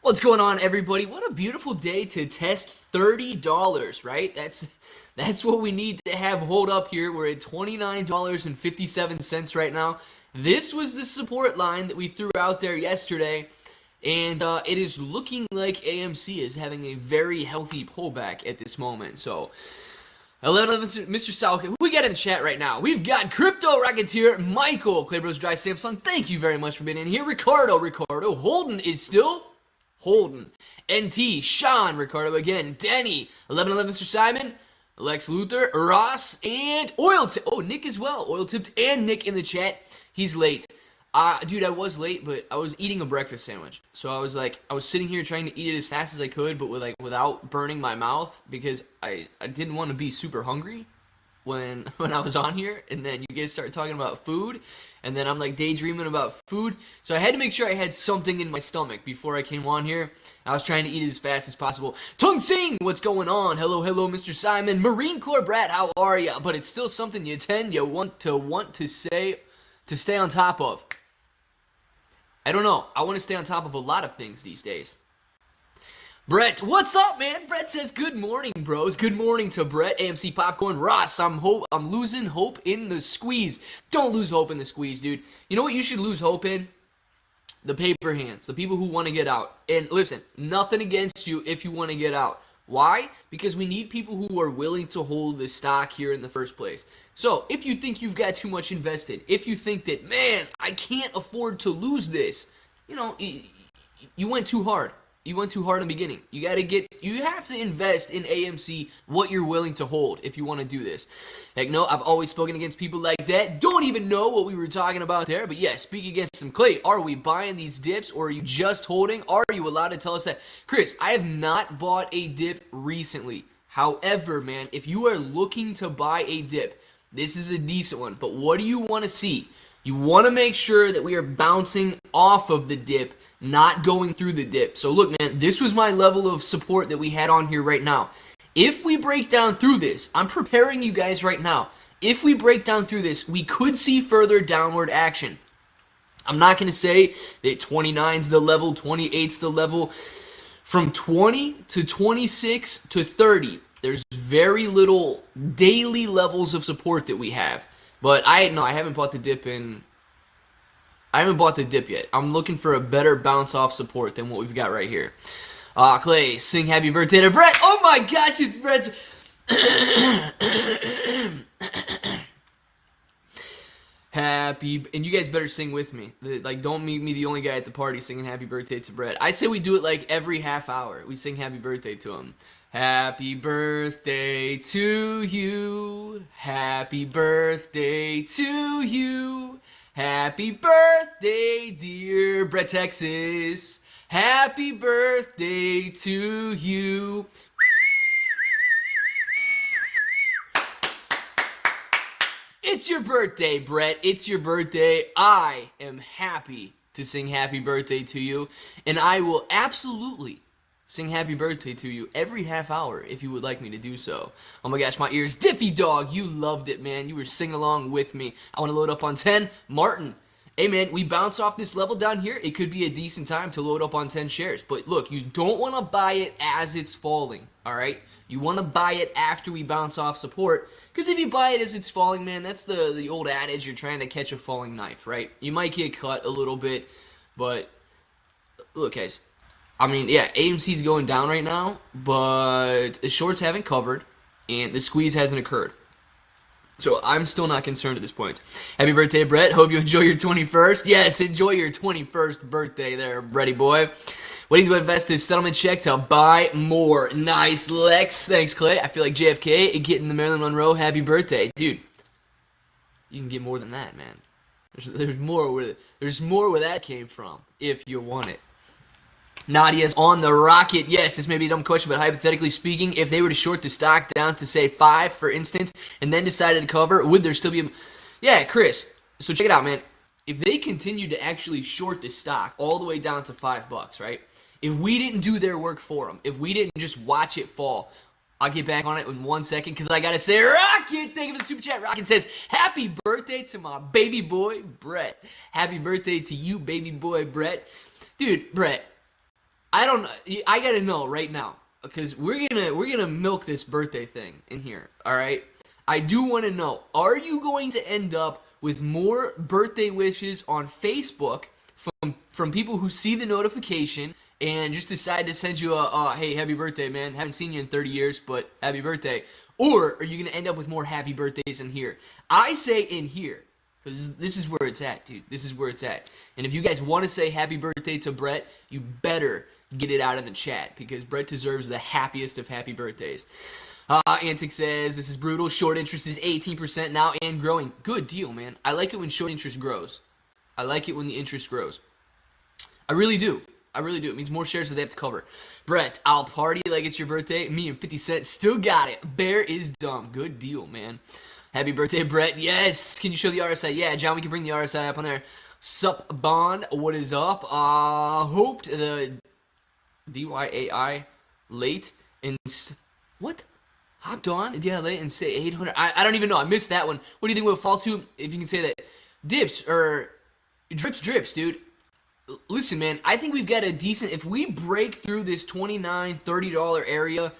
What's going on, everybody? What a beautiful day to test $30, right? That's what we need to have hold up here. We're at $29.57 right now. This was the support line that we threw out there yesterday, and it is looking like AMC is having a very healthy pullback at this moment. So, hello, Mr. Salk. Who we got in the chat right now? We've got Crypto Rocketeer, Michael, Claybros Dry Samsung. Thank you very much for being in here. Ricardo, Holden is still Holden. NT, Sean, Ricardo again, Denny, 1111 Mr. Simon, Lex Luthor, Ross, and Oil Tip. Oh, Nick as well. Oil Tipped and Nick in the chat. He's late. Dude, I was late, but I was eating a breakfast sandwich. So I was sitting here trying to eat it as fast as I could, but without burning my mouth because I didn't want to be super hungry when I was on here. And then you guys start talking about food, and then I'm like daydreaming about food. So I had to make sure I had something in my stomach before I came on here. I was trying to eat it as fast as possible. Tung Sing, what's going on? Hello, Mr. Simon. Marine Corps Brat, how are ya? But it's still something you want to say to stay on top of. I don't know. I want to stay on top of a lot of things these days. Brett, what's up, man? Brett says, good morning, bros. Good morning to Brett. AMC Popcorn. Ross, I'm losing hope in the squeeze. Don't lose hope in the squeeze, dude. You know what you should lose hope in? The paper hands. The people who want to get out. And listen, nothing against you if you want to get out. Why? Because we need people who are willing to hold the stock here in the first place. So, if you think you've got too much invested, if you think that, man, I can't afford to lose this, you know, you went too hard. You went too hard in the beginning. You have to invest in AMC what you're willing to hold if you want to do this. Heck no, I've always spoken against people like that. Don't even know what we were talking about there. But yeah, speak against them. Clay, are we buying these dips or are you just holding? Are you allowed to tell us that? Chris, I have not bought a dip recently. However, man, if you are looking to buy a dip, this is a decent one. But what do you want to see? You want to make sure that we are bouncing off of the dip, not going through the dip. So look, man, this was my level of support that we had on here right now. If we break down through this, I'm preparing you guys right now. If we break down through this, we could see further downward action. I'm not going to say that 29's the level, 28's the level. From 20 to 26 to 30, there's very little daily levels of support that we have. But I haven't bought the dip yet. I'm looking for a better bounce off support than what we've got right here. Clay, sing happy birthday to Brett. Oh my gosh, it's Brett's. Happy, and you guys better sing with me. Like, don't make me the only guy at the party singing happy birthday to Brett. I say we do it like every half hour. We sing happy birthday to him. Happy birthday to you. Happy birthday to you. Happy birthday, dear Brett, Texas. Happy birthday to you. It's your birthday, Brett. It's your birthday. I am happy to sing happy birthday to you, and I will absolutely sing happy birthday to you every half hour if you would like me to do so. Oh my gosh, my ears. Diffy Dog, you loved it, man. You were singing along with me. I want to load up on 10. Martin, hey man, we bounce off this level down here. It could be a decent time to load up on 10 shares. But look, you don't want to buy it as it's falling, all right? You want to buy it after we bounce off support. Because if you buy it as it's falling, man, that's the old adage, you're trying to catch a falling knife, right? You might get cut a little bit, but look, guys. I mean, yeah, AMC's going down right now, but the shorts haven't covered, and the squeeze hasn't occurred. So I'm still not concerned at this point. Happy birthday, Brett. Hope you enjoy your 21st. Yes, enjoy your 21st birthday there, Bretty boy. Waiting to invest this settlement check to buy more. Nice, Lex. Thanks, Clay. I feel like JFK getting the Marilyn Monroe happy birthday. Dude, you can get more than that, man. There's more where that came from, if you want it. Nadia's on the rocket. Yes, this may be a dumb question, but hypothetically speaking, if they were to short the stock down to, say, 5, for instance, and then decided to cover, would there still be a... Yeah, Chris, so check it out, man. If they continue to actually short the stock all the way down to $5, right? If we didn't do their work for them, if we didn't just watch it fall, I'll get back on it in 1 second because I got to say, Rocket, thank you for the super chat. Rocket says, happy birthday to my baby boy, Brett. Happy birthday to you, baby boy, Brett. Dude, Brett, I don't. I gotta know right now because we're gonna milk this birthday thing in here. All right. I do want to know: are you going to end up with more birthday wishes on Facebook from people who see the notification and just decide to send you a hey, happy birthday, man? Haven't seen you in 30 years, but happy birthday. Or are you gonna end up with more happy birthdays in here? I say in here. Because this is where it's at, dude. This is where it's at. And if you guys want to say happy birthday to Brett, you better get it out of the chat. Because Brett deserves the happiest of happy birthdays. Antic says, this is brutal. Short interest is 18% now and growing. Good deal, man. I like it when short interest grows. I like it when the interest grows. I really do. I really do. It means more shares that they have to cover. Brett, I'll party like it's your birthday. Me and 50 Cent still got it. Bear is dumb. Good deal, man. Happy birthday, Brett. Yes. Can you show the RSI? Yeah, John, we can bring the RSI up on there. Sup, Bond. What is up? Hoped the DYAI late and... What? Hopped on? Yeah, late and say 800. I don't even know. I missed that one. What do you think we'll fall to? If you can say that. Dips, or... Drips, dude. Listen, man, I think we've got a decent... If we break through this $29, $30 area...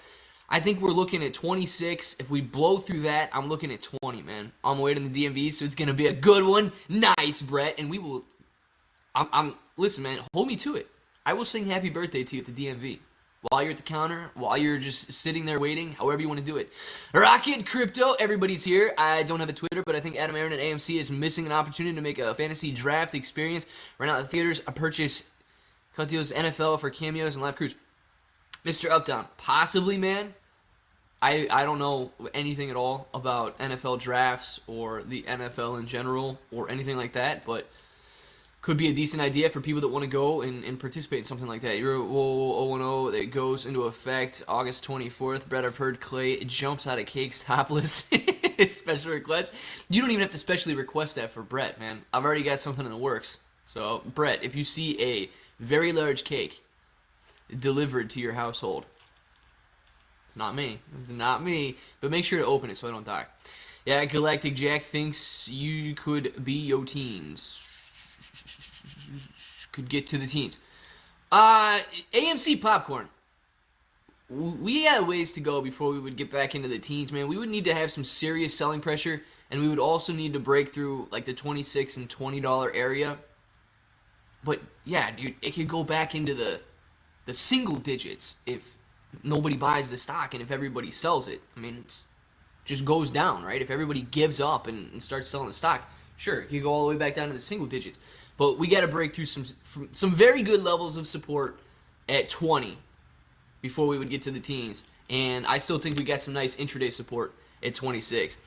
I think we're looking at 26. If we blow through that, I'm looking at 20, man. On the way to the DMV, so it's going to be a good one. Nice, Brett. And we will... Listen, man, hold me to it. I will sing happy birthday to you at the DMV. While you're at the counter, while you're just sitting there waiting, however you want to do it. Rocket Crypto, everybody's here. I don't have a Twitter, but I think Adam Aaron at AMC is missing an opportunity to make a fantasy draft experience. Right now at the theaters, I purchase Cutio's NFL for cameos and live crews. Mr. Updown, possibly, man. I don't know anything at all about NFL drafts or the NFL in general or anything like that, but could be a decent idea for people that want to go and participate in something like that. You're 0-0 that goes into effect August 24th. Brett, I've heard Clay jumps out of cakes topless. Special request. You don't even have to specially request that for Brett, man. I've already got something in the works. So, Brett, if you see a very large cake delivered to your household, it's not me. It's not me. But make sure to open it so I don't die. Yeah, Galactic Jack thinks you could be your teens. Could get to the teens. AMC Popcorn. We had ways to go before we would get back into the teens, man. We would need to have some serious selling pressure, and we would also need to break through like the $26 and $20 area. But yeah, dude, it could go back into the single digits if nobody buys the stock and if everybody sells it. I mean, it just goes down, right? If everybody gives up and starts selling the stock, sure, you go all the way back down to the single digits. But we got to break through some very good levels of support at 20 before we would get to the teens. And I still think we got some nice intraday support at 26.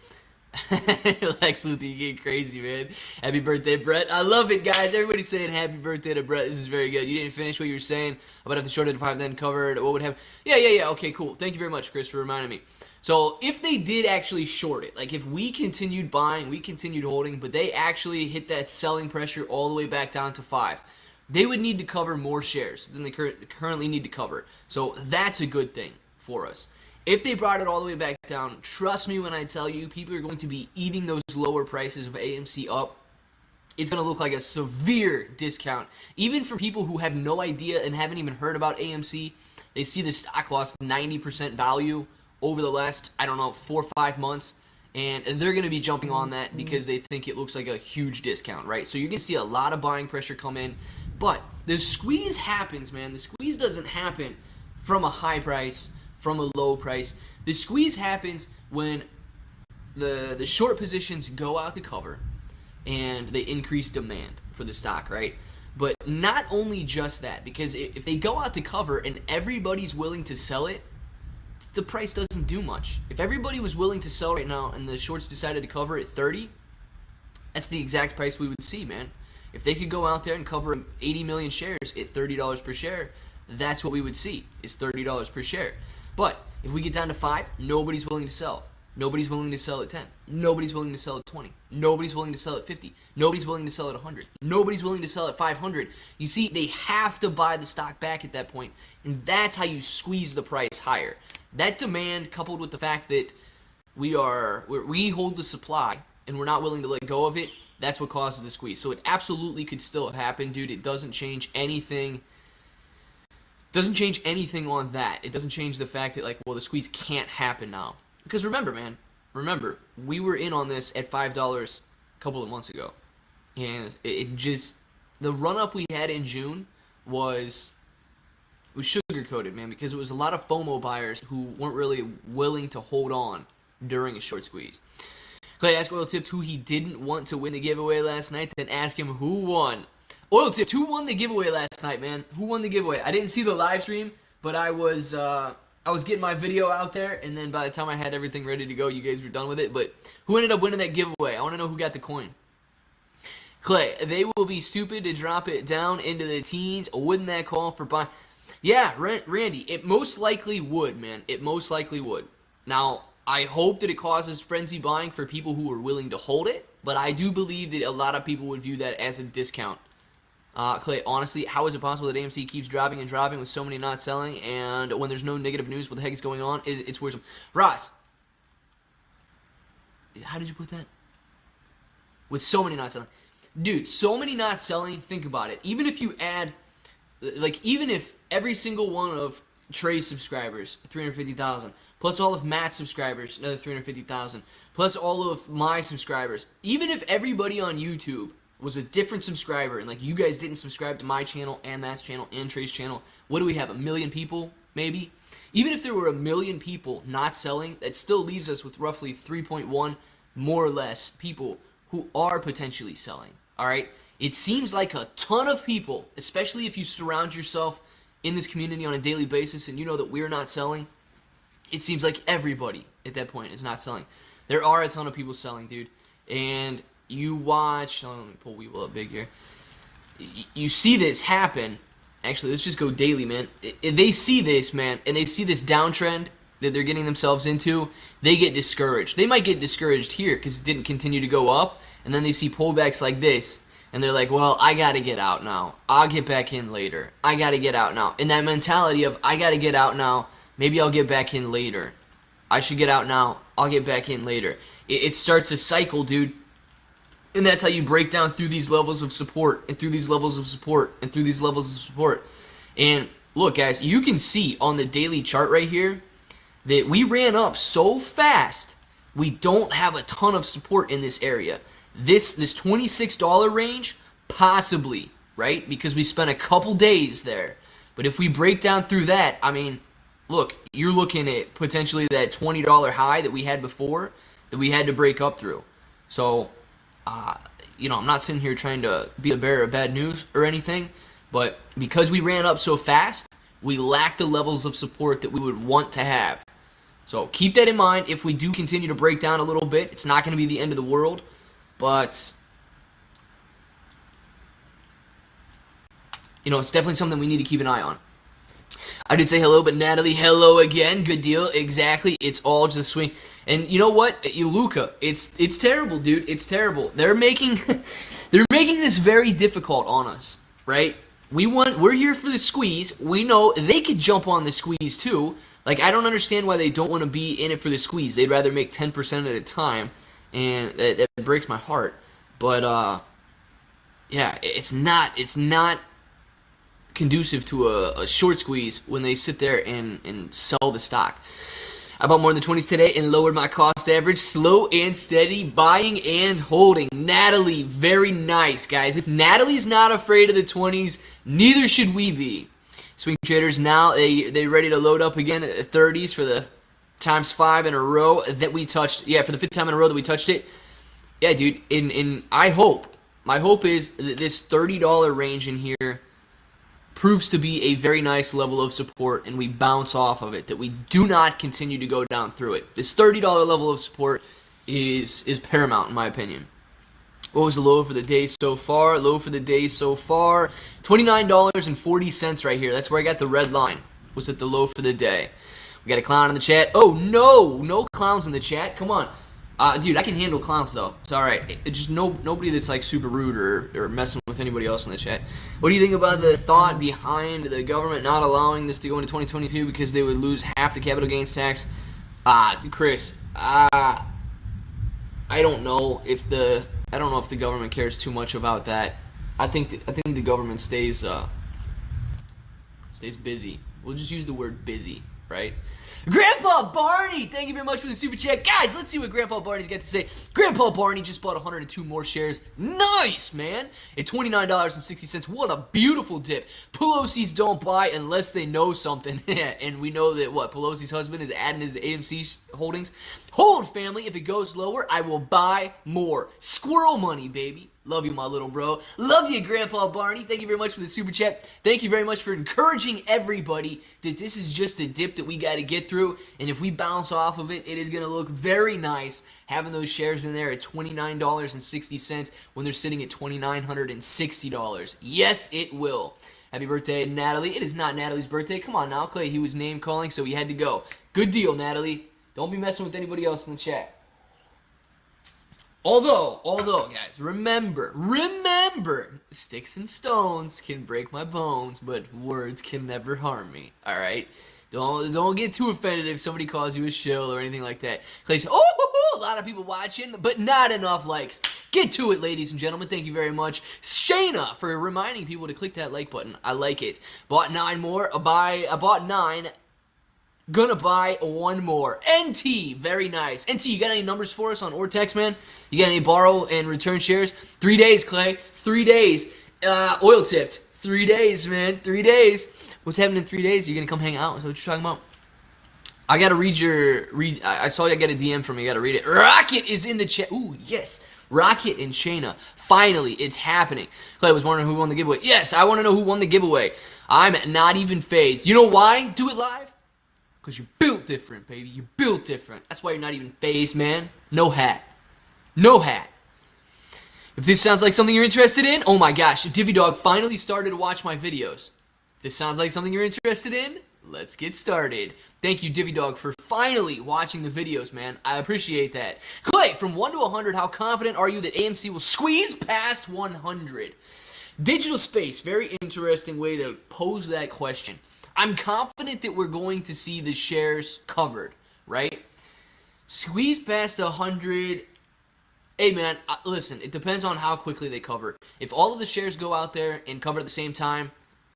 Lex Luthor, you get crazy, man. Happy birthday, Brett. I love it, guys. Everybody's saying happy birthday to Brett. This is very good. You didn't finish what you were saying about if the short at 5 then covered. What would have... Yeah. Okay, cool. Thank you very much, Chris, for reminding me. So if they did actually short it, like if we continued buying, we continued holding, but they actually hit that selling pressure all the way back down to 5, they would need to cover more shares than they currently need to cover. So that's a good thing for us. If they brought it all the way back down, trust me when I tell you, people are going to be eating those lower prices of AMC up. It's going to look like a severe discount. Even for people who have no idea and haven't even heard about AMC, they see the stock lost 90% value over the last, 4 or 5 months. And they're going to be jumping on that because they think it looks like a huge discount, right? So you're going to see a lot of buying pressure come in. But the squeeze happens, man. The squeeze doesn't happen from a high price, from a low price. The squeeze happens when the short positions go out to cover and they increase demand for the stock, right? But not only just that, because if they go out to cover and everybody's willing to sell it, the price doesn't do much. If everybody was willing to sell right now and the shorts decided to cover at 30, that's the exact price we would see, man. If they could go out there and cover 80 million shares at $30 per share, that's what we would see, is $30 per share. But if we get down to 5, nobody's willing to sell. Nobody's willing to sell at 10. Nobody's willing to sell at 20. Nobody's willing to sell at 50. Nobody's willing to sell at 100. Nobody's willing to sell at 500. You see, they have to buy the stock back at that point, and that's how you squeeze the price higher. That demand, coupled with the fact that we hold the supply and we're not willing to let go of it, that's what causes the squeeze. So it absolutely could still happen, dude. It doesn't change anything Doesn't change anything on that. It doesn't change the fact that, like, well, the squeeze can't happen now. Because remember, man, we were in on this at $5 a couple of months ago. And it just, the run-up we had in June was sugar-coated, man, because it was a lot of FOMO buyers who weren't really willing to hold on during a short squeeze. Clay asked Oil Tipped who he didn't want to win the giveaway last night, then ask him who won. Oil Tipped, who won the giveaway last night, man? Who won the giveaway? I didn't see the live stream, but I was getting my video out there, and then by the time I had everything ready to go, you guys were done with it. But who ended up winning that giveaway? I want to know who got the coin. Clay, they will be stupid to drop it down into the teens. Wouldn't that call for buy? Yeah, Randy, it most likely would, man. It most likely would. Now, I hope that it causes frenzy buying for people who are willing to hold it, but I do believe that a lot of people would view that as a discount. Clay, honestly, how is it possible that AMC keeps dropping and dropping with so many not selling, and when there's no negative news, what the heck is going on? It's worrisome. Ross, how did you put that? With so many not selling. Dude, so many not selling, think about it. Even if you add, like, even if every single one of Trey's subscribers, 350,000, plus all of Matt's subscribers, another 350,000, plus all of my subscribers, even if everybody on YouTube was a different subscriber, and like you guys didn't subscribe to my channel and Matt's channel and Trey's channel, what do we have, 1 million people, maybe? Even if there were 1 million people not selling, that still leaves us with roughly 3.1, more or less, people who are potentially selling, all right? It seems like a ton of people, especially if you surround yourself in this community on a daily basis and you know that we're not selling, it seems like everybody at that point is not selling. There are a ton of people selling, dude, and you watch, let me pull Weevil up big here. You see this happen. Actually, let's just go daily, man. If they see this, man, and they see this downtrend that they're getting themselves into, they get discouraged. They might get discouraged here because it didn't continue to go up, and then they see pullbacks like this, and they're like, well, I got to get out now. I'll get back in later. I got to get out now. And that mentality of, I got to get out now, maybe I'll get back in later. I should get out now. I'll get back in later. It starts a cycle, dude. And that's how you break down through these levels of support, and through these levels of support, and through these levels of support. And look, guys, you can see on the daily chart right here that we ran up so fast, we don't have a ton of support in this area. This $26 range, possibly, right? Because we spent a couple days there. But if we break down through that, I mean, look, you're looking at potentially that $20 high that we had before that we had to break up through. So, you know, I'm not sitting here trying to be the bearer of bad news or anything, but because we ran up so fast, we lack the levels of support that we would want to have. So keep that in mind. If we do continue to break down a little bit, it's not going to be the end of the world, but, you know, it's definitely something we need to keep an eye on. I did say hello, but Natalie, hello again. Good deal. Exactly. It's all just swing. And you know what, Luca, it's terrible, dude. It's terrible. They're making this very difficult on us, right? We're here for the squeeze. We know they could jump on the squeeze too. Like, I don't understand why they don't want to be in it for the squeeze. They'd rather make 10% at a time, and that breaks my heart. But yeah, it's not conducive to a short squeeze when they sit there and sell the stock. I bought more in the 20s today and lowered my cost average. Slow and steady, buying and holding. Natalie, very nice, guys. If Natalie's not afraid of the 20s, neither should we be. Swing traders now, they ready to load up again at the 30s for the times 5 in a row that we touched. Yeah, for the 5th time in a row that we touched it. Yeah, dude, my hope is that this $30 range in here proves to be a very nice level of support, and we bounce off of it, that we do not continue to go down through it. This $30 level of support is paramount, in my opinion. What was the low for the day so far? Low for the day so far, $29.40 right here. That's where I got the red line, was at the low for the day. We got a clown in the chat. Oh, no clowns in the chat. Come on. Dude, I can handle clowns, though. It's all right. It's just nobody that's, like, super rude or messing with anybody else in the chat. What do you think about the thought behind the government not allowing this to go into 2022 because they would lose half the capital gains tax? Chris, I don't know if the government cares too much about that. I think the government stays stays busy. We'll just use the word busy, right? Grandpa Barney, thank you very much for the super chat. Guys, let's see what Grandpa Barney's got to say. Grandpa Barney just bought 102 more shares. Nice, man. At $29.60. What a beautiful dip. Pelosi's don't buy unless they know something. And we know that, what, Pelosi's husband is adding his AMC holdings. Hold, family. If it goes lower, I will buy more. Squirrel money, baby. Love you, my little bro. Love you, Grandpa Barney. Thank you very much for the super chat. Thank you very much for encouraging everybody that this is just a dip that we got to get through. And if we bounce off of it, it is going to look very nice having those shares in there at $29.60 when they're sitting at $2,960. Yes, it will. Happy birthday, Natalie. It is not Natalie's birthday. Come on now, Clay. He was name calling, so he had to go. Good deal, Natalie. Don't be messing with anybody else in the chat. Although, guys, remember, sticks and stones can break my bones, but words can never harm me, all right? Don't get too offended if somebody calls you a shill or anything like that. Clay says, a lot of people watching, but not enough likes. Get to it, ladies and gentlemen. Thank you very much. Shayna for reminding people to click that like button. I like it. Bought 9 more. I bought 9. Gonna buy 1 more. NT, very nice. NT, you got any numbers for us on Ortex, man? You got any borrow and return shares? 3 days, Clay. 3 days. Oil tipped. 3 days, man. 3 days. What's happening in 3 days? You gonna come hang out? Is that what you're talking about? I gotta read I saw you get a DM from me. You gotta read it. Rocket is in the chat. Ooh, yes. Rocket and Shayna. Finally, it's happening. Clay was wondering who won the giveaway. Yes, I want to know who won the giveaway. I'm not even phased. You know why? Do it live. Because you're built different, baby. You're built different. That's why you're not even phased, man. No hat. No hat. If this sounds like something you're interested in, oh my gosh, Divvy Dog finally started to watch my videos. If this sounds like something you're interested in, let's get started. Thank you, Divvy Dog, for finally watching the videos, man. I appreciate that. Clay, from 1 to 100, how confident are you that AMC will squeeze past 100? Digital space, very interesting way to pose that question. I'm confident that we're going to see the shares covered, right? Squeeze past 100. Hey, man, listen, it depends on how quickly they cover. If all of the shares go out there and cover at the same time,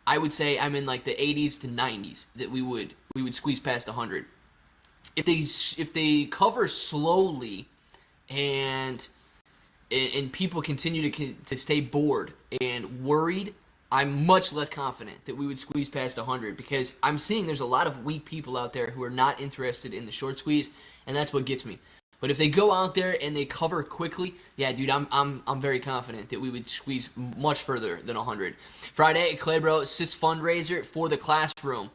I would say I'm in like the 80s to 90s that we would squeeze past 100. If they cover slowly and people continue to stay bored and worried, I'm much less confident that we would squeeze past 100 because I'm seeing there's a lot of weak people out there who are not interested in the short squeeze, and that's what gets me. But if they go out there and they cover quickly, yeah, dude, I'm very confident that we would squeeze much further than 100. Friday, Claybro, Sis fundraiser for the classroom.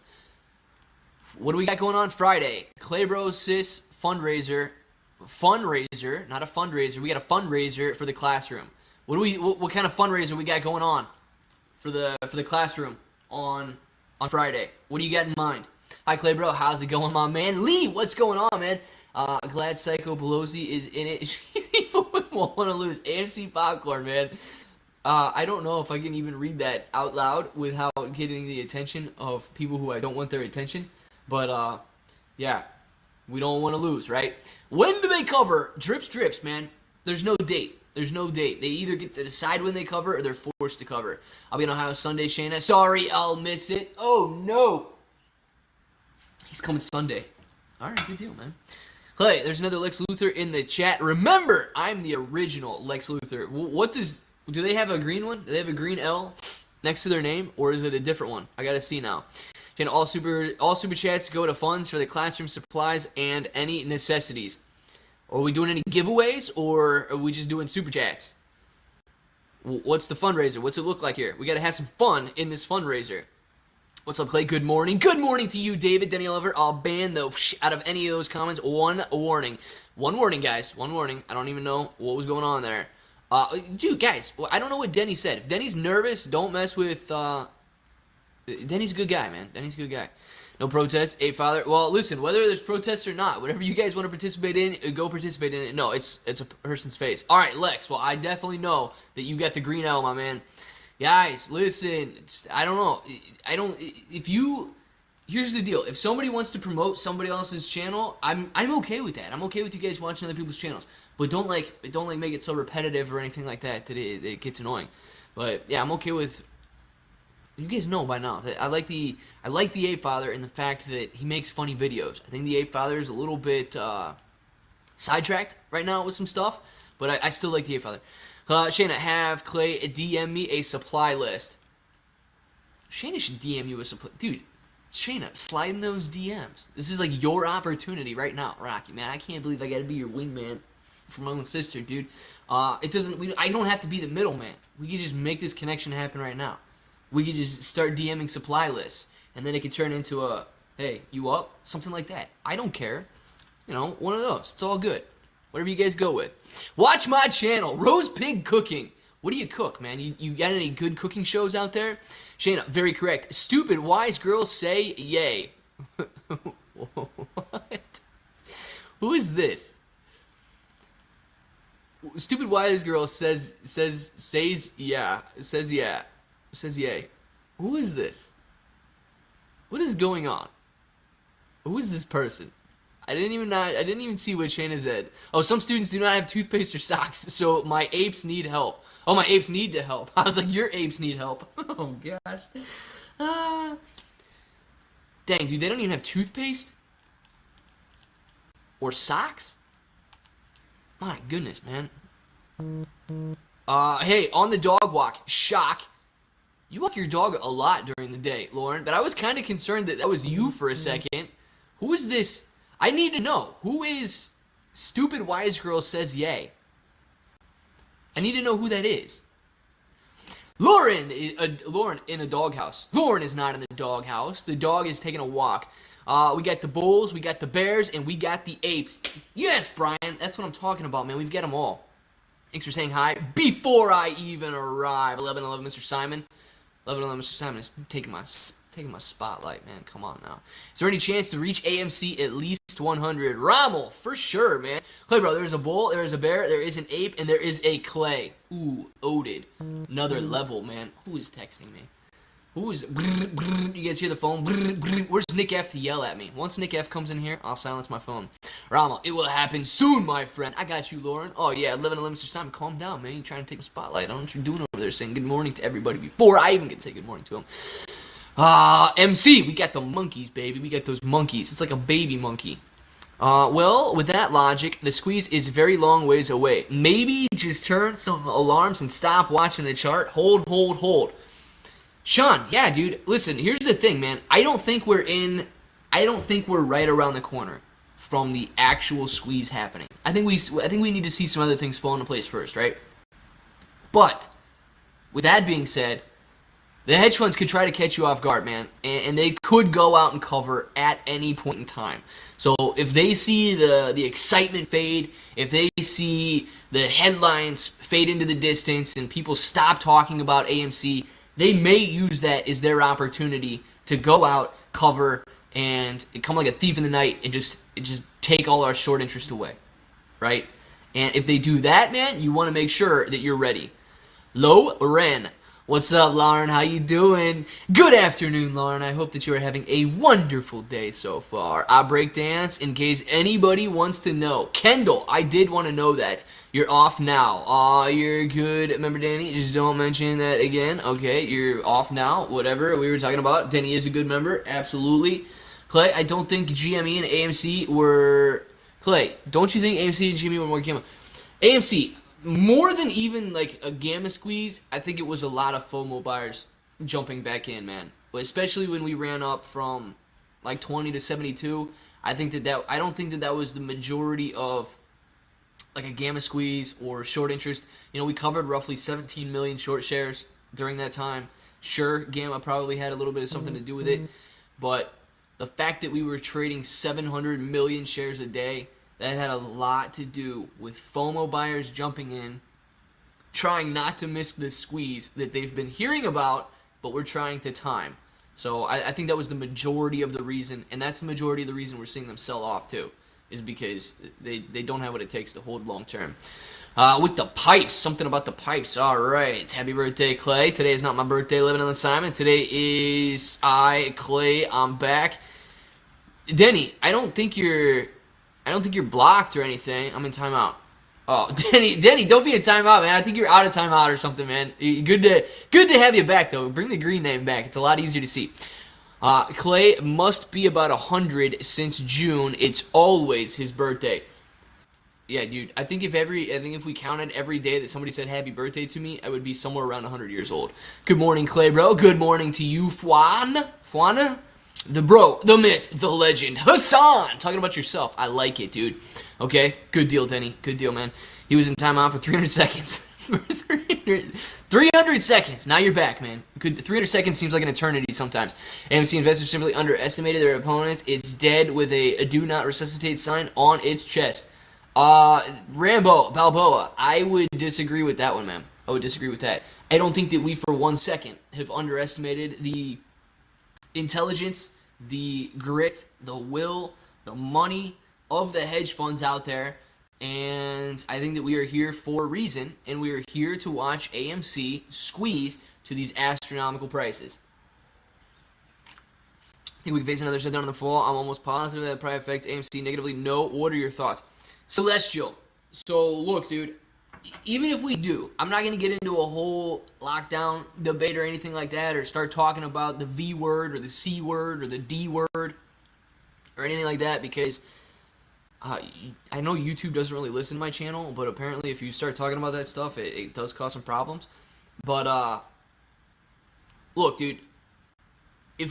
What do we got going on Friday? Claybro, Sis fundraiser, not a fundraiser. We got a fundraiser for the classroom. What kind of fundraiser we got going on for the classroom on Friday? What do you got in mind? Hi, Claybro, how's it going, my man? Lee, what's going on, man? Glad Psycho Pelosi is in it. She won't want to lose. AMC popcorn, man. I don't know if I can even read that out loud without getting the attention of people who I don't want their attention. But, yeah, we don't want to lose, right? When do they cover? Drips, man. There's no date. There's no date. They either get to decide when they cover or they're forced to cover. I'll be in Ohio Sunday, Shayna. Sorry, I'll miss it. Oh, no. He's coming Sunday. All right, good deal, man. Clay, there's another Lex Luthor in the chat. Remember, I'm the original Lex Luthor. Do they have a green one? Do they have a green L next to their name, or is it a different one? I gotta see now. And all super chats go to funds for the classroom supplies and any necessities. Are we doing any giveaways, or are we just doing super chats? What's the fundraiser? What's it look like here? We gotta have some fun in this fundraiser. What's up, Clay? Good morning. Good morning to you, David. Denny Oliver. I'll ban the out of any of those comments. One warning. One warning, guys. One warning. I don't even know what was going on there. Dude, guys, I don't know what Denny said. If Denny's nervous, don't mess with... Denny's a good guy, man. Denny's a good guy. No protests. Hey, Father. Well, listen, whether there's protests or not, whatever you guys want to participate in, go participate in it. No, it's a person's face. All right, Lex. Well, I definitely know that you got the green L, my man. Guys, listen, I don't know. Here's the deal. If somebody wants to promote somebody else's channel, I'm okay with that. I'm okay with you guys watching other people's channels. But don't make it so repetitive or anything like that that it gets annoying. But yeah, I'm okay with You guys know by now that I like the Ape Father and the fact that he makes funny videos. I think the Ape Father is a little bit sidetracked right now with some stuff, but I still like the Ape Father. Shayna, have Clay DM me a supply list. Shayna should DM you a supply, dude. Shayna, slide in those DMs. This is like your opportunity right now, Rocky. Man, I can't believe I got to be your wingman for my own sister, dude. It doesn't. I don't have to be the middleman. We can just make this connection happen right now. We could just start DMing supply lists, and then it could turn into a, hey, you up? Something like that. I don't care. You know, one of those. It's all good. Whatever you guys go with. Watch my channel, Rose Pig Cooking. What do you cook, man? You got any good cooking shows out there? Shayna, very correct. Stupid wise girls say yay. What? Who is this? Stupid wise girl says yeah. Says yeah. Says yay. Who is this? What is going on? Who is this person? I didn't even see what Shayna said. Oh, some students do not have toothpaste or socks, so my apes need help. Oh, my apes need to help. I was like, your apes need help. Oh gosh. Dang, dude, they don't even have toothpaste or socks. My goodness, man. Hey, on the dog walk, shock. You walk your dog a lot during the day, Lauren, but I was kind of concerned that was you for a second. Who is this? I need to know. Who is Stupid Wise Girl Says Yay? I need to know who that is. Lauren in a doghouse. Lauren is not in the doghouse. The dog is taking a walk. We got the bulls, we got the bears, and we got the apes. Yes, Brian, that's what I'm talking about, man. We've got them all. Thanks for saying hi. Before I even arrive, 1111 Mr. Simon. 1111 Mr. Simon is taking my spotlight, man. Come on now. Is there any chance to reach AMC at least 100? Rommel, for sure, man. Clay, bro, there's a bull, there is a bear, there is an ape, and there is a Clay. Ooh, Oded. Another level, man. Who is texting me? Who is... You guys hear the phone? Where's Nick F to yell at me? Once Nick F comes in here, I'll silence my phone. Rommel, it will happen soon, my friend. I got you, Lauren. Oh, yeah, 1111 Mr. Simon. Calm down, man. You're trying to take a spotlight. I don't know what you're doing over there saying good morning to everybody before I even get to say good morning to him. MC, we got the monkeys, baby. We got those monkeys. It's like a baby monkey. Well, with that logic, the squeeze is very long ways away. Maybe just turn some alarms and stop watching the chart. Hold. Sean, yeah, dude. Listen, here's the thing, man. I don't think we're right around the corner from the actual squeeze happening. I think we need to see some other things fall into place first, right? But with that being said, the hedge funds could try to catch you off guard, man, and they could go out and cover at any point in time. So if they see the excitement fade, if they see the headlines fade into the distance and people stop talking about AMC, they may use that as their opportunity to go out, cover, and come like a thief in the night and just take all our short interest away, right? And if they do that, man, you want to make sure that you're ready. Lo Ren. What's up, Lauren? How you doing? Good afternoon, Lauren. I hope that you are having a wonderful day so far. I break dance in case anybody wants to know. Kendall, I did want to know that. You're off now. Aw, you're good. Remember, Danny? Just don't mention that again. Okay, you're off now. Whatever we were talking about. Danny is a good member. Absolutely. Clay, I don't think GME and AMC were... Clay, don't you think AMC and GME were more gamma? AMC... More than even like a gamma squeeze, I think it was a lot of FOMO buyers jumping back in, man. But especially when we ran up from like 20 to 72, I don't think that was the majority of like a gamma squeeze or short interest. You know, we covered roughly 17 million short shares during that time. Sure, gamma probably had a little bit of something to do with it, but the fact that we were trading 700 million shares a day, that had a lot to do with FOMO buyers jumping in, trying not to miss the squeeze that they've been hearing about, but we're trying to time. So I think that was the majority of the reason, and that's the majority of the reason we're seeing them sell off too, is because they don't have what it takes to hold long term. With the pipes, something about the pipes. All right, happy birthday, Clay. Today is not my birthday, living on Simon. Today is Clay. I'm back. Denny, I don't think you're blocked or anything. I'm in timeout. Oh, Denny, don't be a timeout, man. I think you're out of timeout or something, man. Good to have you back though. Bring the green name back. It's a lot easier to see. Clay must be about 100 since June. It's always his birthday. Yeah, dude. I think if we counted every day that somebody said happy birthday to me, I would be somewhere around 100 years old. Good morning, Clay, bro. Good morning to you, Fuana. The bro, the myth, the legend, Hassan. Talking about yourself. I like it, dude. Okay, good deal, Denny. Good deal, man. He was in timeout for 300 seconds. For 300 seconds. Now you're back, man. 300 seconds seems like an eternity sometimes. AMC investors simply underestimated their opponents. It's dead with a do not resuscitate sign on its chest. Balboa. I would disagree with that one, man. I would disagree with that. I don't think that we for 1 second have underestimated the intelligence, the grit, the will, the money of the hedge funds out there. And I think that we are here for a reason, and we are here to watch AMC squeeze to these astronomical prices. I think we can face another shutdown in the fall. I'm almost positive that probably affect AMC negatively. No. What are your thoughts? Celestial. So, look, dude, even if we do, I'm not going to get into a whole lockdown debate or anything like that, or start talking about the V word or the C word or the D word or anything like that, because I know YouTube doesn't really listen to my channel, but apparently if you start talking about that stuff, it does cause some problems. But, look, dude, it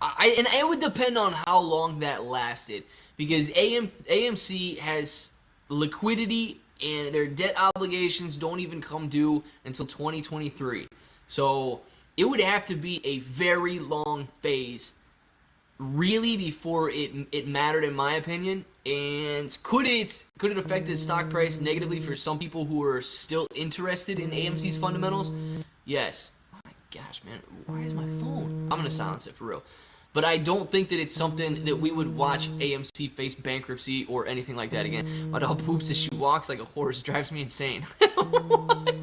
would depend on how long that lasted, because AMC has liquidity and their debt obligations don't even come due until 2023. So it would have to be a very long phase, really, before it mattered, in my opinion. And could it affect the stock price negatively for some people who are still interested in AMC's fundamentals? Yes. Oh my gosh, man, why is my phone? I'm gonna silence it for real. But I don't think that it's something that we would watch AMC face bankruptcy or anything like that again. My dog poops as she walks like a horse. Drives me insane. What?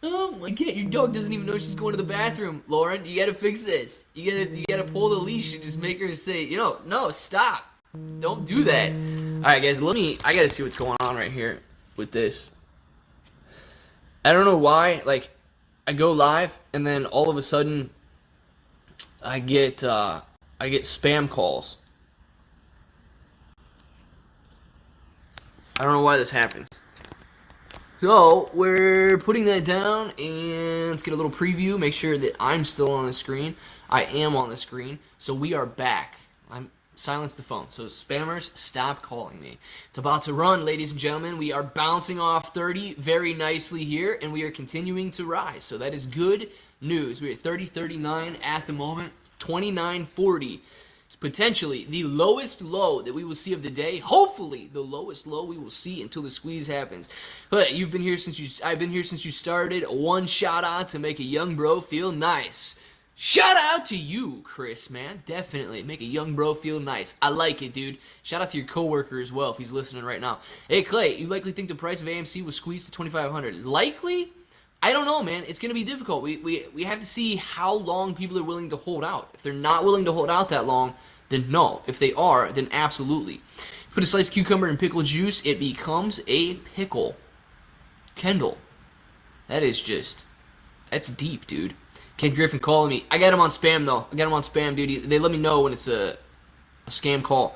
Oh my god, your dog doesn't even know she's going to the bathroom, Lauren. You gotta fix this. You gotta pull the leash and just make her say, no, stop. Don't do that. Alright guys, I gotta see what's going on right here with this. I don't know why, like, I go live and then all of a sudden I get spam calls. I don't know why this happens. So we're putting that down, and let's get a little preview. Make sure that I'm still on the screen. I am on the screen, so we are back. I'm silence the phone. So spammers, stop calling me. It's about to run, ladies and gentlemen. We are bouncing off 30 very nicely here, and we are continuing to rise. So that is good news. We're at 30.39 at the moment. 29.40. It's potentially the lowest low that we will see of the day. Hopefully, the lowest low we will see until the squeeze happens. But I've been here since you started. One shout out to make a young bro feel nice. Shout out to you, Chris, man. Definitely make a young bro feel nice. I like it, dude. Shout out to your coworker as well if he's listening right now. Hey, Clay, you likely think the price of AMC was squeezed to 2,500? Likely? I don't know, man. It's going to be difficult. We have to see how long people are willing to hold out. If they're not willing to hold out that long, then no. If they are, then absolutely. Put a sliced cucumber in pickle juice, it becomes a pickle. Kendall. That's deep, dude. Ken Griffin calling me. I got him on spam, though. I got him on spam, dude. They let me know when it's a scam call.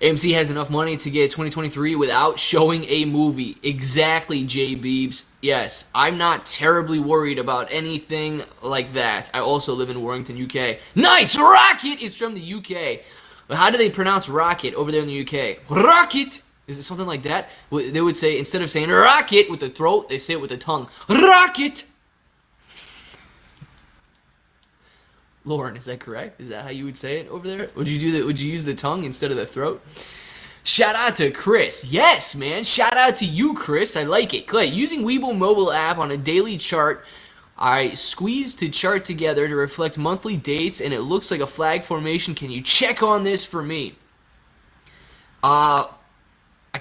AMC has enough money to get 2023 without showing a movie. Exactly, J. Beebs. Yes, I'm not terribly worried about anything like that. I also live in Warrington, UK. Nice! Rocket is from the UK. But how do they pronounce rocket over there in the UK? Rocket! Is it something like that? They would say, instead of saying rocket with the throat, they say it with the tongue. Rocket! Lauren, is that correct? Is that how you would say it over there? Would you do that? Would you use the tongue instead of the throat? Shout out to Chris. Yes, man. Shout out to you, Chris. I like it. Clay, using Webull mobile app on a daily chart, I squeezed the chart together to reflect monthly dates, and it looks like a flag formation. Can you check on this for me? I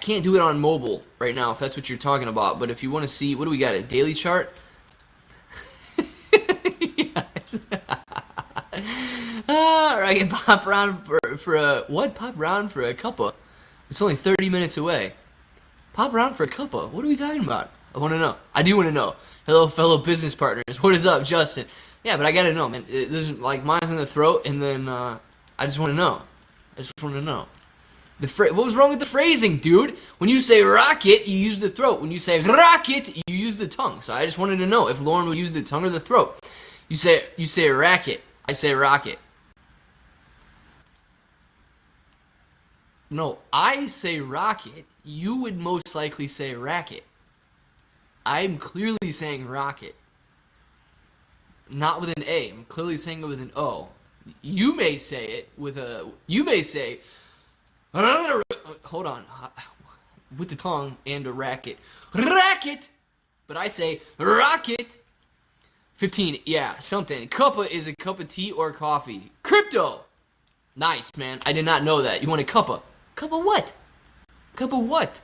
can't do it on mobile right now if that's what you're talking about, but if you want to see, what do we got, a daily chart? Yes. I can pop around for a what? Pop around for a cuppa. It's only 30 minutes away. Pop around for a cuppa. What are we talking about? I want to know. I do want to know. Hello, fellow business partners. What is up, Justin? Yeah, but I gotta know, man. There's like mine's in the throat, and then I just want to know. I just want to know. What was wrong with the phrasing, dude? When you say rocket, you use the throat. When you say rocket, you use the tongue. So I just wanted to know if Lauren would use the tongue or the throat. You say racket. I say rocket. No, I say rocket. You would most likely say racket. I'm clearly saying rocket. Not with an A. I'm clearly saying it with an O. You may say it with a... You may say... Hold on. With the tongue and a racket. Racket! But I say rocket. 15. Yeah, something. Cuppa is a cup of tea or coffee. Crypto! Nice, man. I did not know that. You want a cuppa. Cuppa what? Cuppa what?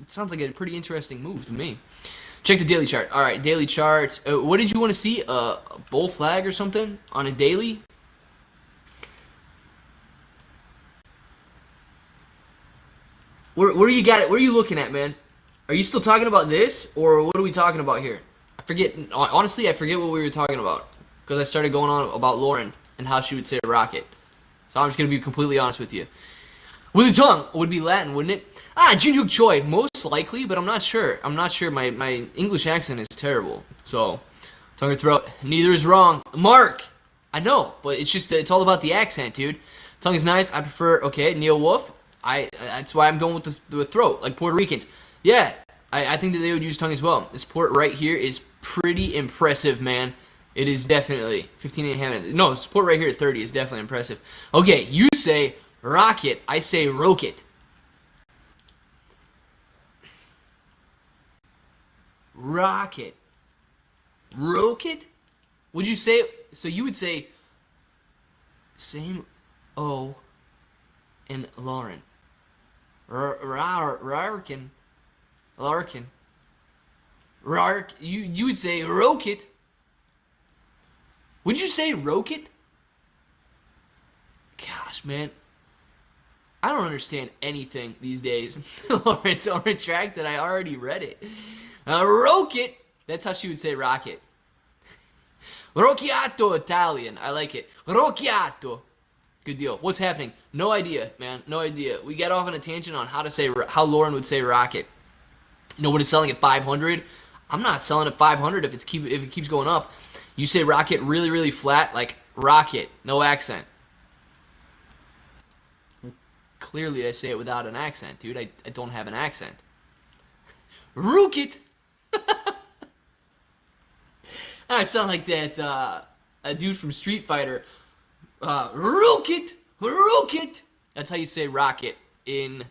It sounds like a pretty interesting move to me. Check the daily chart. All right, daily chart. What did you want to see? A bull flag or something on a daily? Where you got it? Where are you looking at, man? Are you still talking about this, or what are we talking about here? I forget. Honestly, I forget what we were talking about because I started going on about Lauren and how she would say rocket. So I'm just gonna be completely honest with you. With the tongue would be Latin, wouldn't it? Junjuk Choi, most likely, but I'm not sure. I'm not sure. My English accent is terrible. So, tongue or throat, neither is wrong. Mark, I know, but it's all about the accent, dude. Tongue is nice. I prefer, okay, Neil Wolf. That's why I'm going with the throat, like Puerto Ricans. Yeah, I think that they would use tongue as well. This port right here is pretty impressive, man. It is definitely 15.5. No, this port right here at 30 is definitely impressive. Okay, you say rocket. I say rocket. Rocket. Rocket? Would you say, so you would say same O in Lauren. Larkin. You would say rocket. Would you say rocket? Gosh, man. I don't understand anything these days. Lawrence, I'll retract that. I already read it. Rocket. That's how she would say rocket. Rocchiato Italian. I like it. Rocchiato. Good deal. What's happening? No idea, man. No idea. We got off on a tangent on how Lauren would say rocket. You know, when it's selling at 500, I'm not selling at 500 if it keeps going up. You say rocket really, really flat, like rocket, no accent. Clearly, I say it without an accent, dude. I don't have an accent. Rocket. I sound like that a dude from Street Fighter. Rocket, rocket. That's how you say rocket in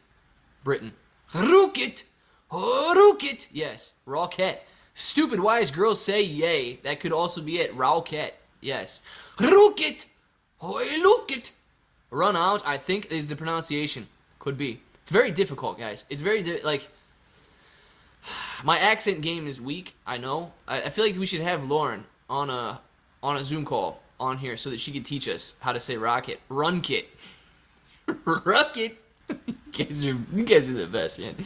Britain. Rocket, rocket. Yes, rocket. Stupid wise girls say yay. That could also be it. Rocket. Yes. Rocket, rocket. Run out, I think, is the pronunciation. Could be. It's very difficult, guys. It's very like. My accent game is weak. I know. I feel like we should have Lauren on a Zoom call on here so that she could teach us how to say rocket. Run kit. Rocket. You guys are the best, man.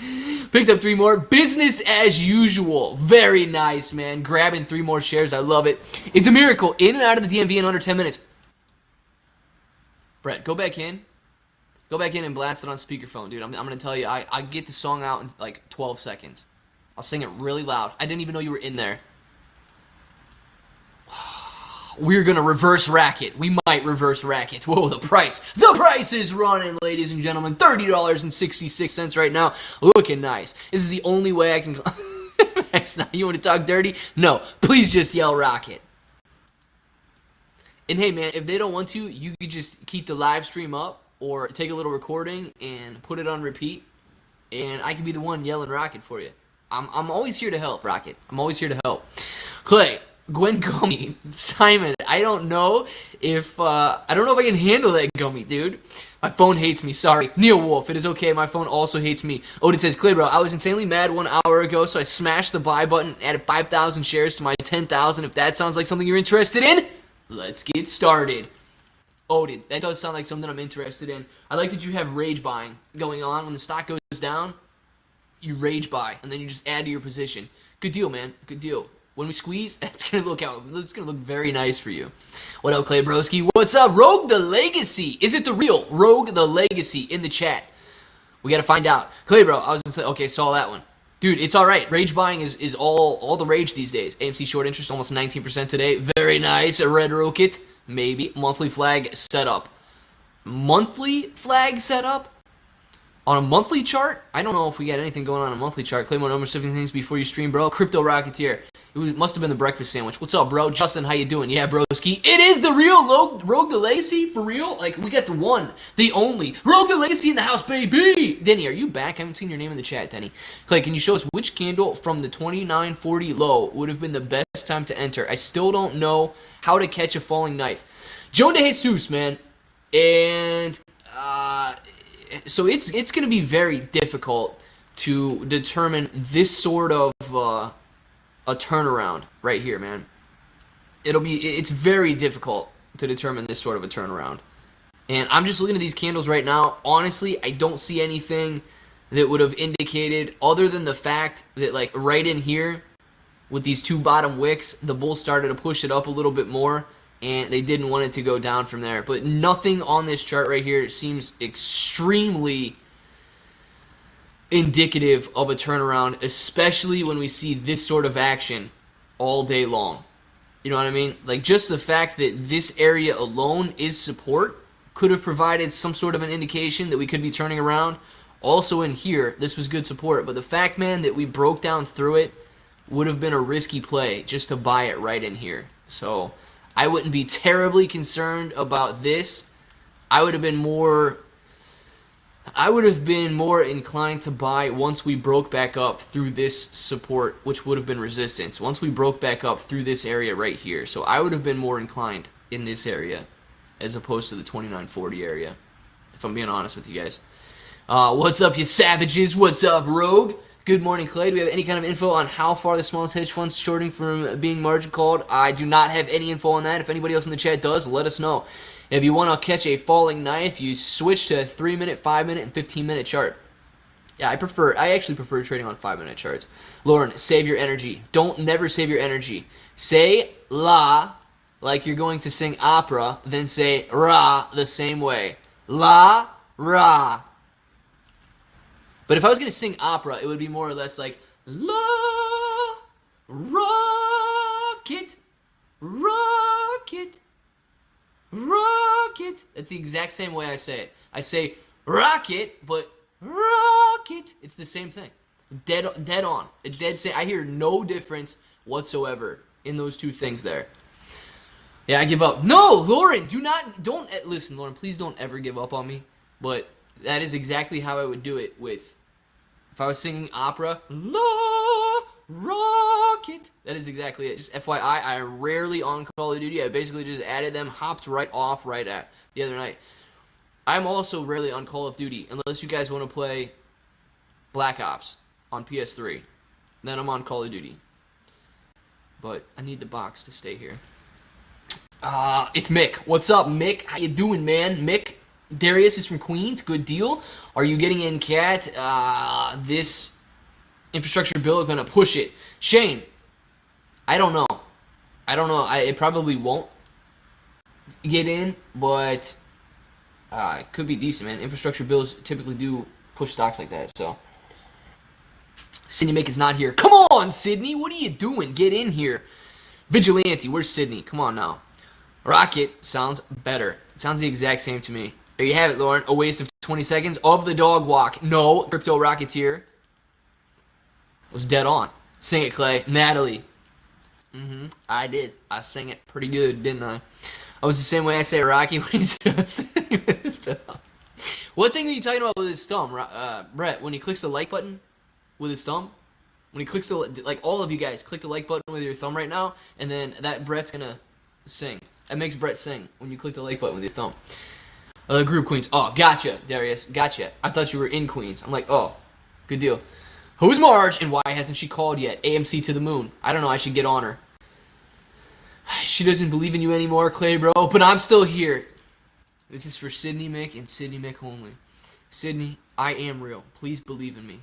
Picked up 3 more. Business as usual. Very nice, man. Grabbing 3 more shares. I love it. It's a miracle. In and out of the DMV in under 10 minutes. Brett, go back in. Go back in and blast it on speakerphone, dude. I'm going to tell you, I get the song out in like 12 seconds. I'll sing it really loud. I didn't even know you were in there. We're going to reverse racket. We might reverse racket. Whoa, the price. The price is running, ladies and gentlemen. $30.66 right now. Looking nice. This is the only way I can... Max, now you want to talk dirty? No. Please just yell rocket. And hey, man, if they don't want to, you could just keep the live stream up or take a little recording and put it on repeat. And I can be the one yelling rocket for you. I'm always here to help, Rocket. I'm always here to help. Clay, Gwen Gummy, Simon, I don't know if I can handle that gummy, dude. My phone hates me, sorry. Neil Wolf, it is okay, my phone also hates me. Odin says, Clay, bro, I was insanely mad 1 hour ago, so I smashed the buy button, added 5,000 shares to my 10,000. If that sounds like something you're interested in, let's get started. Odin, that does sound like something I'm interested in. I like that you have rage buying going on when the stock goes down. you rage buy, and then you just add to your position. Good deal, man. Good deal. When we squeeze, that's gonna look out. It's gonna look very nice for you. What up, Clay Broski? What's up, Rogue the Legacy? Is it the real Rogue the Legacy in the chat? We gotta find out. Clay, bro, I was gonna say, okay, saw that one. Dude, it's all right. Rage buying is all the rage these days. AMC short interest almost 19% today. Very nice. A red rocket, maybe. Monthly flag setup. Monthly flag setup? On a monthly chart? I don't know if we got anything going on a monthly chart. Claim more number shifting things before you stream, bro. Crypto Rocketeer. Must have been the breakfast sandwich. What's up, bro? Justin, how you doing? Yeah, broski. It is the real Rogue the Lacy, for real? Like, we got the one, the only. Rogue the Lacy in the house, baby! Denny, are you back? I haven't seen your name in the chat, Denny. Clay, can you show us which candle from the 29.40 low would have been the best time to enter? I still don't know how to catch a falling knife. Joe De Jesus, man. And, so it's going to be very difficult to determine this sort of a turnaround right here, man. It's very difficult to determine this sort of a turnaround. And I'm just looking at these candles right now. Honestly, I don't see anything that would have indicated, other than the fact that, like, right in here with these two bottom wicks, the bull started to push it up a little bit more, and they didn't want it to go down from there. But nothing on this chart right here seems extremely indicative of a turnaround, especially when we see this sort of action all day long. You know what I mean? Like, just the fact that this area alone is support could have provided some sort of an indication that we could be turning around. Also in here, this was good support. But the fact, man, that we broke down through it would have been a risky play just to buy it right in here. So I wouldn't be terribly concerned about this. I would have been more inclined to buy once we broke back up through this support, which would have been resistance. Once we broke back up through this area right here. So I would have been more inclined in this area as opposed to the 29.40 area, if I'm being honest with you guys. What's up, you savages? What's up, Rogue? Good morning, Clay. Do we have any kind of info on how far the smallest hedge fund's shorting from being margin called? I do not have any info on that. If anybody else in the chat does, let us know. If you want to catch a falling knife, you switch to a 3-minute, 5-minute, and 15-minute chart. Yeah, I actually prefer trading on 5-minute charts. Lauren, save your energy. Never save your energy. Say la like you're going to sing opera, then say ra the same way. La, ra. But if I was going to sing opera, it would be more or less like la, rocket, rocket, rocket. That's the exact same way I say it. I say rocket, but rocket. It's the same thing. Dead on. I hear no difference whatsoever in those two things there. Yeah, I give up. No, Lauren, don't listen, Lauren, please don't ever give up on me. But that is exactly how I would do it if I was singing opera, la, rocket. That is exactly it. Just FYI, I rarely on Call of Duty. I basically just added them, hopped right off right at the other night. I'm also rarely on Call of Duty, unless you guys want to play Black Ops on PS3. Then I'm on Call of Duty. But I need the box to stay here. It's Mick. What's up, Mick? How you doing, man? Mick, Darius is from Queens. Good deal. Are you getting in, Cat? This infrastructure bill is going to push it. Shane, I don't know. It probably won't get in, but it could be decent, man. Infrastructure bills typically do push stocks like that, so. Sydney Mick is not here. Come on, Sydney. What are you doing? Get in here. Vigilante, where's Sydney? Come on now. Rocket sounds better. It sounds the exact same to me. There you have it, Lauren. A waste of 20 seconds of the dog walk. No, Crypto Rocketeer was dead on. Sing it, Clay. Natalie. I did. I sang it pretty good, didn't I? I was the same way I say Rocky when he does his thumb. What thing are you talking about with his thumb, Brett? When he clicks the like button with his thumb? When he clicks the, like, all of you guys, click the like button with your thumb right now, and then that Brett's gonna sing. That makes Brett sing when you click the like button with your thumb. Group Queens. Oh, gotcha, Darius. Gotcha. I thought you were in Queens. I'm like, oh, good deal. Who's Marge, and why hasn't she called yet? AMC to the moon. I don't know. I should get on her. She doesn't believe in you anymore, Clay, bro, but I'm still here. This is for Sydney Mick and Sydney Mick only. Sydney, I am real. Please believe in me.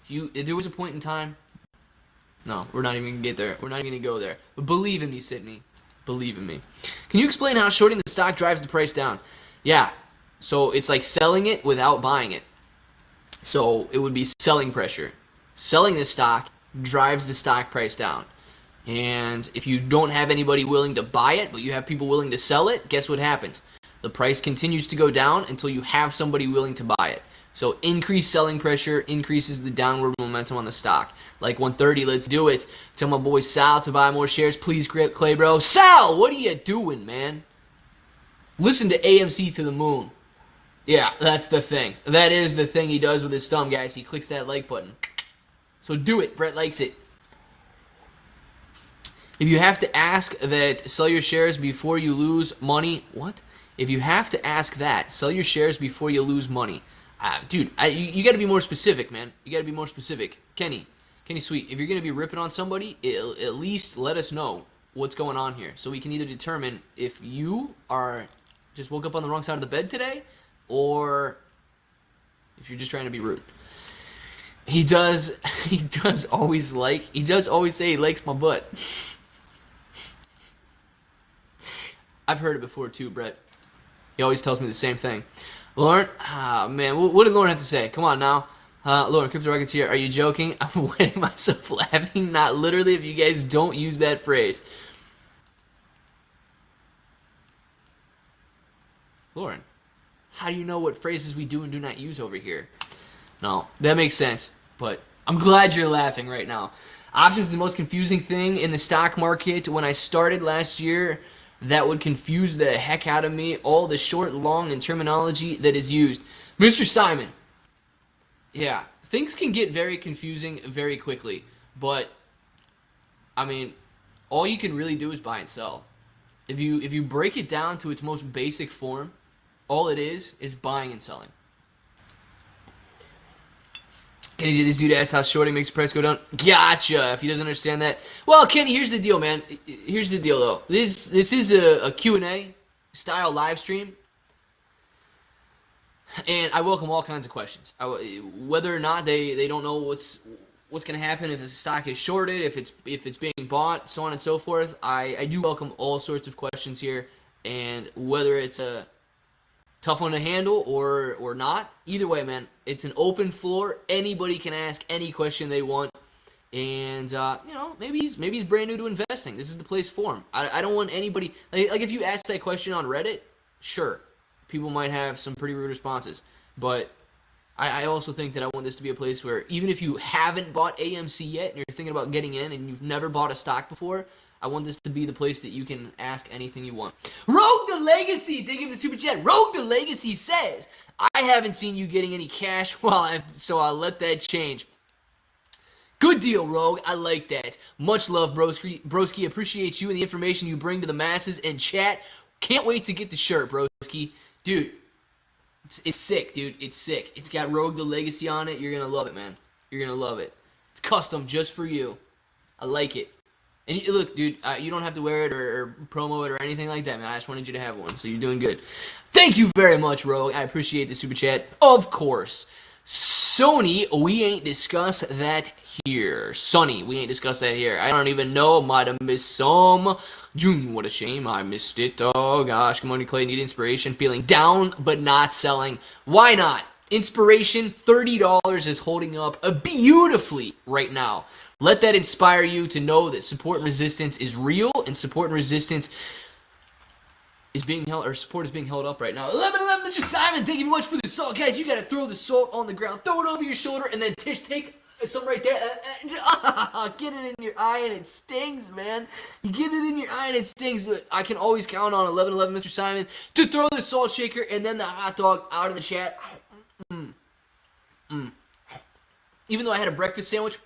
If there was a point in time, no, we're not even gonna get there. We're not even gonna go there. But believe in me, Sydney. Believe in me. Can you explain how shorting the stock drives the price down? Yeah. So it's like selling it without buying it. So it would be selling pressure. Selling the stock drives the stock price down. And if you don't have anybody willing to buy it, but you have people willing to sell it, guess what happens? The price continues to go down until you have somebody willing to buy it. So increased selling pressure increases the downward momentum on the stock. Like 130, let's do it. Tell my boy Sal to buy more shares. Please, Clay bro. Sal, what are you doing, man? Listen to AMC to the moon. Yeah, that's the thing. That is the thing he does with his thumb, guys. He clicks that like button. So do it. Brett likes it. If you have to ask that, sell your shares before you lose money. What? If you have to ask that, sell your shares before you lose money. Dude, you got to be more specific, man. You got to be more specific. Kenny Sweet, if you're going to be ripping on somebody, at least let us know what's going on here. So we can either determine if you are just woke up on the wrong side of the bed today, or if you're just trying to be rude. He does always say he likes my butt. I've heard it before too, Brett. He always tells me the same thing. Lauren, man, what did Lauren have to say? Come on now. Lauren, Crypto Rockets here. Are you joking? I'm wetting myself laughing. Not literally, if you guys don't use that phrase. Lauren, how do you know what phrases we do and do not use over here? No, that makes sense, but I'm glad you're laughing right now. Options is the most confusing thing in the stock market. When I started last year, that would confuse the heck out of me. All the short, long, and terminology that is used. Mr. Simon. Yeah, things can get very confusing very quickly, but I mean, all you can really do is buy and sell. If you break it down to its most basic form, all it is buying and selling. Kenny, did this dude ask how shorting makes the price go down? Gotcha. If he doesn't understand that. Well, Kenny, here's the deal, man. Here's the deal, though. This is a Q&A style live stream. And I welcome all kinds of questions. Whether or not they don't know what's going to happen, if the stock is shorted, if it's being bought, so on and so forth. I do welcome all sorts of questions here. And whether it's a tough one to handle or not, either way, man, it's an open floor. Anybody can ask any question they want, and maybe he's brand new to investing. This is the place for him. I don't want anybody like if you ask that question on Reddit, sure, people might have some pretty rude responses, but I also think that I want this to be a place where even if you haven't bought AMC yet and you're thinking about getting in and you've never bought a stock before, I want this to be the place that you can ask anything you want. Rogue the Legacy, thank you for the super chat. Rogue the Legacy says, I haven't seen you getting any cash, so I'll let that change. Good deal, Rogue. I like that. Much love, Broski. Appreciate you and the information you bring to the masses and chat. Can't wait to get the shirt, Broski. Dude, it's sick, dude. It's sick. It's got Rogue the Legacy on it. You're going to love it, man. You're going to love it. It's custom just for you. I like it. And look, dude, you don't have to wear it or promo it or anything like that, man. I just wanted you to have one, so you're doing good. Thank you very much, Rogue. I appreciate the super chat. Of course. Sony, we ain't discuss that here. Sonny, we ain't discuss that here. I don't even know. Might have missed some. June, what a shame. I missed it. Oh, gosh. Good morning, Clay. Need inspiration. Feeling down, but not selling. Why not? Inspiration, $30 is holding up beautifully right now. Let that inspire you to know that support and resistance is real, and support and resistance is being held, or support is being held up right now. 11, Mr. Simon, thank you very much for the salt. Guys, you got to throw the salt on the ground. Throw it over your shoulder, and then take some right there. Get it in your eye, and it stings, man. You get it in your eye, and it stings. I can always count on 11, Mr. Simon, to throw the salt shaker and then the hot dog out of the chat. Even though I had a breakfast sandwich,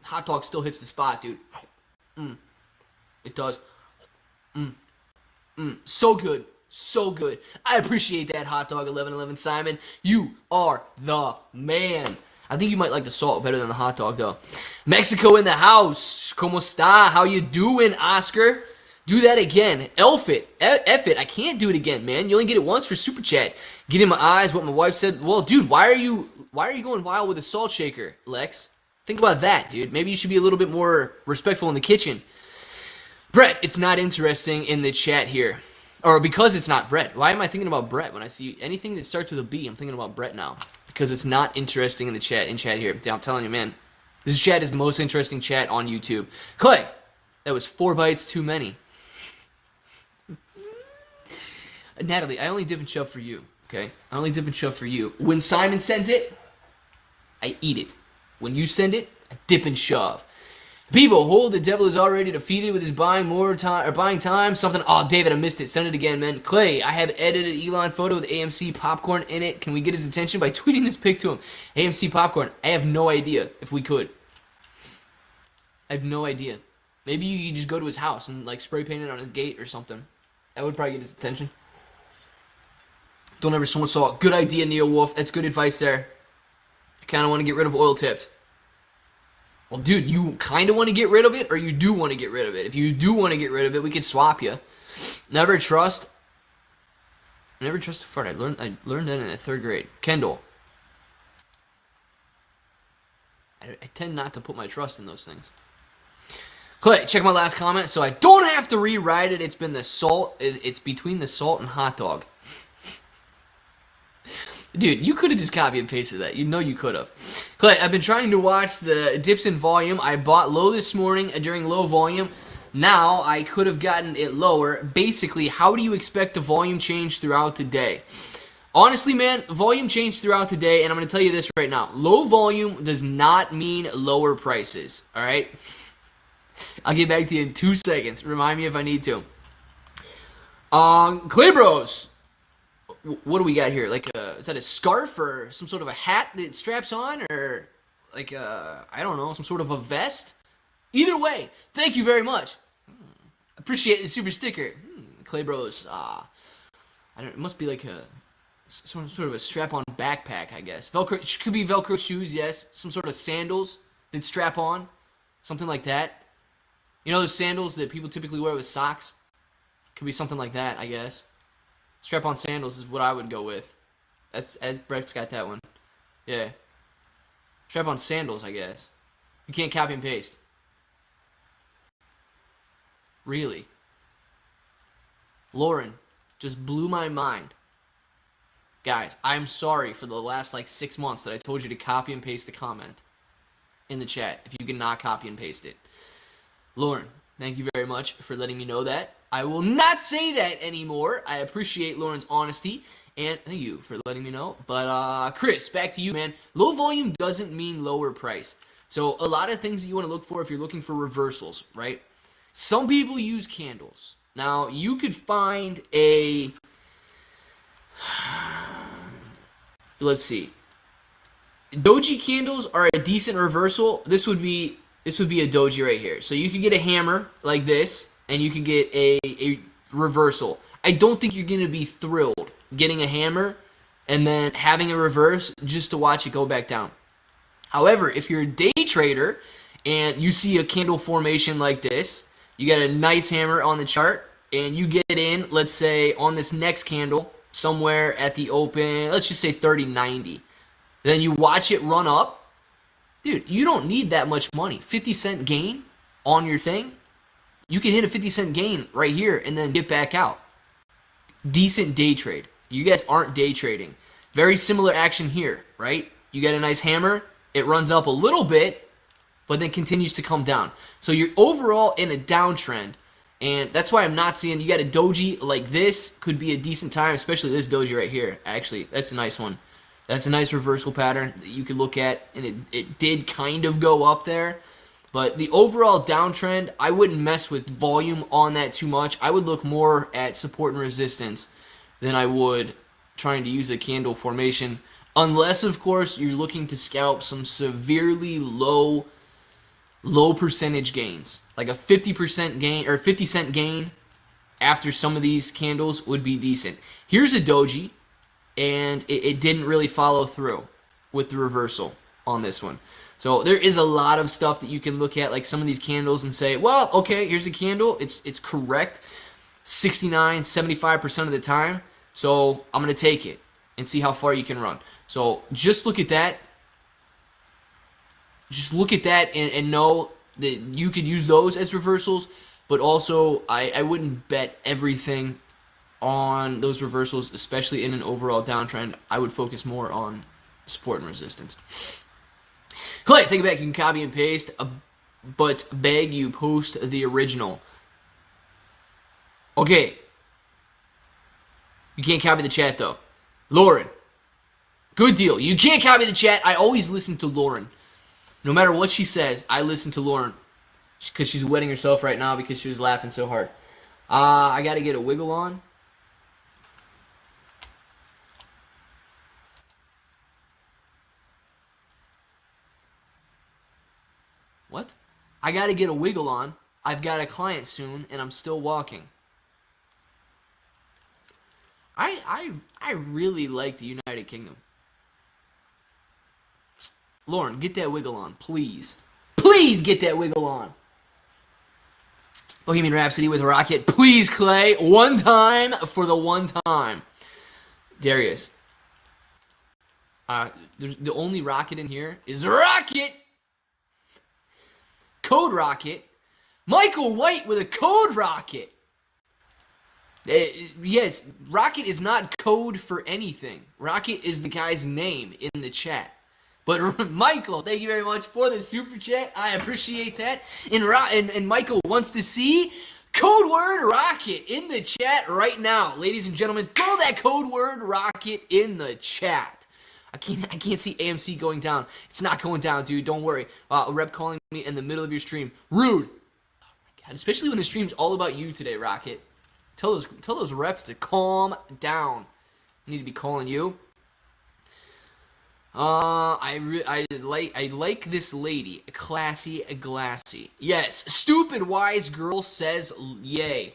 hot dog still hits the spot, dude. It does. So good. So good. I appreciate that hot dog, 11 Simon. You are the man. I think you might like the salt better than the hot dog, though. Mexico in the house. ¿Cómo está? How you doing, Oscar? Do that again. Elf it. F it. I can't do it again, man. You only get it once for Super Chat. Get in my eyes, what my wife said. Well, dude, why are you Why are you going wild with a salt shaker, Lex? Think about that, dude. Maybe you should be a little bit more respectful in the kitchen. Brett, it's not interesting in the chat here. Or because it's not Brett. Why am I thinking about Brett when I see anything that starts with a B? I'm thinking about Brett now. Because it's not interesting in the chat here. I'm telling you, man. This chat is the most interesting chat on YouTube. Clay, that was 4 bites too many. Natalie, I only dip and shove for you, okay? I only dip and shove for you. When Simon sends it, I eat it. When you send it, I dip and shove. People, hold, the devil is already defeated with his buying time. Something, oh, David, I missed it. Send it again, man. Clay, I have edited Elon photo with AMC popcorn in it. Can we get his attention by tweeting this pic to him? AMC popcorn, I have no idea if we could. I have no idea. Maybe you could just go to his house and, like, spray paint it on his gate or something. That would probably get his attention. Don't ever so much salt. Good idea, Neo Wolf. That's good advice there. I kind of want to get rid of oil tipped. Well, dude, you kind of want to get rid of it, or you do want to get rid of it? If you do want to get rid of it, we could swap you. Never trust a fart. I learned that in the 3rd grade. Kendall. I tend not to put my trust in those things. Clay, check my last comment so I don't have to rewrite it. It's been the salt. It's between the salt and hot dog. Dude, you could have just copy and pasted that. You know you could have. Clay, I've been trying to watch the dips in volume. I bought low this morning during low volume. Now, I could have gotten it lower. Basically, how do you expect the volume change throughout the day? Honestly, man, volume change throughout the day, and I'm going to tell you this right now. Low volume does not mean lower prices, all right? I'll get back to you in 2 seconds. Remind me if I need to. Clay Bros. What do we got here? Like, is that a scarf or some sort of a hat that straps on? Or, like, I don't know, some sort of a vest? Either way, thank you very much. Appreciate the super sticker. Clay Bros. I don't. It must be like a some sort of a strap-on backpack, I guess. Velcro, could be Velcro shoes, yes. Some sort of sandals that strap on. Something like that. You know those sandals that people typically wear with socks? Could be something like that, I guess. Strap-on sandals is what I would go with. Brett's got that one. Yeah. Strap-on sandals, I guess. You can't copy and paste. Really? Lauren just blew my mind. Guys, I'm sorry for the last, 6 months that I told you to copy and paste the comment in the chat if you cannot copy and paste it. Lauren, thank you very much for letting me know that. I will not say that anymore. I appreciate Lauren's honesty, and thank you for letting me know. But, Chris, back to you, man. Low volume doesn't mean lower price. So, a lot of things that you want to look for if you're looking for reversals, right? Some people use candles. Now, you could find a... Let's see. Doji candles are a decent reversal. This would be a doji right here. So you could get a hammer like this, and you can get a reversal. I don't think you're going to be thrilled getting a hammer and then having a reverse just to watch it go back down. However, if you're a day trader and you see a candle formation like this, you got a nice hammer on the chart, and you get in, let's say, on this next candle, somewhere at the open, let's just say 30.90. Then you watch it run up. Dude, you don't need that much money. 50-cent gain on your thing. You can hit a 50-cent gain right here and then get back out. Decent day trade. You guys aren't day trading. Very similar action here, right? You get a nice hammer. It runs up a little bit, but then continues to come down. So you're overall in a downtrend. And that's why I'm not seeing, you got a doji like this, could be a decent time, especially this doji right here. Actually, that's a nice one. That's a nice reversal pattern that you could look at, and it did kind of go up there. But the overall downtrend, I wouldn't mess with volume on that too much. I would look more at support and resistance than I would trying to use a candle formation. Unless, of course, you're looking to scalp some severely low percentage gains. Like a 50% gain or 50-cent gain after some of these candles would be decent. Here's a doji, and it didn't really follow through with the reversal on this one. So there is a lot of stuff that you can look at, like some of these candles, and say, well, okay, here's a candle. It's correct 69, 75% of the time, so I'm going to take it. and see how far you can run. So just look at that. Just look at that and know that you could use those as reversals, but also I wouldn't bet everything on those reversals, especially in an overall downtrend. I would focus more on support and resistance. Clay, take it back. You can copy and paste, but beg you post the original. Okay. You can't copy the chat, though. Lauren. Good deal. You can't copy the chat. I always listen to Lauren. No matter what she says, I listen to Lauren. Because she's wetting herself right now because she was laughing so hard. I got to get a wiggle on. What? I got to get a wiggle on. I've got a client soon, and I'm still walking. I really like the United Kingdom. Lauren, get that wiggle on, please. Please get that wiggle on. Bohemian Rhapsody with Rocket. Please, Clay. One time for the one time. Darius. The only Rocket in here is Rocket. Code Rocket. Michael White with a Code Rocket. Yes, Rocket is not code for anything. Rocket is the guy's name in the chat. But Michael, thank you very much for the super chat. I appreciate that. And Michael wants to see code word Rocket in the chat right now. Ladies and gentlemen, throw that code word Rocket in the chat. I can't see AMC going down. It's not going down, dude. Don't worry. A rep calling me in the middle of your stream. Rude. Oh my God. Especially when the stream's all about you today, Rocket. Tell those reps to calm down. I need to be calling you. I like this lady. Classy, glassy. Yes, stupid wise girl says yay.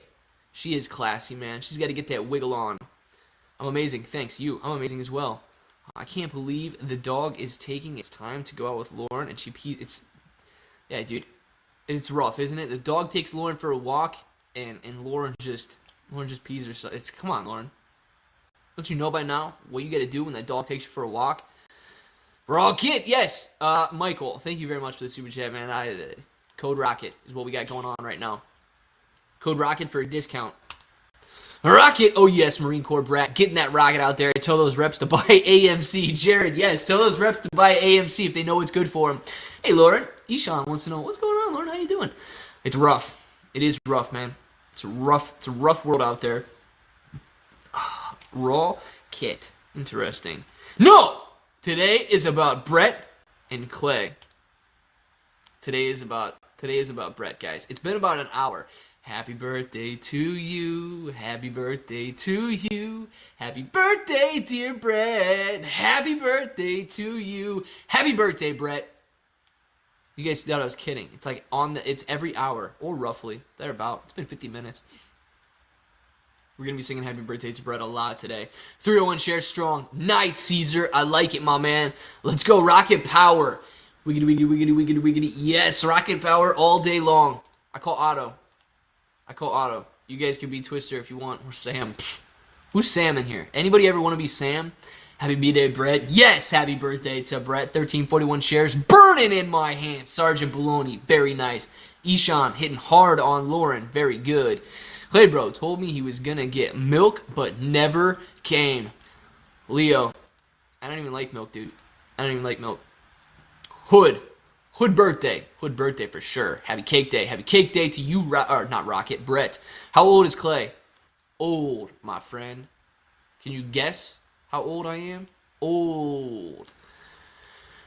She is classy, man. She's got to get that wiggle on. I'm amazing. Thanks, you. I'm amazing as well. I can't believe the dog is taking its time to go out with Lauren, and she pees. Yeah, dude. It's rough, isn't it? The dog takes Lauren for a walk, and Lauren just pees herself. Come on, Lauren. Don't you know by now what you got to do when that dog takes you for a walk? Raw Kid, yes. Michael, thank you very much for the super chat, man. Code Rocket is what we got going on right now. Code Rocket for a discount. Rocket, oh yes, Marine Corps brat, getting that rocket out there. Tell those reps to buy AMC. Jared, yes, tell those reps to buy AMC if they know it's good for them. Hey, Lauren, Ishan wants to know what's going on, Lauren. How you doing? It's rough. It is rough, man. It's a rough world out there. Raw Kit, interesting. No. Today is about Brett and Clay. Today is about Brett, guys. It's been about an hour. Happy birthday to you. Happy birthday to you. Happy birthday, dear Brett. Happy birthday to you. Happy birthday, Brett. You guys thought I was kidding. It's like it's every hour, or roughly. Thereabout. It's been 50 minutes. We're going to be singing happy birthday to Brett a lot today. 301 shares strong. Nice, Caesar. I like it, my man. Let's go, Rocket Power. Wiggity, wiggity, wiggity, wiggity, wiggity. Yes, Rocket Power all day long. I call Otto. You guys can be Twister if you want, or Sam. Who's Sam in here? Anybody ever want to be Sam? Happy birthday, Brett. Yes, happy birthday to Brett. 1341 shares. Burning in my hand. Sergeant Baloney. Very nice. Ishan hitting hard on Lauren. Very good. Clay Bro told me he was going to get milk, but never came. Leo. I don't even like milk, dude. I don't even like milk. Hood birthday. Hood birthday for sure. Happy cake day. Happy cake day to you, or not Rocket, Brett. How old is Clay? Old, my friend. Can you guess how old I am? Old.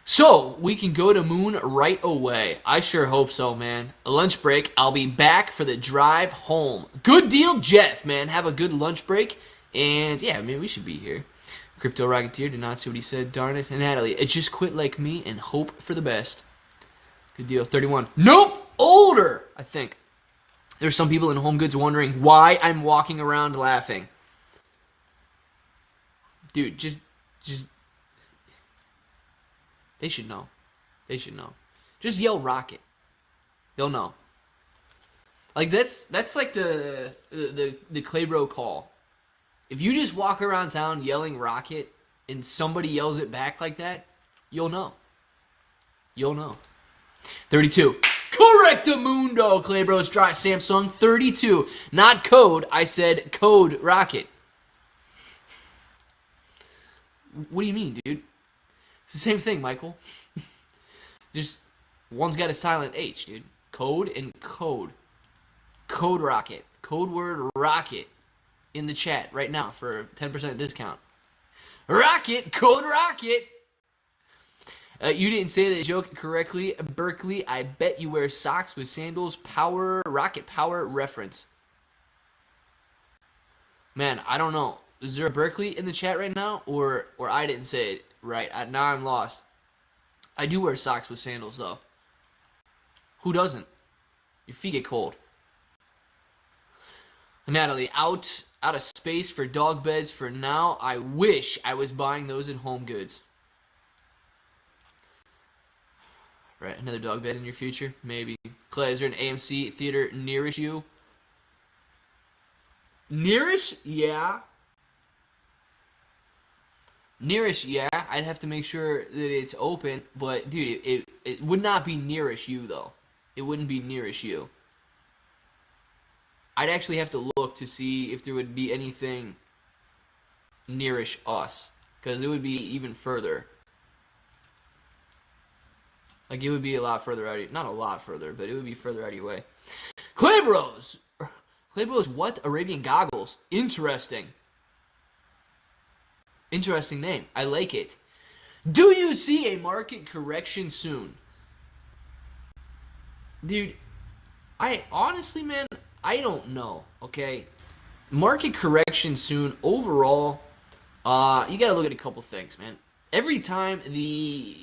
So, we can go to Moon right away. I sure hope so, man. A lunch break. I'll be back for the drive home. Good deal, Jeff, man. Have a good lunch break. And, yeah, I mean, we should be here. Crypto Rocketeer did not see what he said. Darn it. And Natalie, it just quit like me and hope for the best. Good deal. 31. Nope! Older, I think. There's some people in Home Goods wondering why I'm walking around laughing. Dude, just... They should know. They should know. Just yell Rocket. They'll know. Like that's like the Claybro call. If you just walk around town yelling Rocket, and somebody yells it back like that, you'll know. You'll know. 32. Correctamundo, Clay Bros. Dry Samsung. 32. Not code. I said code rocket. What do you mean, dude? It's the same thing, Michael. Just one's got a silent H, dude. Code and code. Code rocket. Code word rocket in the chat right now for a 10% discount. Rocket. Code rocket. You didn't say that joke correctly, Berkeley. I bet you wear socks with sandals. Power, rocket power reference. Man, I don't know. Is there a Berkeley in the chat right now, or I didn't say it right? Now I'm lost. I do wear socks with sandals though. Who doesn't? Your feet get cold. Natalie, out of space for dog beds for now. I wish I was buying those at Home Goods. Right, another dog bed in your future? Maybe. Clay, is there an AMC theater nearest you? Nearest? Yeah. Nearest, yeah. I'd have to make sure that it's open, but dude, it would not be nearest you though. It wouldn't be nearest you. I'd actually have to look to see if there would be anything nearest us, because it would be even further. Like, it would be a lot further out of, not a lot further, but it would be further out of your way. Clay Bros! Clay Bros, what? Arabian Goggles. Interesting. Interesting name. I like it. Do you see a market correction soon? Dude, honestly, man, I don't know, okay? Market correction soon. Overall, you got to look at a couple things, man. Every time the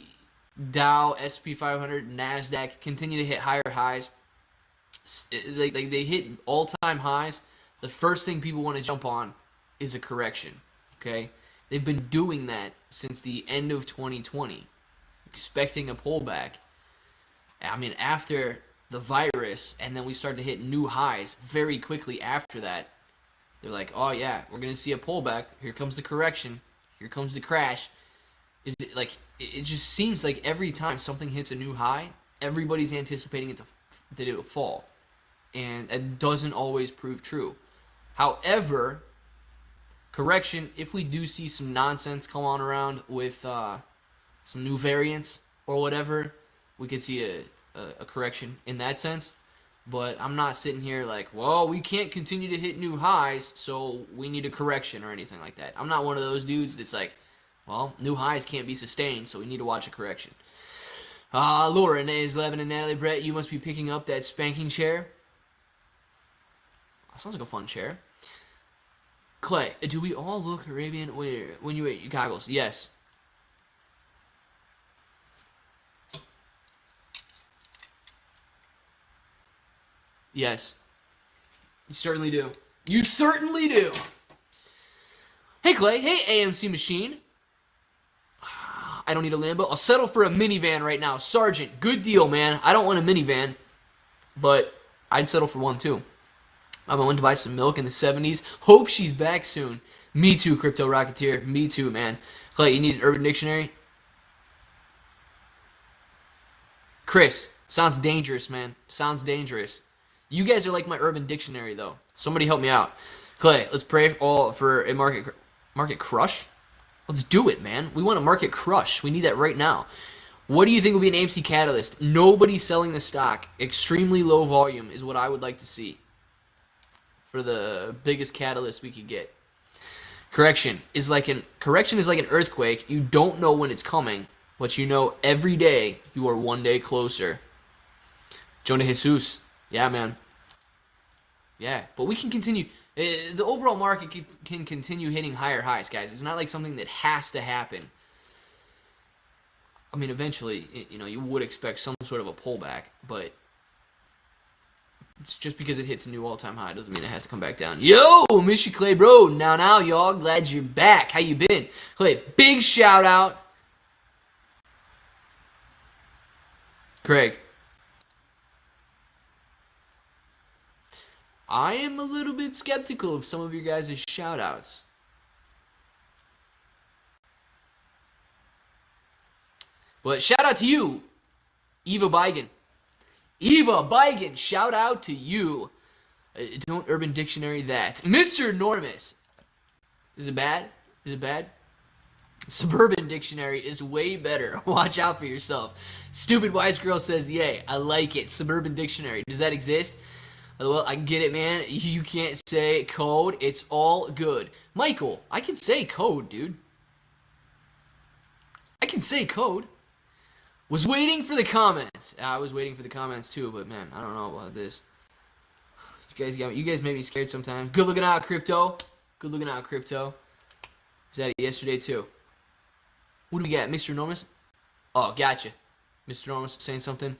Dow, S&P 500, NASDAQ continue to hit higher highs, they hit all-time highs, the first thing people want to jump on is a correction, okay? They've been doing that since the end of 2020, expecting a pullback. I mean, after the virus, and then we started to hit new highs very quickly after that. They're like, oh yeah, we're going to see a pullback. Here comes the correction. Here comes the crash. It just seems like every time something hits a new high, everybody's anticipating that it will fall. And it doesn't always prove true. However, correction, if we do see some nonsense come on around with some new variants or whatever, we could see a correction in that sense. But I'm not sitting here like, well, we can't continue to hit new highs, so we need a correction or anything like that. I'm not one of those dudes that's like, well, new highs can't be sustained, so we need to watch a correction. Laura, Nays 11, and Natalie Brett, you must be picking up that spanking chair. That sounds like a fun chair. Clay, do we all look Arabian when you wear your goggles? Yes. Yes. You certainly do. You certainly do. Hey, Clay. Hey, AMC Machine. I don't need a Lambo. I'll settle for a minivan right now. Sergeant, good deal, man. I don't want a minivan, but I'd settle for one, too. I went to buy some milk in the 70s. Hope she's back soon. Me too, Crypto Rocketeer. Me too, man. Clay, you need an Urban Dictionary? Chris, sounds dangerous, man. Sounds dangerous. You guys are like my Urban Dictionary, though. Somebody help me out. Clay, let's pray for a market crush. Let's do it, man. We want a market crush. We need that right now. What do you think will be an AMC catalyst? Nobody selling the stock. Extremely low volume is what I would like to see for the biggest catalyst we could get. Correction is like an earthquake. You don't know when it's coming, but you know every day you are one day closer. Jonah Jesus. Yeah, man. Yeah, but we can continue. The overall market can continue hitting higher highs, guys. It's not like something that has to happen. I mean, eventually, you would expect some sort of a pullback, but it's just because it hits a new all-time high doesn't mean it has to come back down. Yo, miss you, Clay, bro. Now, y'all. Glad you're back. How you been? Clay, big shout out. Craig. I am a little bit skeptical of some of your guys' shout-outs. But shout out to you, Eva Bigan. Eva Bigan, shout out to you. Don't Urban Dictionary that. Mr. Enormous. Is it bad? Is it bad? Suburban Dictionary is way better. Watch out for yourself. Stupid Wise Girl says, yay. I like it. Suburban Dictionary. Does that exist? Well, I get it, man. You can't say code. It's all good. Michael, I can say code, dude. I can say code. Was waiting for the comments. I was waiting for the comments too, but man, I don't know about this. You guys make me scared sometimes. Good looking out, crypto. Good looking out, crypto. Was at it yesterday too. What do we got, Mr. Enormous? Oh, gotcha. Mr. Enormous saying something.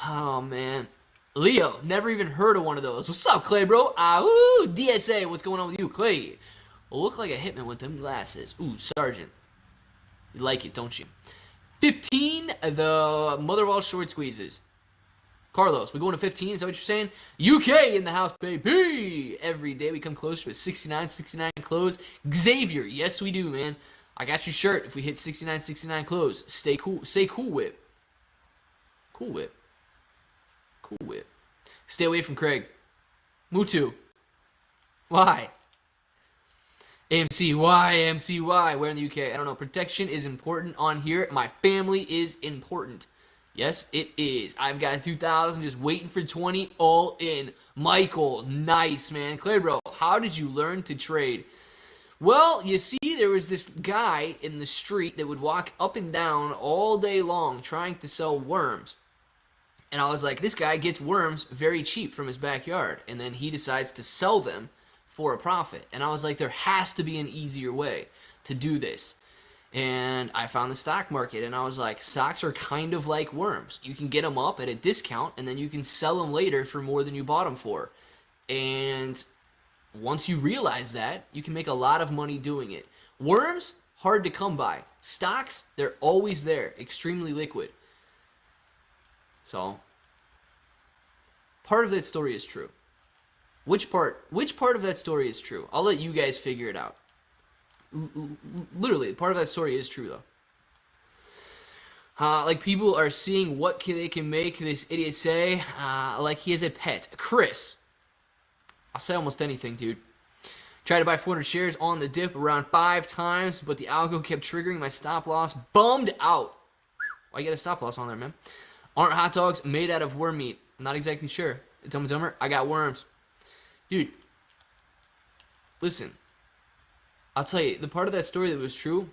Oh man, Leo, never even heard of one of those. What's up, Clay, bro? Ooh, DSA. What's going on with you, Clay? Well, look like a hitman with them glasses. Ooh, Sergeant. You like it, don't you? 15, the Motherwell short squeezes. Carlos, we going to 15? Is that what you're saying? UK in the house, baby. Every day we come closer to a 69 close. Xavier, yes we do, man. I got your shirt if we hit 69 close. Stay cool. Say cool whip. Cool whip. Cool whip. Stay away from Craig. Mutu. Why? AMC, why? AMC, why? Where in the UK? I don't know. Protection is important on here. My family is important. Yes, it is. I've got 2,000 just waiting for 20 all in. Michael, nice, man. Claire, bro, how did you learn to trade? Well, you see, there was this guy in the street that would walk up and down all day long trying to sell worms. And I was like, this guy gets worms very cheap from his backyard. And then he decides to sell them for a profit. And I was like, there has to be an easier way to do this. And I found the stock market, and I was like, stocks are kind of like worms. You can get them up at a discount, and then you can sell them later for more than you bought them for. And once you realize that, you can make a lot of money doing it. Worms, hard to come by. Stocks, they're always there, extremely liquid. So, part of that story is true. Which part of that story is true? I'll let you guys figure it out. Literally, part of that story is true, though. Like, people are seeing what they can make this idiot say, like he is a pet. Chris, I'll say almost anything, dude. Tried to buy 400 shares on the dip around 5 times, but the algo kept triggering my stop loss. Bummed out. Why you get a stop loss on there, man? Aren't hot dogs made out of worm meat? I'm not exactly sure. Dumb dumber, I got worms. Dude, listen. I'll tell you, the part of that story that was true,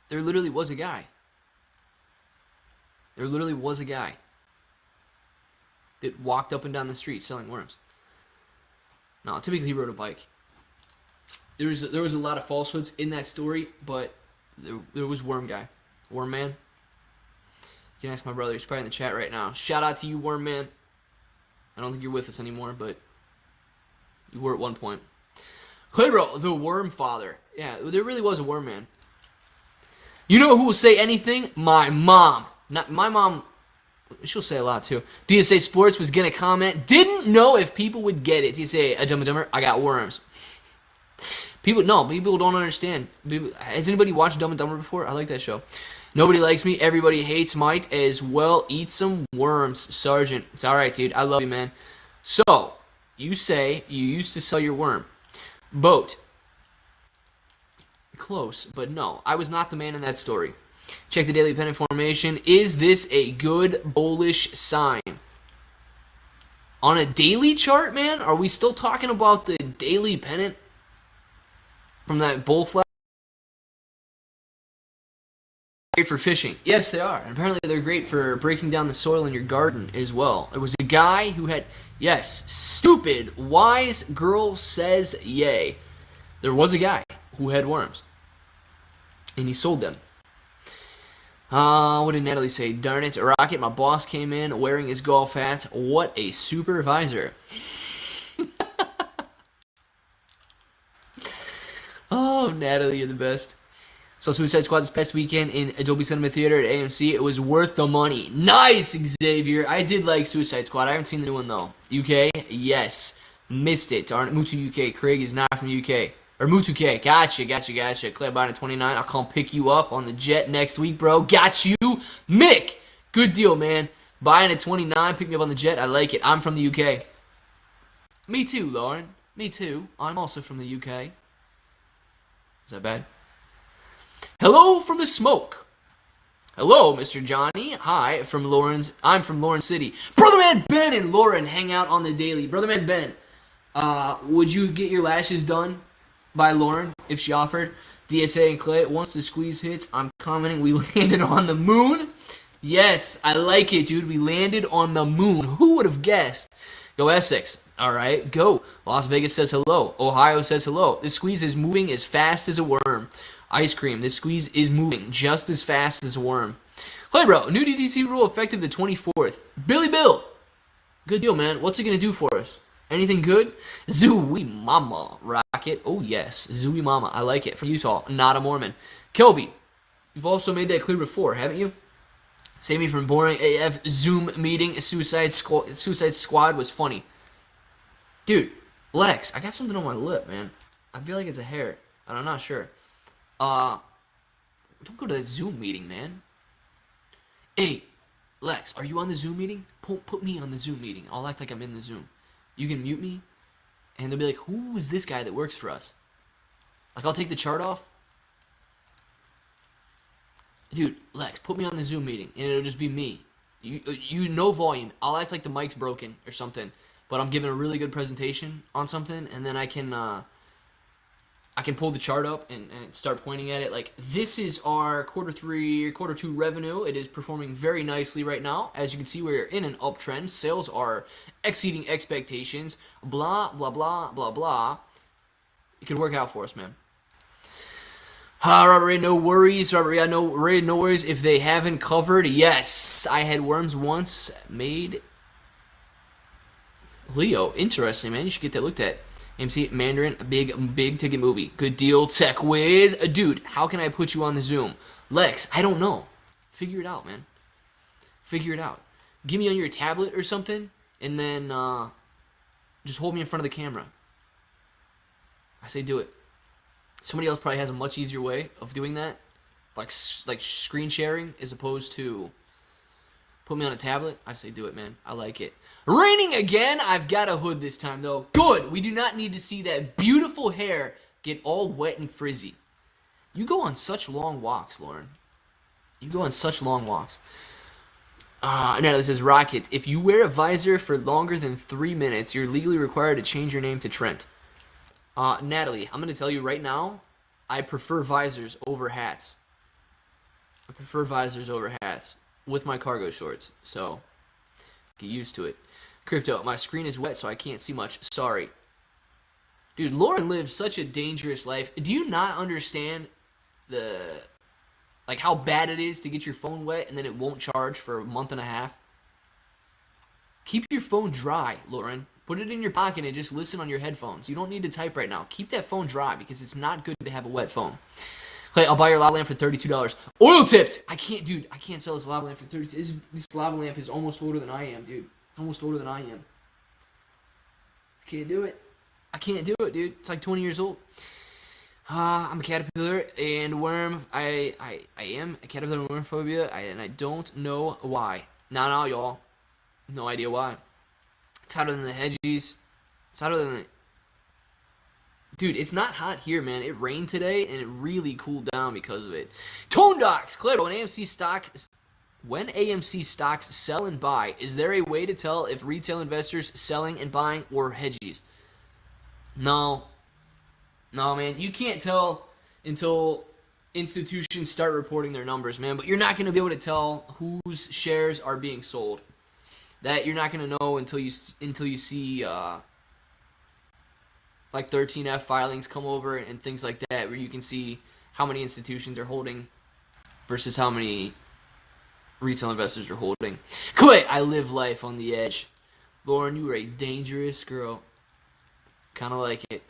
there literally was a guy. There literally was a guy that walked up and down the street selling worms. No, typically he rode a bike. There was a lot of falsehoods in that story, but there was Worm Guy. Worm Man. You can ask my brother. He's probably in the chat right now. Shout out to you, Worm Man. I don't think you're with us anymore, but you were at one point. Claybro, the Worm Father. Yeah, there really was a Worm Man. You know who will say anything? My mom. Not my mom. She'll say a lot too. DSA Sports was gonna comment. Didn't know if people would get it. DSA, a dumber. I got worms. People don't understand. Has anybody watched Dumb and Dumber before? I like that show. Nobody likes me. Everybody hates. Might as well eat some worms, Sergeant. It's all right, dude. I love you, man. So you say you used to sell your worm. Boat. Close, but no. I was not the man in that story. Check the daily pennant formation. Is this a good bullish sign? On a daily chart, man? Are we still talking about the daily pennant from that bull flag? Great for fishing. Yes, they are. And apparently they're great for breaking down the soil in your garden as well. There was a guy who had, yes, stupid, wise girl says yay. There was a guy who had worms. And he sold them. What did Natalie say? Darn it, Rocket, my boss came in wearing his golf hat. What a supervisor. Oh, Natalie, you're the best. So Suicide Squad this past weekend in Adobe Cinema Theater at AMC. It was worth the money. Nice, Xavier. I did like Suicide Squad. I haven't seen the new one, though. UK? Yes. Missed it. Darn it. Moved to UK. Craig is not from UK. Or Mu2K. Gotcha. Clay buying at 29. I'll come pick you up on the jet next week, bro. Got you. Mick. Good deal, man. Buying at 29. Pick me up on the jet. I like it. I'm from the UK. Me too, Lauren. Me too. I'm also from the UK. Is that bad? Hello from the smoke. Hello, Mr. Johnny. Hi, from Lawrence. I'm from Lawrence City. Brother Man Ben and Lauren hang out on the daily. Brother Man Ben, would you get your lashes done by Lauren if she offered? DSA and Clay, once the squeeze hits, I'm commenting we landed on the moon. Yes, I like it, dude. We landed on the moon. Who would have guessed? Go Essex. All right, go. Las Vegas says hello. Ohio says hello. This squeeze is moving as fast as a worm. Ice cream. This squeeze is moving just as fast as a worm. Clay bro, new DTC rule effective the 24th. Billy Bill. Good deal, man. What's it going to do for us? Anything good? Zooey Mama. Rocket. Oh, yes. Zooey Mama. I like it. From Utah. Not a Mormon. Kelby. You've also made that clear before, haven't you? Save me from boring AF Zoom meeting. Suicide Squad was funny. Dude, Lex, I got something on my lip, man. I feel like it's a hair. I'm not sure. Don't go to that Zoom meeting, man. Hey, Lex, are you on the Zoom meeting? Put me on the Zoom meeting. I'll act like I'm in the Zoom. You can mute me, and they'll be like, who is this guy that works for us? Like, I'll take the chart off. Dude, Lex, put me on the Zoom meeting, and it'll just be me. You no volume. I'll act like the mic's broken or something, but I'm giving a really good presentation on something, and then I can pull the chart up and start pointing at it. Like, this is our quarter 2 revenue. It is performing very nicely right now. As you can see, we're in an uptrend. Sales are exceeding expectations. Blah, blah, blah, blah, blah. It could work out for us, man. Robert Ray, no worries. Robert Ray, no worries if they haven't covered. Yes, I had worms once. Made Leo. Interesting, man. You should get that looked at. AMC Mandarin, a big ticket movie. Good deal. Tech Wiz. Dude, how can I put you on the Zoom? Lex, I don't know. Figure it out, man. Figure it out. Give me on your tablet or something, and then just hold me in front of the camera. I say do it. Somebody else probably has a much easier way of doing that, like screen sharing as opposed to put me on a tablet. I say do it, man. I like it. Raining again. I've got a hood this time, though. Good. We do not need to see that beautiful hair get all wet and frizzy. You go on such long walks, Lauren. You go on such long walks. Natalie says, Rocket, if you wear a visor for longer than 3 minutes, you're legally required to change your name to Trent. Natalie, I'm going to tell you right now, I prefer visors over hats. I prefer visors over hats with my cargo shorts, so get used to it. Crypto, my screen is wet, so I can't see much. Sorry. Dude, Lauren lives such a dangerous life. Do you not understand how bad it is to get your phone wet and then it won't charge for a month and a half? Keep your phone dry, Lauren. Put it in your pocket and just listen on your headphones. You don't need to type right now. Keep that phone dry because it's not good to have a wet phone. Clay, I'll buy your lava lamp for $32. Oil tipped! I can't sell this lava lamp for $32. This lava lamp is almost older than I am, dude. It's almost older than I am. I can't do it. I can't do it, dude. It's like 20 years old. I'm a caterpillar and worm. I am a caterpillar and worm phobia, and I don't know why. Not all, y'all. No idea why. It's hotter than the hedges. It's hotter than the... Dude, it's not hot here, man. It rained today, and it really cooled down because of it. Tone Docs, Claire, when AMC stocks sell and buy, is there a way to tell if retail investors selling and buying or hedges? No. No, man. You can't tell until institutions start reporting their numbers, man. But you're not going to be able to tell whose shares are being sold. That you're not going to know until you see like 13F filings come over and things like that, where you can see how many institutions are holding versus how many retail investors are holding. Clay, I live life on the edge. Lauren, you are a dangerous girl. Kind of like it.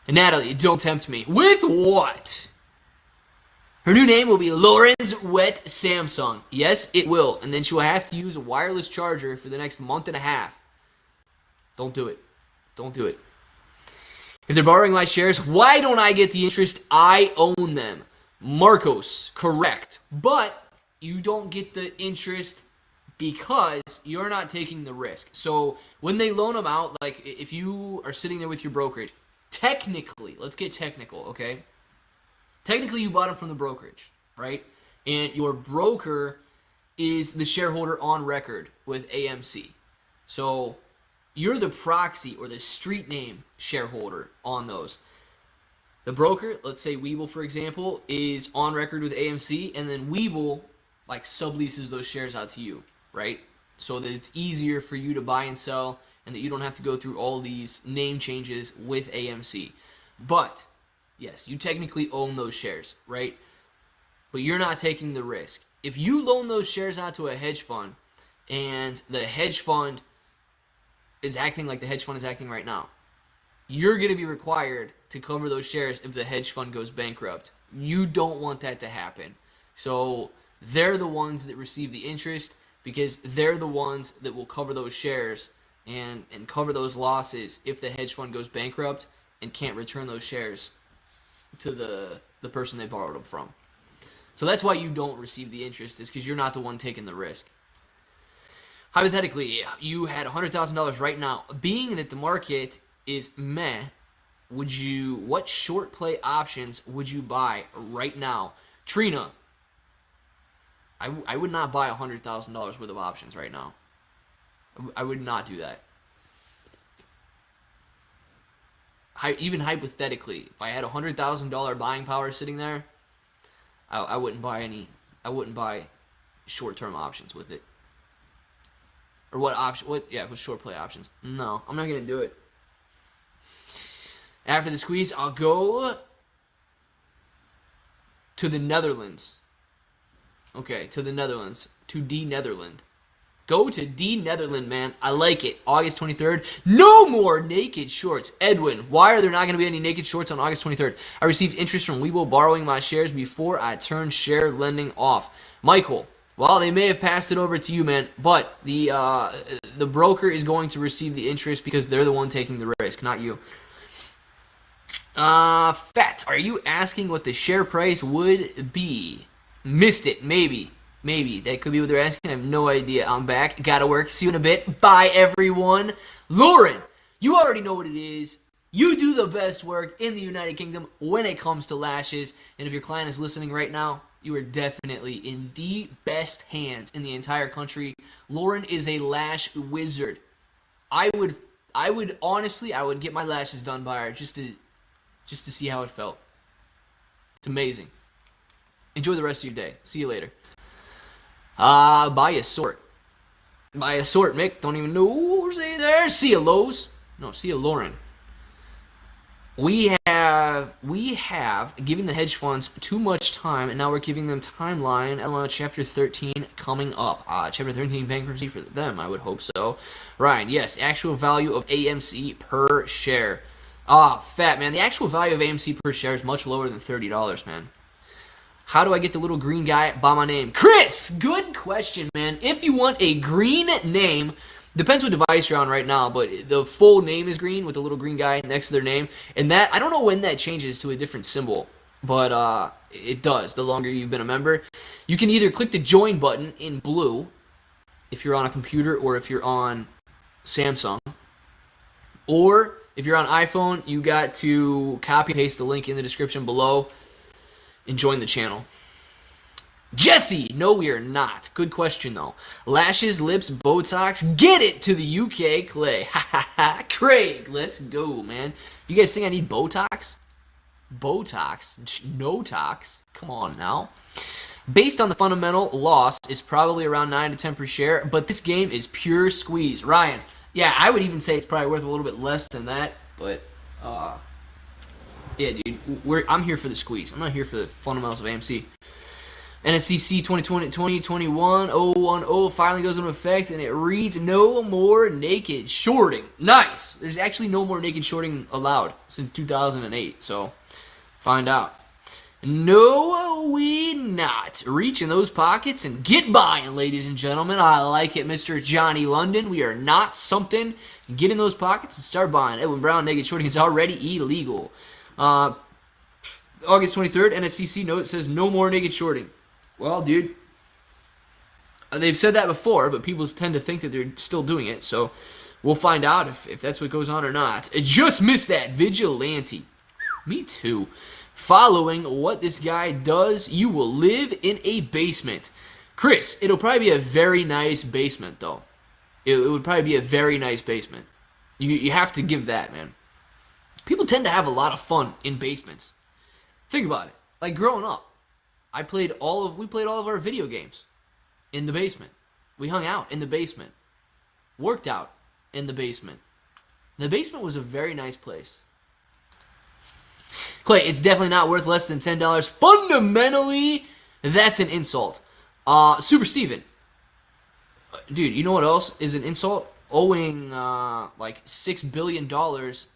And Natalie, don't tempt me. With what? Her new name will be Lauren's Wet Samsung. Yes, it will. And then she will have to use a wireless charger for the next month and a half. Don't do it. Don't do it. If they're borrowing my shares, why don't I get the interest? I own them. Marcos, correct. But you don't get the interest because you're not taking the risk. So when they loan them out, like if you are sitting there with your brokerage, technically, let's get technical, okay? Technically, you bought them from the brokerage, right? And your broker is the shareholder on record with AMC. So you're the proxy or the street name shareholder on those. The broker, let's say Webull, for example, is on record with AMC, and then Webull like subleases those shares out to you, right? So that it's easier for you to buy and sell, and that you don't have to go through all these name changes with AMC. But yes, you technically own those shares, right? But you're not taking the risk. If you loan those shares out to a hedge fund, and the hedge fund is acting like the hedge fund is acting right now, you're going to be required to cover those shares if the hedge fund goes bankrupt. You don't want that to happen. So they're the ones that receive the interest because they're the ones that will cover those shares and cover those losses if the hedge fund goes bankrupt and can't return those shares to the person they borrowed them from. So that's why you don't receive the interest, is because you're not the one taking the risk. Hypothetically, you had $100,000 right now. Being that the market is meh, what short play options would you buy right now? Trina, I would not buy $100,000 worth of options right now. I would not do that. Even hypothetically, if I had $100,000 buying power sitting there, I wouldn't buy any. I wouldn't buy short-term options with it. Or what option? With short play options. No, I'm not gonna do it. After the squeeze, I'll go to the Netherlands. Okay, to the Netherlands. To D Netherland. Go to D Netherland, man. I like it. August 23rd. No more naked shorts. Edwin, why are there not going to be any naked shorts on August 23rd? I received interest from Webull borrowing my shares before I turned share lending off. Michael, well, they may have passed it over to you, man, but the broker is going to receive the interest because they're the one taking the risk, not you. Fat, are you asking what the share price would be? Missed it, maybe. Maybe. That could be what they're asking. I have no idea. I'm back. Gotta work. See you in a bit. Bye, everyone. Lauren, you already know what it is. You do the best work in the United Kingdom when it comes to lashes. And if your client is listening right now, you are definitely in the best hands in the entire country. Lauren is a lash wizard. I would honestly get my lashes done by her just to see how it felt. It's amazing. Enjoy the rest of your day. See you later. Buy a sort. Buy a sort, Mick. Don't even know who's there. See ya, Lowe's. No, see ya, Lauren. We have given the hedge funds too much time, and now we're giving them timeline. Chapter 13 coming up. Chapter 13 bankruptcy for them, I would hope so. Ryan, yes, actual value of AMC per share. Fat, man. The actual value of AMC per share is much lower than $30, man. How do I get the little green guy by my name? Chris, good question, man. If you want a green name, depends what device you're on right now, but the full name is green with the little green guy next to their name. And that, I don't know when that changes to a different symbol, but it does the longer you've been a member. You can either click the join button in blue if you're on a computer or if you're on Samsung. Or if you're on iPhone, you got to copy and paste the link in the description below and join the channel. Jesse, no, we are not. Good question, though. Lashes, lips, Botox, get it to the UK, Clay. Ha ha ha. Craig, let's go, man. You guys think I need Botox? Botox? No tox? Come on now. Based on the fundamental, loss is probably around 9 to 10 per share, but this game is pure squeeze. Ryan, yeah, I would even say it's probably worth a little bit less than that, but yeah, dude, I'm here for the squeeze. I'm not here for the fundamentals of AMC. NSCC 2020-2021-010 finally goes into effect, and it reads no more naked shorting. Nice. There's actually no more naked shorting allowed since 2008, so find out. No do we not reach in those pockets and get buying, ladies and gentlemen? I like it, Mr. Johnny London. We are not something. Get in those pockets and start buying. Edwin Brown, negative shorting is already illegal. August 23rd, NSCC note says no more naked shorting. Well, dude, they've said that before, but people tend to think that they're still doing it, so we'll find out if that's what goes on or not. I just missed that. Vigilante. Me too. Following what this guy does, you will live in a basement. Chris, it'll probably be a very nice basement, though. It would probably be a very nice basement. You have to give that, man. People tend to have a lot of fun in basements. Think about it. Like growing up, we played all of our video games in the basement. We hung out in the basement. Worked out in the basement. The basement was a very nice place. Clay, it's definitely not worth less than $10. Fundamentally, that's an insult. Super Steven. Dude, you know what else is an insult? Owing like $6 billion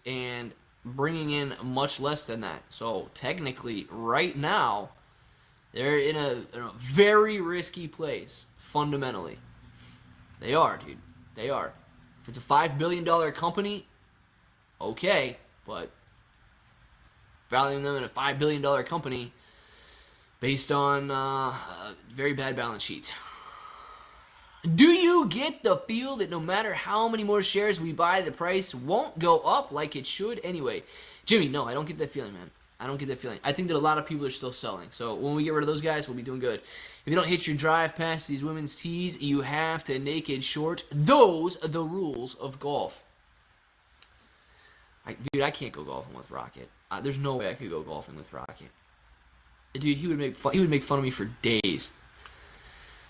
and bringing in much less than that. So technically, right now, they're in a very risky place, fundamentally. They are, dude. They are. If it's a $5 billion company, okay, but valuing them in a $5 billion company based on a very bad balance sheet. Do you get the feel that no matter how many more shares we buy, the price won't go up like it should anyway? Jimmy, no, I don't get that feeling, man. I don't get that feeling. I think that a lot of people are still selling. So when we get rid of those guys, we'll be doing good. If you don't hit your drive past these women's tees, you have to naked short. Those are the rules of golf. Dude, I can't go golfing with Rocket. There's no way I could go golfing with Rocket. Dude, he would make fun of me for days.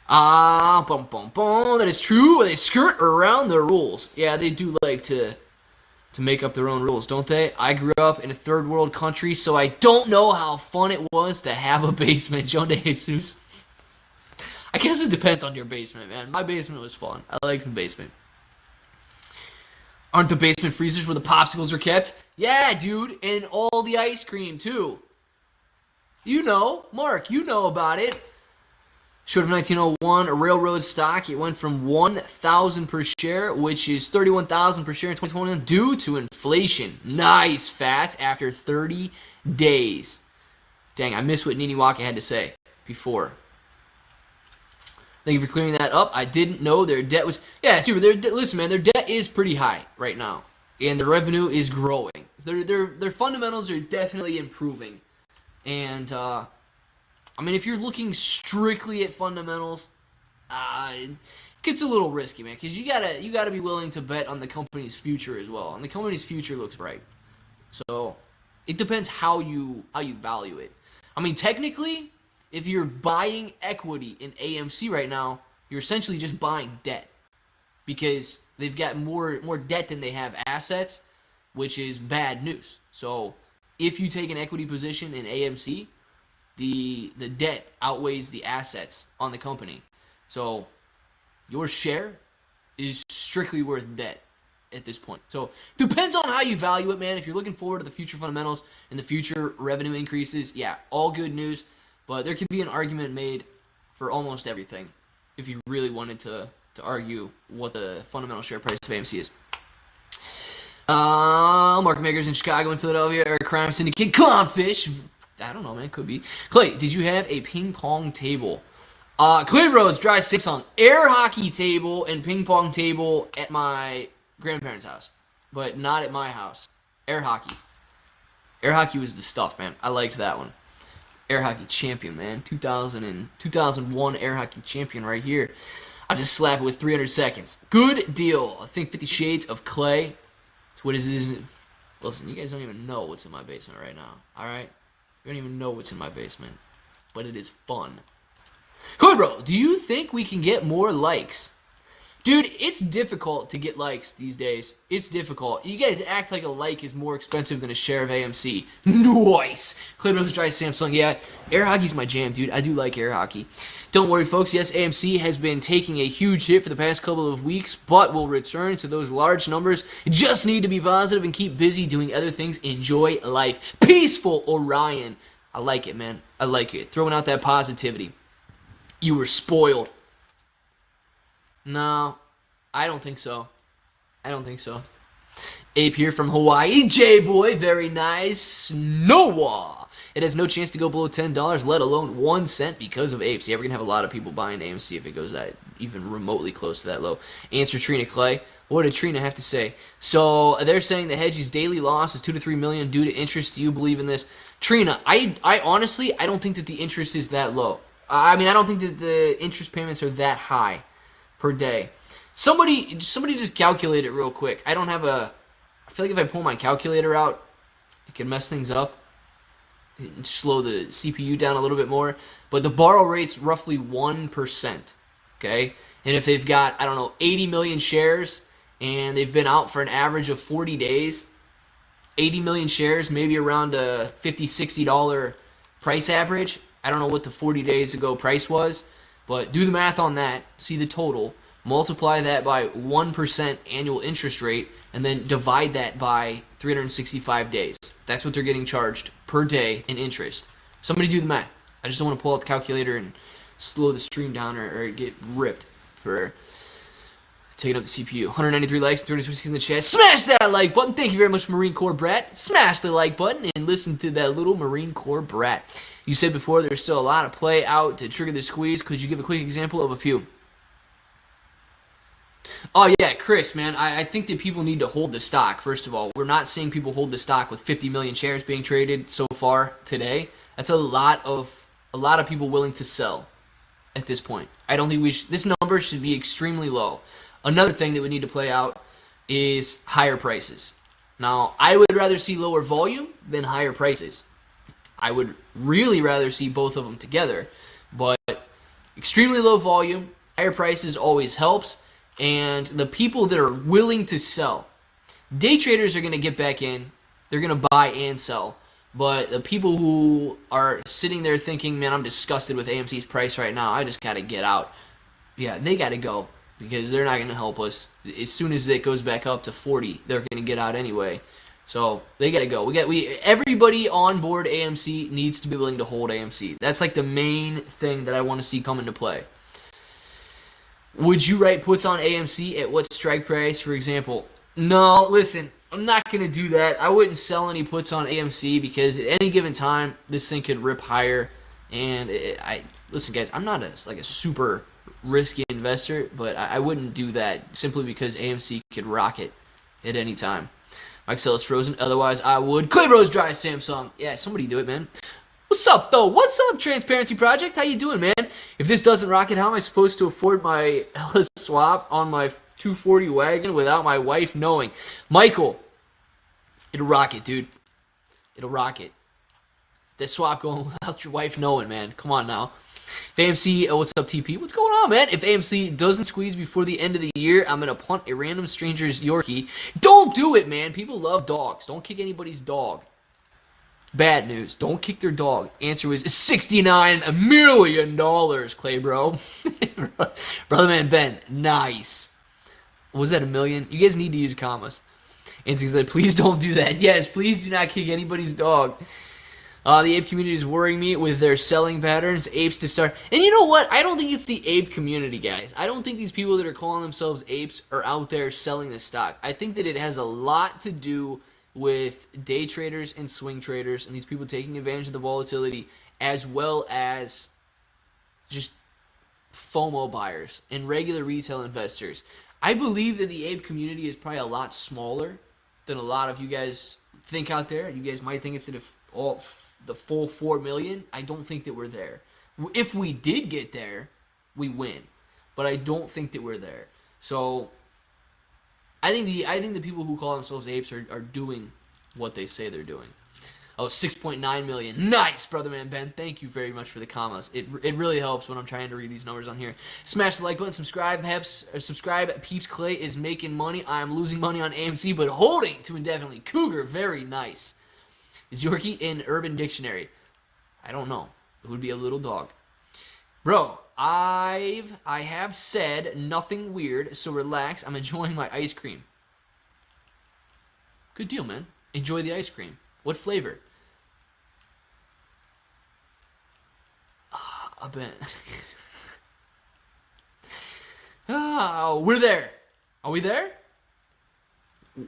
That is true. They skirt around the rules. Yeah, they do like to make up their own rules, don't they? I grew up in a third world country, so I don't know how fun it was to have a basement. John De Jesus. I guess it depends on your basement, man. My basement was fun. I like the basement. Aren't the basement freezers where the popsicles are kept? Yeah, dude, and all the ice cream, too. You know, Mark, you know about it. Short of 1901, a railroad stock, it went from $1,000 per share, which is $31,000 per share in 2021 due to inflation. Nice, Fat, after 30 days. Dang, I missed what Nini Waka had to say before. Thank you for clearing that up. I didn't know their debt was... Yeah, super. Listen, man, their debt is pretty high right now, and the revenue is growing. Their fundamentals are definitely improving, and... I mean, if you're looking strictly at fundamentals, it gets a little risky, man, because you gotta be willing to bet on the company's future as well, and the company's future looks bright. So it depends how you value it. I mean, technically, if you're buying equity in AMC right now, you're essentially just buying debt because they've got more debt than they have assets, which is bad news. So if you take an equity position in AMC, the debt outweighs the assets on the company. So your share is strictly worth debt at this point. So depends on how you value it, man. If you're looking forward to the future fundamentals and the future revenue increases, yeah, all good news. But there could be an argument made for almost everything if you really wanted to argue what the fundamental share price of AMC is. Market makers in Chicago and Philadelphia are crime syndicate clownfish. I don't know, man. Could be. Clay, did you have a ping pong table? Clay Rose, dry Samsung, air hockey table and ping pong table at my grandparents' house, but not at my house. Air hockey. Air hockey was the stuff, man. I liked that one. Air hockey champion, man. 2001 air hockey champion right here. I'll just slap it with 300 seconds. Good deal. I think 50 Shades of Clay. So what is this? Listen, you guys don't even know what's in my basement right now, all right? You don't even know what's in my basement, but it is fun. Cool, bro. Do you think we can get more likes? Dude, it's difficult to get likes these days. It's difficult. You guys act like a like is more expensive than a share of AMC. Nice. Clipnos dry Samsung. Yeah, air hockey's my jam, dude. I do like air hockey. Don't worry, folks. Yes, AMC has been taking a huge hit for the past couple of weeks, but will return to those large numbers. Just need to be positive and keep busy doing other things. Enjoy life. Peaceful Orion. I like it, man. I like it. Throwing out that positivity. You were spoiled. No, I don't think so. I don't think so. Ape here from Hawaii. J-Boy, very nice. Noah. It has no chance to go below $10, let alone 1 cent because of apes. Yeah, we're going to have a lot of people buying AMC if it goes that even remotely close to that low. Answer Trina Clay. What did Trina have to say? So they're saying the hedge's daily loss is $2 to $3 million due to interest. Do you believe in this? Trina, I honestly, I don't think that the interest is that low. I mean, I don't think that the interest payments are that high per day. Somebody just calculate it real quick. I don't have a... I feel like if I pull my calculator out, it can mess things up. Slow the CPU down a little bit more. But the borrow rate's roughly 1%. Okay? And if they've got, I don't know, 80 million shares, and they've been out for an average of 40 days, 80 million shares, maybe around a $50, $60 price average. I don't know what the 40 days ago price was, but do the math on that, see the total, multiply that by 1% annual interest rate, and then divide that by 365 days. That's what they're getting charged per day in interest. Somebody do the math. I just don't want to pull out the calculator and slow the stream down or get ripped for taking up the CPU. 193 likes, 32 in the chat. Smash that like button. Thank you very much, Marine Corps Brat. Smash the like button and listen to that little Marine Corps Brat. You said before there's still a lot of play out to trigger the squeeze. Could you give a quick example of a few? Oh, yeah, Chris, man, I think that people need to hold the stock, first of all. We're not seeing people hold the stock with 50 million shares being traded so far today. That's a lot of people willing to sell at this point. I don't think this number should be extremely low. Another thing that would need to play out is higher prices. Now, I would rather see lower volume than higher prices. I would really rather see both of them together, but extremely low volume, higher prices always helps. And the people that are willing to sell, day traders are going to get back in. They're going to buy and sell. But the people who are sitting there thinking, man, I'm disgusted with AMC's price right now, I just got to get out. Yeah, they got to go because they're not going to help us. As soon as it goes back up to 40, they're going to get out anyway. So they got to go. Everybody on board AMC needs to be willing to hold AMC. That's like the main thing that I want to see come into play. Would you write puts on AMC at what strike price, for example? No, listen, I'm not going to do that. I wouldn't sell any puts on AMC because at any given time, this thing could rip higher. And listen, guys, I'm not a super risky investor, but I wouldn't do that simply because AMC could rocket at any time. Mike Sell is frozen. Otherwise, I would. Clay Rose dry Samsung. Yeah, somebody do it, man. What's up, though? What's up, Transparency Project? How you doing, man? If this doesn't rocket, how am I supposed to afford my Ellis swap on my 240 wagon without my wife knowing? Michael, it'll rocket, dude. It'll rocket. That swap going without your wife knowing, man. Come on now. If AMC, what's up, TP? What's going on, man? If AMC doesn't squeeze before the end of the year, I'm going to punt a random stranger's Yorkie. Don't do it, man. People love dogs. Don't kick anybody's dog. Bad news. Don't kick their dog. Answer was $69 million, Clay bro. Brother man Ben, nice. Was that a million? You guys need to use commas. Answer said, please don't do that. Yes, please do not kick anybody's dog. The ape community is worrying me with their selling patterns. Apes to start. And you know what? I don't think it's the ape community, guys. I don't think these people that are calling themselves apes are out there selling the stock. I think that it has a lot to do with day traders and swing traders and these people taking advantage of the volatility, as well as just FOMO buyers and regular retail investors. I believe that the ape community is probably a lot smaller than a lot of you guys think out there. You guys might think it's the full 4 million. I don't think that we're there. If we did get there, we win. But I don't think that we're there. So I think the people who call themselves apes are doing what they say they're doing. Oh, 6.9 million. Nice, brother man Ben. Thank you very much for the commas. It really helps when I'm trying to read these numbers on here. Smash the like button. Subscribe. Subscribe. Peeps Clay is making money. I am losing money on AMC, but holding to indefinitely. Cougar, very nice. Is Yorkie in Urban Dictionary? I don't know. It would be a little dog. Bro, I have said nothing weird, so relax. I'm enjoying my ice cream. Good deal, man. Enjoy the ice cream. What flavor? Ben. Oh, we're there. Are we there?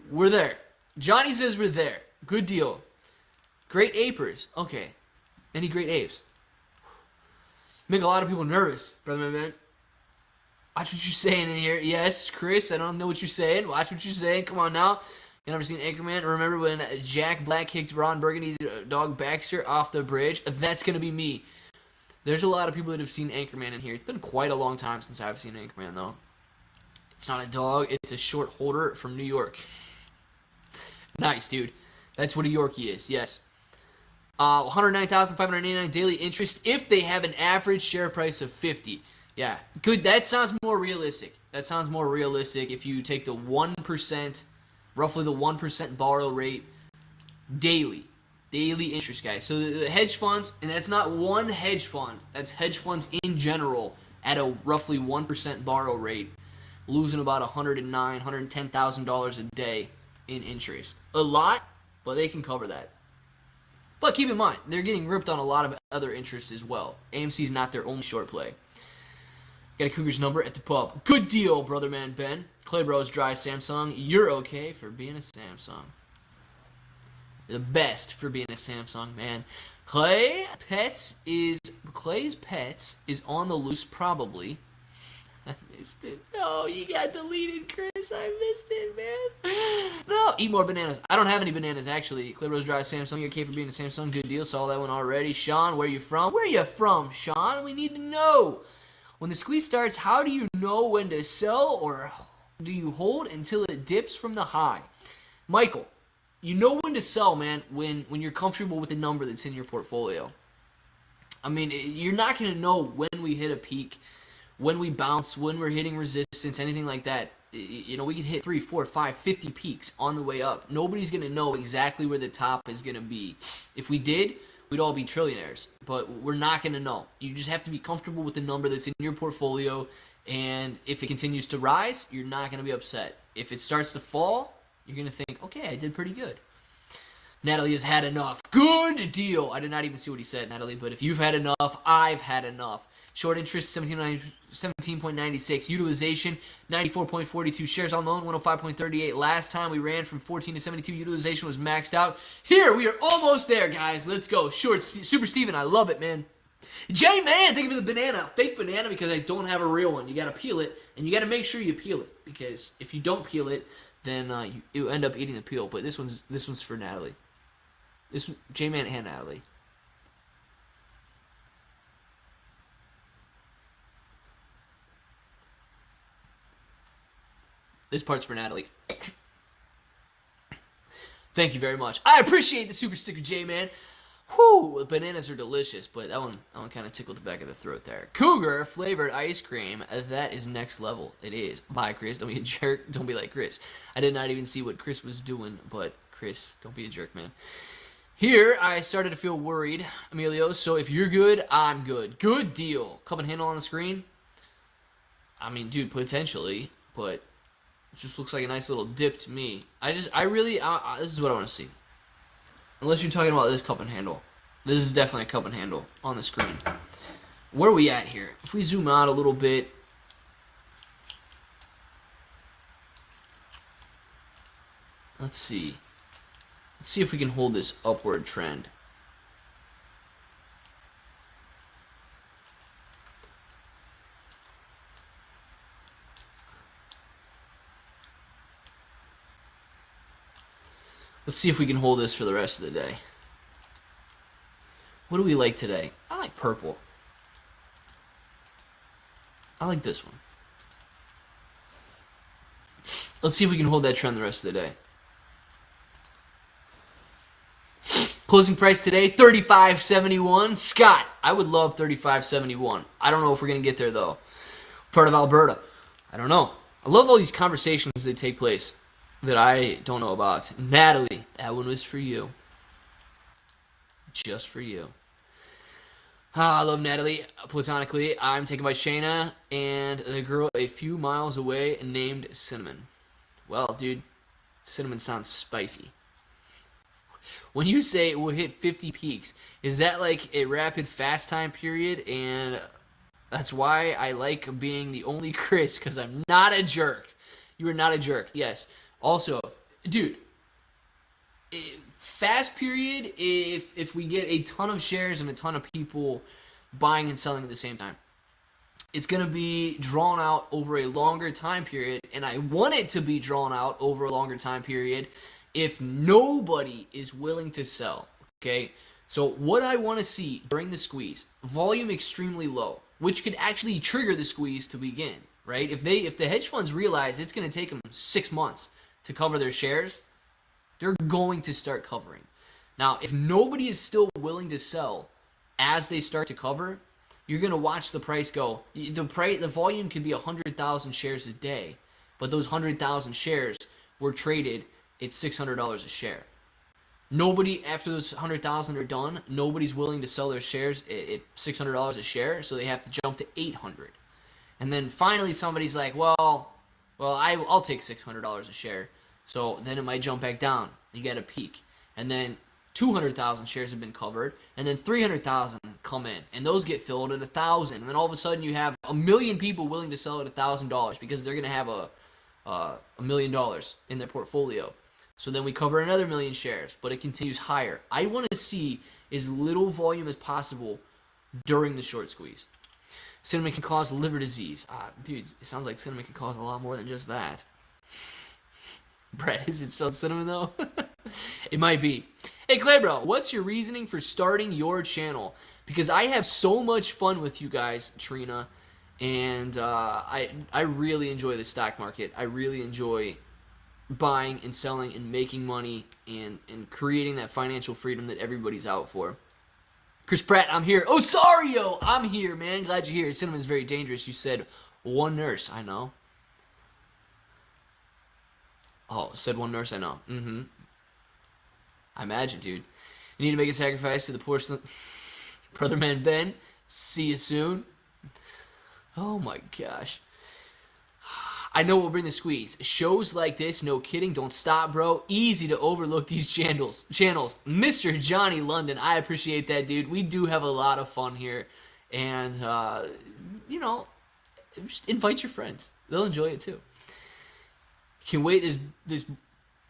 We're there. Johnny says we're there. Good deal. Great apers. Okay. Any great apes? Make a lot of people nervous, brother man. Watch what you're saying in here. Yes, Chris, I don't know what you're saying. Watch what you're saying. Come on now. You never seen Anchorman? Remember when Jack Black kicked Ron Burgundy's dog Baxter off the bridge? That's going to be me. There's a lot of people that have seen Anchorman in here. It's been quite a long time since I've seen Anchorman, though. It's not a dog. It's a short holder from New York. Nice, dude. That's what a Yorkie is, yes. 109,589 daily interest if they have an average share price of 50. Yeah, good. That sounds more realistic. That sounds more realistic if you take the 1%, roughly the 1% borrow rate daily interest, guys. So the hedge funds, and that's not one hedge fund, that's hedge funds in general at a roughly 1% borrow rate, losing about $110,000 a day in interest. A lot, but they can cover that. But keep in mind, they're getting ripped on a lot of other interests as well. AMC's not their only short play. Got a Cougars number at the pub. Good deal, brother man Ben. Clay Bros dry Samsung. You're okay for being a Samsung. The best for being a Samsung, man. Clay's Pets is on the loose probably. I missed it. No, you got deleted, Chris. I missed it, man. No, eat more bananas. I don't have any bananas, actually. Clay Bros dry Samsung. You're okay for being a Samsung. Good deal. Saw that one already. Sean, where you from? Where you from, Sean? We need to know. When the squeeze starts, how do you know when to sell, or do you hold until it dips from the high? Michael, you know when to sell, man, when you're comfortable with the number that's in your portfolio. I mean, you're not going to know when we hit a peak, when we bounce, when we're hitting resistance, anything like that. You know, we can hit 3, 4, 5, 50 peaks on the way up. Nobody's going to know exactly where the top is going to be. If we did, we'd all be trillionaires, but we're not going to know. You just have to be comfortable with the number that's in your portfolio, and if it continues to rise, you're not going to be upset. If it starts to fall, you're going to think, okay, I did pretty good. Natalie has had enough. Good deal. I did not even see what he said, Natalie, but if you've had enough, I've had enough. Short interest, 17.96. Utilization, 94.42. Shares on loan, 105.38. Last time we ran from 14 to 72. Utilization was maxed out. Here, we are almost there, guys. Let's go. Short, Super Steven, I love it, man. J-Man, thank you for the banana. Fake banana because I don't have a real one. You got to peel it, and you got to make sure you peel it, because if you don't peel it, then you end up eating the peel. But this one's for Natalie. J-Man and Natalie. This part's for Natalie. Thank you very much. I appreciate the super sticker, J-Man. Whew, the bananas are delicious, but that one kind of tickled the back of the throat there. Cougar flavored ice cream. That is next level. It is. Bye, Chris. Don't be a jerk. Don't be like Chris. I did not even see what Chris was doing, but Chris, don't be a jerk, man. Here, I started to feel worried, Emilio, so if you're good, I'm good. Good deal. Cup and handle on the screen? I mean, dude, potentially, but it just looks like a nice little dip to me. This is what I want to see. Unless you're talking about this cup and handle. This is definitely a cup and handle on the screen. Where are we at here? If we zoom out a little bit. Let's see. Let's see if we can hold this upward trend. Let's see if we can hold this for the rest of the day. What do we like today? I like purple. I like this one. Let's see if we can hold that trend the rest of the day. Closing price today, $35.71. Scott, I would love $35.71. I don't know if we're going to get there, though. Part of Alberta. I don't know. I love all these conversations that take place that I don't know about. Natalie, that one was for you. Just for you. I love Natalie. Platonically, I'm taken by Shayna and the girl a few miles away named Cinnamon. Well, dude, Cinnamon sounds spicy. When you say it will hit 50 peaks, is that like a rapid fast time period? And that's why I like being the only Chris, because I'm not a jerk. You are not a jerk. Yes. Also, dude, fast period if we get a ton of shares and a ton of people buying and selling at the same time. It's going to be drawn out over a longer time period, and I want it to be drawn out over a longer time period if nobody is willing to sell, okay? So what I want to see during the squeeze, volume extremely low, which could actually trigger the squeeze to begin, right? If the hedge funds realize it's going to take them 6 months to cover their shares, they're going to start covering. Now, if nobody is still willing to sell as they start to cover, you're going to watch the price go. The volume could be 100,000 shares a day, but those 100,000 shares were traded at $600 a share. Nobody, after those 100,000 are done, nobody's willing to sell their shares at $600 a share, so they have to jump to 800. And then finally somebody's like, well, I'll take $600 a share. So then it might jump back down. You get a peak. And then 200,000 shares have been covered, and then 300,000 come in, and those get filled at 1,000, and then all of a sudden you have 1 million people willing to sell at $1,000 because they're going to have $1 million in their portfolio. So then we cover another 1 million shares, but it continues higher. I want to see as little volume as possible during the short squeeze. Cinnamon can cause liver disease. Dude, it sounds like cinnamon can cause a lot more than just that. Brett, is it spelled cinnamon though? It might be. Hey, Clay bro, what's your reasoning for starting your channel? Because I have so much fun with you guys, Trina, and I really enjoy the stock market. I really enjoy buying and selling and making money and creating that financial freedom that everybody's out for. Chris Pratt, I'm here. Osario, I'm here, man. Glad you're here. Cinnamon's very dangerous. You said one nurse. I know. Oh, said one nurse. I know. Mm-hmm. I imagine, dude. You need to make a sacrifice to the porcelain. Brother man Ben, see you soon. Oh my gosh. I know we'll bring the squeeze. Shows like this, no kidding, don't stop, bro. Easy to overlook these channels. Mr. Johnny London, I appreciate that, dude. We do have a lot of fun here. And, you know, just invite your friends. They'll enjoy it too. Can't wait this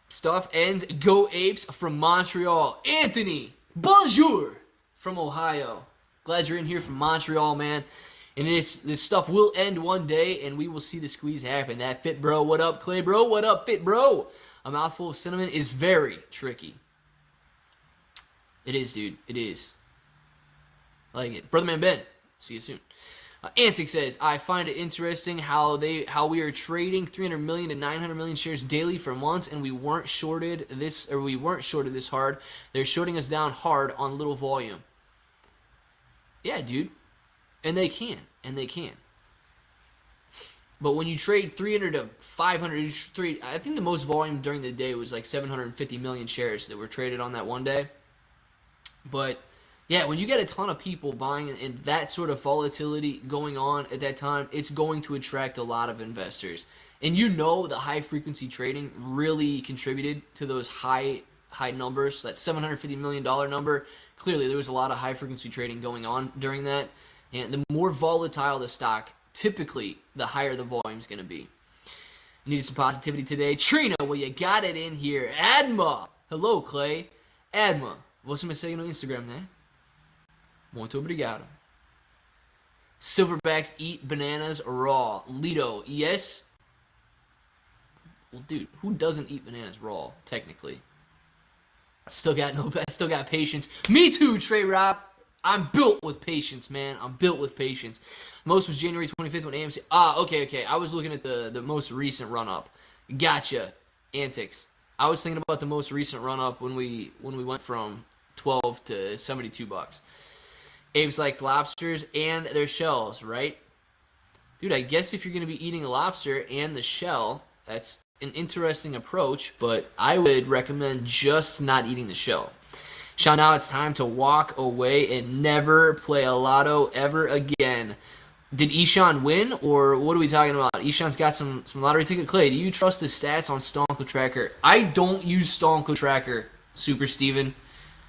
stuff ends. Go Apes from Montreal. Anthony, bonjour from Ohio. Glad you're in here from Montreal, man. And this stuff will end one day, and we will see the squeeze happen. That Fit Bro, what up, Clay Bro? What up, Fit Bro? A mouthful of cinnamon is very tricky. It is, dude. It is. I like it. Brother Man Ben, see you soon. Antic says, I find it interesting how we are trading 300 million to 900 million shares daily for months, and we weren't shorted this hard. They're shorting us down hard on little volume. Yeah, dude. And they can. But when you trade 300 to 500, I think the most volume during the day was like 750 million shares that were traded on that one day. But yeah, when you get a ton of people buying and that sort of volatility going on at that time, it's going to attract a lot of investors. And you know the high frequency trading really contributed to those high numbers. That $750 million number, clearly there was a lot of high frequency trading going on during that. And the more volatile the stock, typically the higher the volume is going to be. Needed some positivity today. Trina, well, you got it in here. Adma. Hello, Clay. Adma. Você me segue no Instagram, né? Muito obrigado. Silverbacks eat bananas raw. Lido, yes? Well, dude, who doesn't eat bananas raw, technically? I still got patience. Me too, Trey Rob. I'm built with patience, man. I'm built with patience. Most was January 25th when AMC... okay. I was looking at the most recent run-up. Gotcha. Antics. I was thinking about the most recent run-up when we went from 12 to 72 bucks. Abe's like lobsters and their shells, right? Dude, I guess if you're going to be eating a lobster and the shell, that's an interesting approach, but I would recommend just not eating the shell. Sean, now it's time to walk away and never play a lotto ever again. Did Eshan win, or what are we talking about? Eshan's got some lottery ticket. Clay, do you trust the stats on Stonko Tracker? I don't use Stonko Tracker. Super Steven.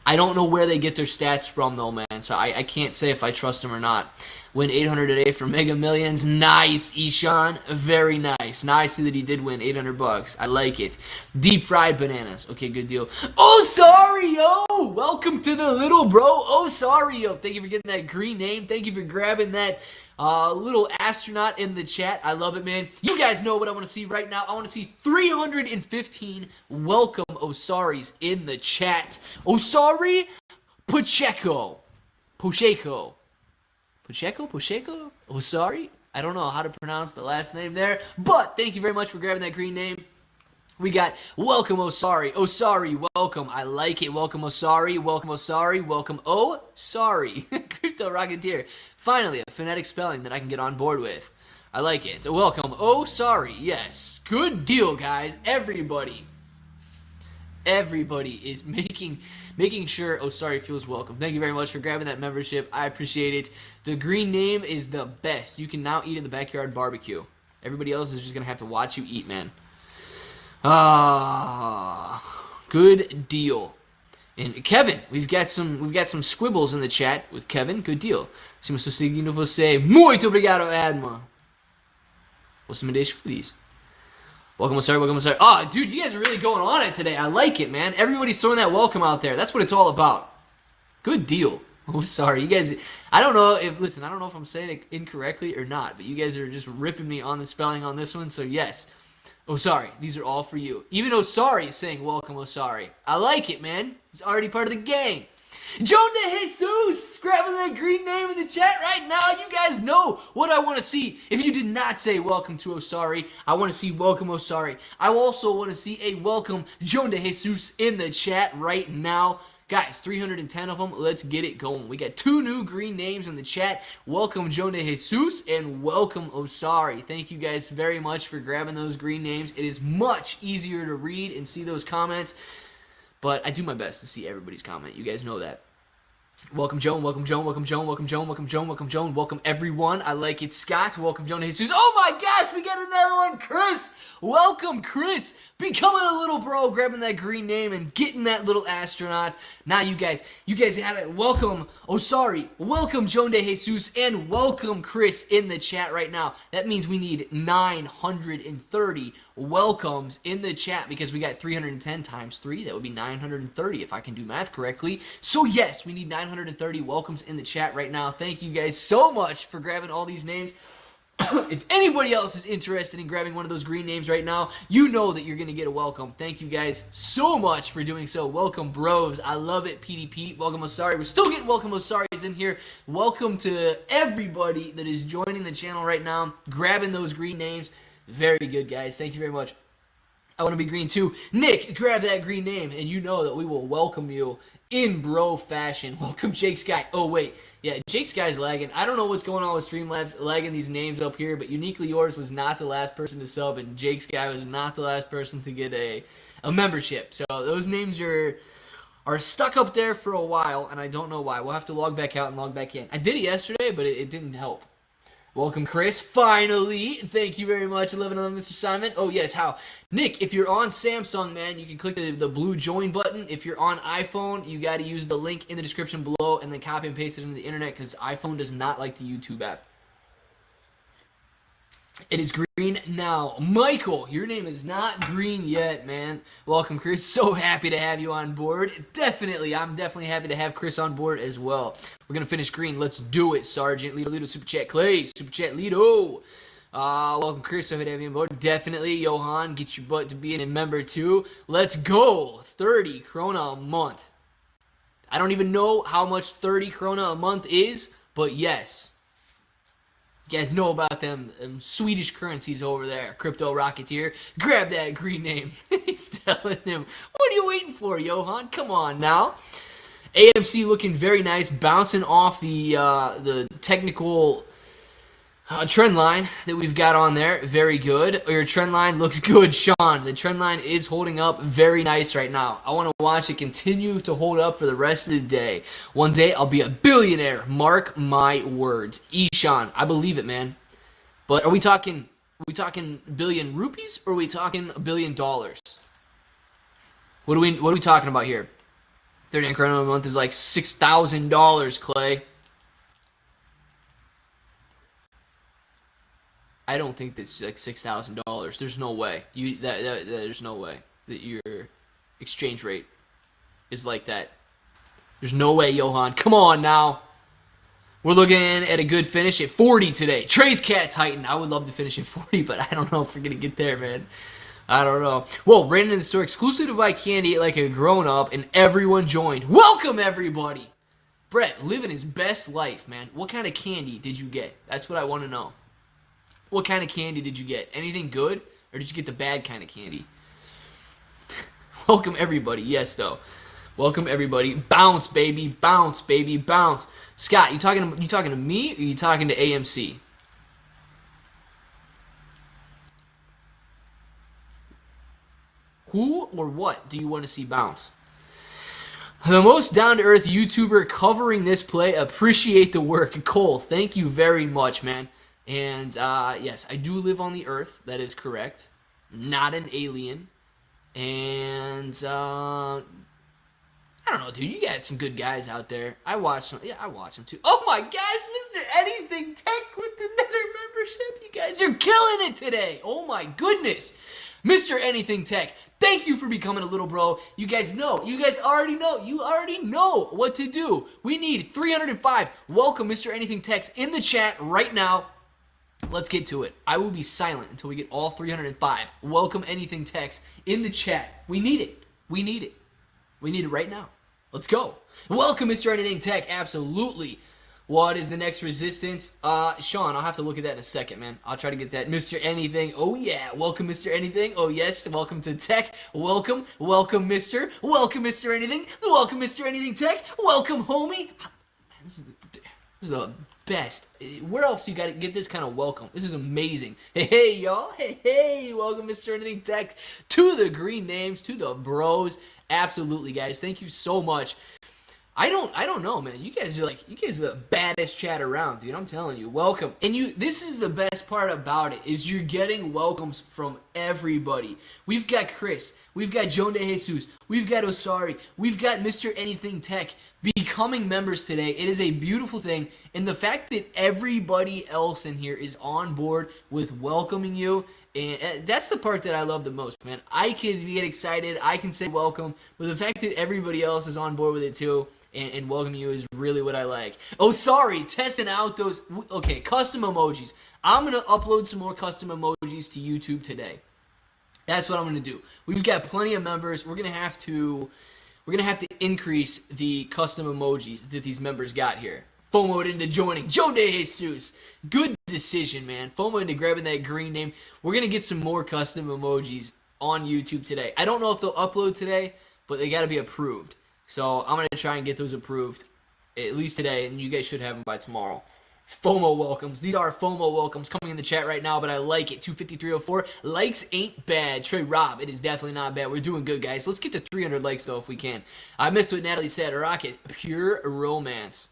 I don't know where they get their stats from, though, man. So I can't say if I trust them or not. Win 800 today for Mega Millions. Nice, Ishan. Very nice. Now I see that he did win 800 bucks. I like it. Deep fried bananas. Okay, good deal. Oh, sorry, yo. Welcome to the little bro. Oh, sorry, yo. Thank you for getting that green name. Thank you for grabbing that little astronaut in the chat. I love it, man. You guys know what I want to see right now. I want to see 315 welcome Osaris in the chat. Osari Pacheco. Pacheco. Osari? I don't know how to pronounce the last name there, but thank you very much for grabbing that green name. We got welcome Osari. Osari, welcome. I like it. Welcome Osari. Welcome Osari. Welcome Osari. Crypto Rocketeer. Finally, a phonetic spelling that I can get on board with. I like it. So welcome Osari. Yes. Good deal, guys. Everybody is making sure Osari feels welcome. Thank you very much for grabbing that membership. I appreciate it. The green name is the best. You can now eat in the backyard barbecue. Everybody else is just going to have to watch you eat, man. Good deal. And Kevin, we've got some squibbles in the chat with Kevin. Good deal. Se estou seguindo você. Muito obrigado, Adma. Você me deixa feliz. Welcome, Osari. Welcome, Osari. Oh, dude, you guys are really going on it today. I like it, man. Everybody's throwing that welcome out there. That's what it's all about. Good deal. Oh, sorry. You guys, I don't know if I'm saying it incorrectly or not, but you guys are just ripping me on the spelling on this one, so yes. Osari, these are all for you. Even Osari is saying welcome, Osari. I like it, man. He's already part of the gang. Joan de Jesus, grabbing that green name in the chat right now. You guys know what I want to see. If you did not say welcome to Osari, I want to see welcome Osari. I also want to see a welcome Joan de Jesus in the chat right now. Guys, 310 of them. Let's get it going. We got 2 new green names in the chat. Welcome Joan de Jesus and welcome Osari. Thank you guys very much for grabbing those green names. It is much easier to read and see those comments, but I do my best to see everybody's comment. You guys know that. Welcome Joan, welcome Joan, welcome Joan, welcome Joan, welcome Joan, welcome Joan, welcome everyone. I like it. Scott, welcome Joan de Jesus. Oh my gosh, we got another one. Chris, welcome Chris. Becoming a little bro, grabbing that green name and getting that little astronaut. Now you guys have it. Welcome Osari, welcome Joan de Jesus, and welcome Chris in the chat right now. That means we need 930 welcomes in the chat because we got 310 times 3. That would be 930 if I can do math correctly. So yes, we need 930 welcomes in the chat right now. Thank you guys so much for grabbing all these names. If anybody else is interested in grabbing one of those green names right now, you know that you're going to get a welcome. Thank you guys so much for doing so. Welcome, bros. I love it, PDP. Welcome, Osari. We're still getting welcome Osaris in here. Welcome to everybody that is joining the channel right now, grabbing those green names. Very good, guys. Thank you very much. I want to be green, too. Nick, grab that green name, and you know that we will welcome you in bro fashion. Welcome, Jake Sky. Oh, wait. Yeah, Jake Sky's lagging. I don't know what's going on with Streamlabs lagging these names up here, but Uniquely Yours was not the last person to sub, and Jake Sky was not the last person to get a membership. So those names are stuck up there for a while, and I don't know why. We'll have to log back out and log back in. I did it yesterday, but it didn't help. Welcome, Chris. Finally. Thank you very much, 1111, Mr. Simon. Oh, yes, how? Nick, if you're on Samsung, man, you can click the blue join button. If you're on iPhone, you got to use the link in the description below and then copy and paste it into the internet because iPhone does not like the YouTube app. It is green now. Michael, your name is not green yet, man. Welcome, Chris. So happy to have you on board. I'm definitely happy to have Chris on board as well. We're going to finish green. Let's do it, Sergeant. Lido, Super Chat, Clay. Super Chat, Lido. Welcome, Chris. So happy to have you on board. Definitely, Johan, get your butt to being a member, too. Let's go. 30 krona a month. I don't even know how much 30 krona a month is, but yes. You guys know about them Swedish currencies over there. Crypto Rocketeer. Grab that green name. He's telling him, what are you waiting for, Johan? Come on now. AMC looking very nice. Bouncing off the technical trend line that we've got on there. Very good. Your trend line looks good, Sean. The trend line is holding up very nice right now. I want to watch it continue to hold up for the rest of the day. One day I'll be a billionaire. Mark my words. Ishan, I believe it, man. But are we talking billion rupees or are we talking $1 billion? What are we talking about here? $39 a month is like $6,000, Clay. I don't think that's like $6,000. There's no way. There's no way that your exchange rate is like that. There's no way, Johan. Come on now. We're looking at a good finish at 40 today. Trey's Cat Titan. I would love to finish at 40, but I don't know if we're going to get there, man. I don't know. Whoa, ran in the store exclusive to buy candy like a grown-up, and everyone joined. Welcome, everybody. Brett, living his best life, man. What kind of candy did you get? That's what I want to know. What kind of candy did you get? Anything good, or did you get the bad kind of candy? Welcome, everybody. Yes, though. Welcome, everybody. Bounce, baby. Bounce, baby. Bounce. Scott, you talking to me, or you talking to AMC? Who or what do you want to see bounce? The most down-to-earth YouTuber covering this play. Appreciate the work. Cole, thank you very much, man. And, yes, I do live on the Earth. That is correct. Not an alien. And, I don't know, dude. You got some good guys out there. I watch them. Yeah, I watch them, too. Oh, my gosh, Mr. Anything Tech with the Nether membership. You guys are killing it today. Oh, my goodness. Mr. Anything Tech, thank you for becoming a little bro. You guys know. You guys already know. You already know what to do. We need 305. Welcome, Mr. Anything Tech, in the chat right now. Let's get to it. I will be silent until we get all 305. Welcome, Anything Tech, in the chat. We need it. We need it. We need it right now. Let's go. Welcome, Mr. Anything Tech. Absolutely. What is the next resistance? Sean, I'll have to look at that in a second, man. I'll try to get that. Mr. Anything. Oh, yeah. Welcome, Mr. Anything. Oh, yes. Welcome to Tech. Welcome. Welcome, Mr. Welcome, Mr. Anything. Welcome, Mr. Anything Tech. Welcome, homie. Man, this is the best. Where else you got to get this kind of welcome? This is amazing. Hey, y'all. Hey. Welcome, Mr. Anything Tech, to the green names, to the bros. Absolutely, guys. Thank you so much. I don't know, man. You guys are the baddest chat around, dude. I'm telling you. Welcome. And this is the best part about it, is you're getting welcomes from everybody. We've got Chris. We've got Joan De Jesus. We've got Osari. We've got Mr. Anything Tech becoming members today. It is a beautiful thing. And the fact that everybody else in here is on board with welcoming you, and that's the part that I love the most, man. I can get excited. I can say welcome. But the fact that everybody else is on board with it too, and welcome you, is really what I like. Oh, sorry, testing out those, okay, custom emojis. I'm going to upload some more custom emojis to YouTube today. That's what I'm going to do. We've got plenty of members. We're going to have to increase the custom emojis that these members got here. FOMO'd into joining. Joe De Jesus. Good decision, man. FOMO into grabbing that green name. We're going to get some more custom emojis on YouTube today. I don't know if they'll upload today, but they got to be approved. So I'm going to try and get those approved at least today, and you guys should have them by tomorrow. It's FOMO welcomes. These are FOMO welcomes coming in the chat right now, but I like it. 25304. Likes ain't bad. Trey Rob, it is definitely not bad. We're doing good, guys. Let's get to 300 likes, though, if we can. I missed what Natalie said. Rocket, pure romance.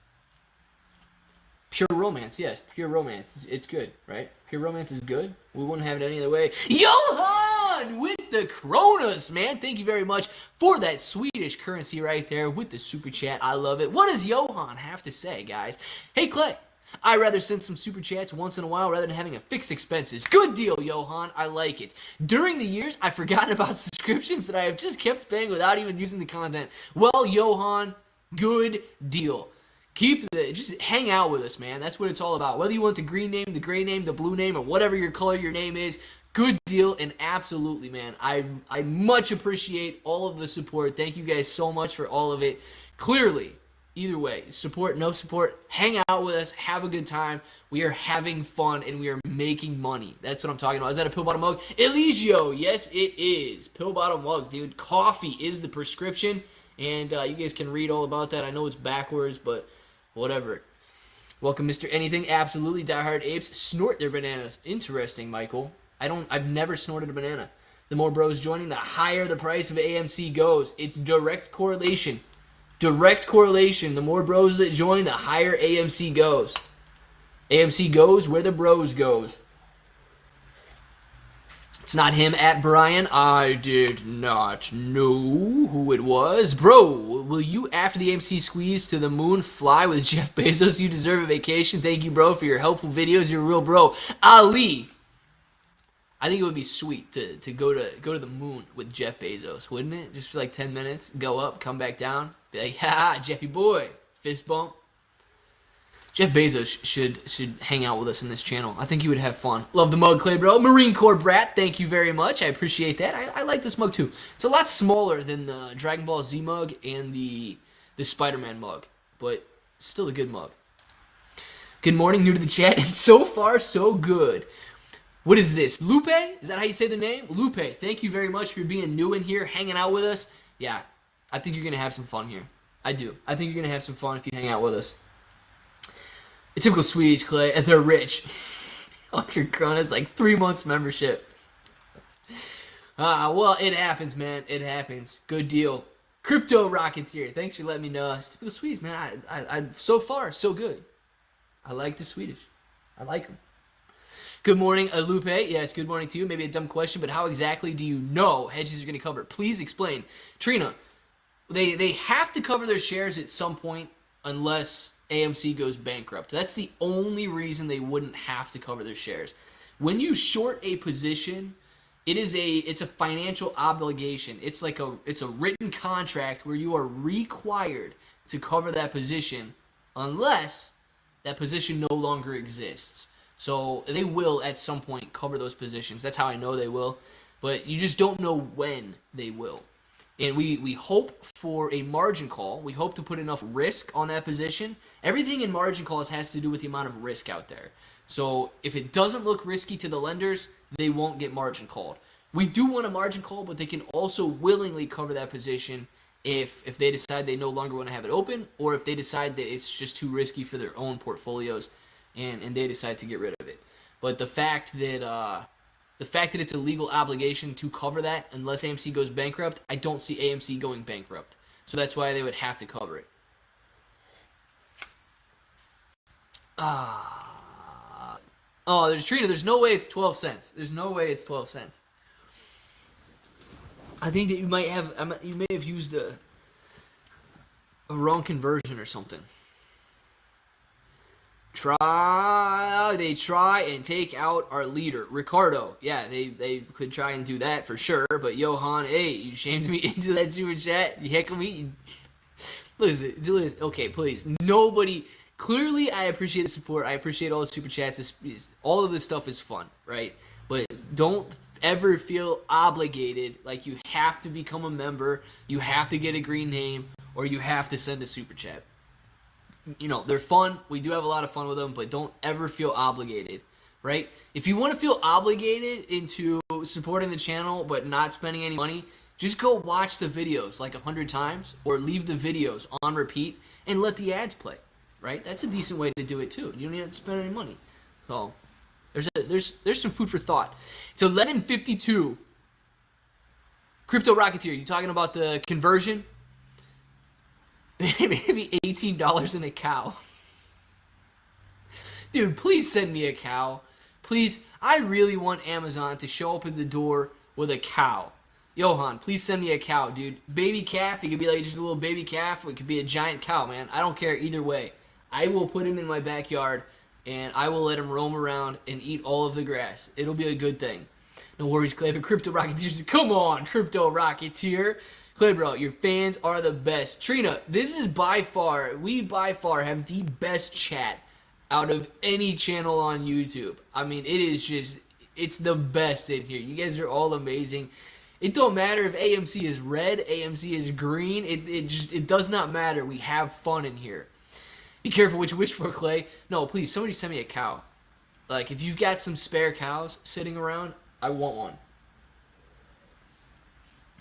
Pure romance, yes. Pure romance. It's good, right? Pure romance is good. We wouldn't have it any other way. Johan with the Kronos, man. Thank you very much for that Swedish currency right there with the super chat. I love it. What does Johan have to say, guys? Hey, Clay. I'd rather send some super chats once in a while rather than having a fixed expenses. Good deal, Johan. I like it. During the years, I've forgotten about subscriptions that I have just kept paying without even using the content. Well, Johan, good deal. Just hang out with us, man. That's what it's all about. Whether you want the green name, the gray name, the blue name, or whatever your color your name is, good deal. And absolutely, man, I much appreciate all of the support. Thank you guys so much for all of it. Clearly, either way, support, no support, hang out with us, have a good time. We are having fun, and we are making money. That's what I'm talking about. Is that a pill bottom mug? Eligio, yes, it is. Pill bottom mug, dude. Coffee is the prescription, and you guys can read all about that. I know it's backwards, but whatever. Welcome, Mr. Anything. Absolutely. Diehard apes snort their bananas. Interesting, Michael. I've never snorted a banana. The more bros joining, the higher the price of AMC goes. It's direct correlation. Direct correlation. The more bros that join, the higher AMC goes. AMC goes where the bros goes. It's not him at Brian. I did not know who it was. Bro, will you, after the AMC squeeze to the moon, fly with Jeff Bezos? You deserve a vacation. Thank you, bro, for your helpful videos. You're a real bro. Ali. I think it would be sweet to go to the moon with Jeff Bezos, wouldn't it? Just for like 10 minutes, go up, come back down, be like, ha, Jeffy boy, fist bump. Jeff Bezos should hang out with us in this channel. I think you would have fun. Love the mug, Clay bro. Marine Corps brat, thank you very much. I appreciate that. I like this mug too. It's a lot smaller than the Dragon Ball Z mug and the Spider-Man mug, but still a good mug. Good morning, new to the chat, and so far so good. What is this? Lupe? Is that how you say the name? Lupe, thank you very much for being new in here, hanging out with us. Yeah, I think you're going to have some fun here. I do. I think you're going to have some fun if you hang out with us. A typical Swedish, Clay, and they're rich. 100 kronas, like 3 months membership. Well, it happens, man. It happens. Good deal. Crypto Rocketeer, thanks for letting me know. It's typical Swedes, man. I so far, so good. I like the Swedish. I like them. Good morning, Lupe. Yes, good morning to you. Maybe a dumb question, but how exactly do you know hedges are going to cover? Please explain. Trina, they have to cover their shares at some point unless AMC goes bankrupt. That's the only reason they wouldn't have to cover their shares. When you short a position, it's a financial obligation. It's a written contract where you are required to cover that position unless that position no longer exists. So they will at some point cover those positions. That's how I know they will. But you just don't know when they will. And we hope for a margin call. We hope to put enough risk on that position. Everything in margin calls has to do with the amount of risk out there. So if it doesn't look risky to the lenders, they won't get margin called. We do want a margin call, but they can also willingly cover that position if they decide they no longer want to have it open, or if they decide that it's just too risky for their own portfolios and they decide to get rid of it. But the fact that it's a legal obligation to cover that unless AMC goes bankrupt, I don't see AMC going bankrupt. So that's why they would have to cover it. There's Trina. There's no way it's 12 cents. There's no way it's 12 cents. I think that you may have used a wrong conversion or something. They try and take out our leader, Ricardo. Yeah, they could try and do that for sure. But Johan, hey, you shamed me into that super chat. You heckle me. Listen. Okay, please. Nobody. Clearly, I appreciate the support. I appreciate all the super chats. All of this stuff is fun, right? But don't ever feel obligated, like you have to become a member, you have to get a green name, or you have to send a super chat. You know, they're fun. We do have a lot of fun with them, but don't ever feel obligated, right? If you want to feel obligated into supporting the channel but not spending any money, just go watch the videos like 100 times or leave the videos on repeat and let the ads play, right? That's a decent way to do it too. You don't even have to spend any money. So there's some food for thought. It's 11:52. Crypto Rocketeer, you talking about the conversion? Maybe $18 in a cow. Dude, please send me a cow. Please, I really want Amazon to show up at the door with a cow. Johan, please send me a cow, dude. Baby calf, it could be like just a little baby calf. It could be a giant cow, man. I don't care either way. I will put him in my backyard, and I will let him roam around and eat all of the grass. It'll be a good thing. No worries, Clay, but Crypto Rocketeer, come on, Crypto Rocketeer. Clay, bro, your fans are the best. Trina, this is we by far have the best chat out of any channel on YouTube. I mean, it's the best in here. You guys are all amazing. It don't matter if AMC is red, AMC is green. It does not matter. We have fun in here. Be careful what you wish for, Clay. No, please, somebody send me a cow. Like, if you've got some spare cows sitting around, I want one.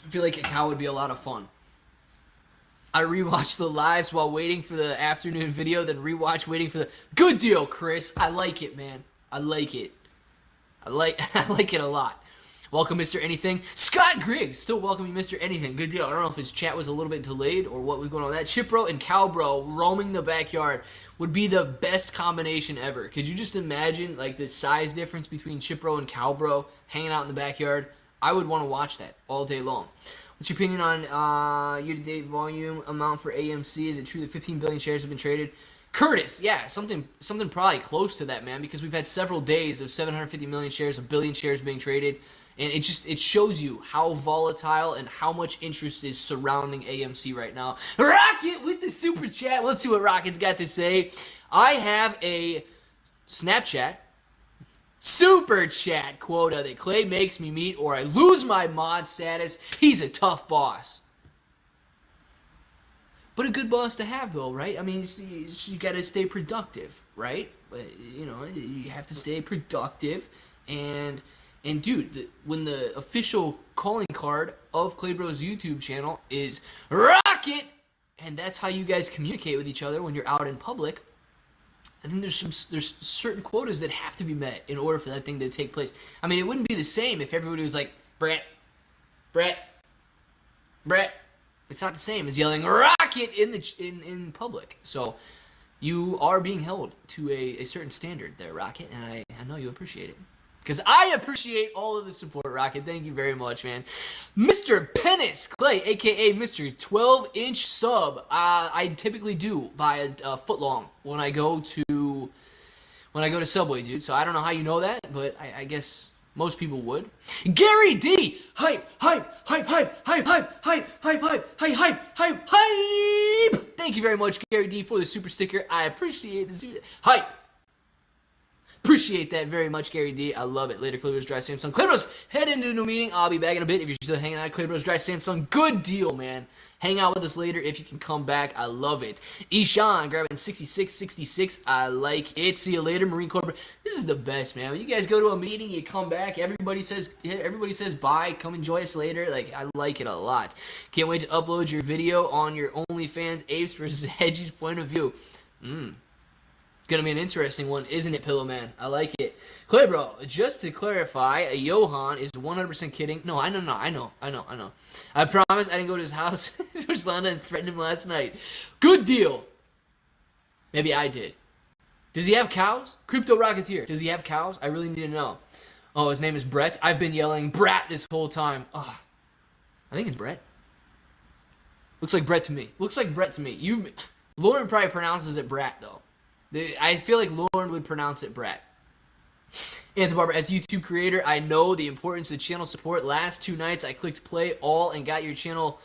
I feel like a cow would be a lot of fun. I rewatch the lives while waiting for the afternoon video, then rewatch waiting for the... Good deal, Chris. I like it, man. I like it. I like it a lot. Welcome, Mr. Anything. Scott Griggs, still welcome you, Mr. Anything. Good deal. I don't know if his chat was a little bit delayed or what was going on with that. Chipbro and Cowbro roaming the backyard would be the best combination ever. Could you just imagine like the size difference between Chipbro and Cowbro hanging out in the backyard? I would want to watch that all day long. What's your opinion on year-to-date volume amount for AMC? Is it true that 15 billion shares have been traded? Curtis, yeah, something probably close to that, man, because we've had several days of 750 million shares, a billion shares being traded, and it shows you how volatile and how much interest is surrounding AMC right now. Rocket with the super chat. Let's see what Rocket's got to say. I have a Snapchat super chat quota that Clay makes me meet or I lose my mod status. He's a tough boss. But a good boss to have, though, right? I mean, you got to stay productive, right? You know, you have to stay productive. And dude, when the official calling card of Claybro's YouTube channel is Rocket, and that's how you guys communicate with each other when you're out in public, I think there's certain quotas that have to be met in order for that thing to take place. I mean, it wouldn't be the same if everybody was like, Brett. It's not the same as yelling Rocket in public. So you are being held to a certain standard there, Rocket, and I know you appreciate it. Because I appreciate all of the support, Rocket. Thank you very much, man. Mr. Penis Clay, a.k.a. Mr. 12-inch sub. I typically do buy a foot long when I go to Subway, dude. So I don't know how you know that, but I guess most people would. Gary D! Hype! Thank you very much, Gary D, for the super sticker. I appreciate the super... Hype! Appreciate that very much, Gary D. I love it. Later, Claybros Dry Samsung. Claybros, head into a new meeting. I'll be back in a bit if you're still hanging out. Claybros Dry Samsung. Good deal, man. Hang out with us later if you can come back. I love it. Ishan grabbing 6666. I like it. See you later, Marine Corps. This is the best, man. When you guys go to a meeting, you come back. Everybody says bye. Come enjoy us later. Like, I like it a lot. Can't wait to upload your video on your OnlyFans Apes versus Hedges point of view. Gonna be an interesting one, isn't it, Pillow Man? I like it. Claybro, just to clarify, Johan is 100% kidding. No, I know. I promise I didn't go to his house and threatened him last night. Good deal. Maybe I did. Does he have cows? Crypto Rocketeer, does he have cows? I really need to know. Oh, his name is Brett. I've been yelling Brat this whole time. Oh, I think it's Brett. Looks like Brett to me. Lauren probably pronounces it Brat, though. I feel like Lauren would pronounce it Brat. Anthony Barber, as YouTube creator, I know the importance of channel support. Last 2 nights, I clicked play all and got your channel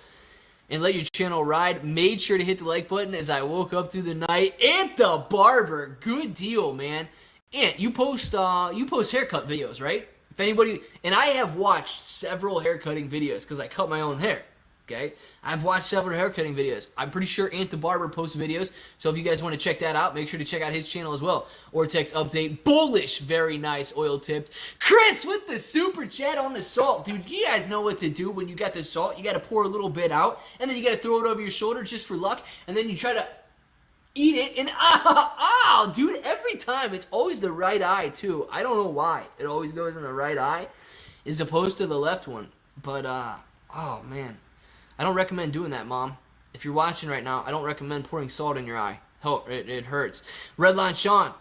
and let your channel ride. Made sure to hit the like button as I woke up through the night. Anthony Barber, good deal, man. Ant, you post haircut videos, right? If anybody, and I have watched several haircutting videos because I cut my own hair. Okay, I've watched several haircutting videos. I'm pretty sure Ant the Barber posts videos. So if you guys want to check that out, make sure to check out his channel as well. Ortex update, bullish, very nice, oil tipped. Chris with the super chat on the salt, dude. You guys know what to do when you got the salt. You got to pour a little bit out, and then you got to throw it over your shoulder just for luck, and then you try to eat it, and dude, every time it's always the right eye too. I don't know why it always goes in the right eye, as opposed to the left one. But oh man. I don't recommend doing that, Mom. If you're watching right now, I don't recommend pouring salt in your eye. Oh, it hurts. Redline Sean.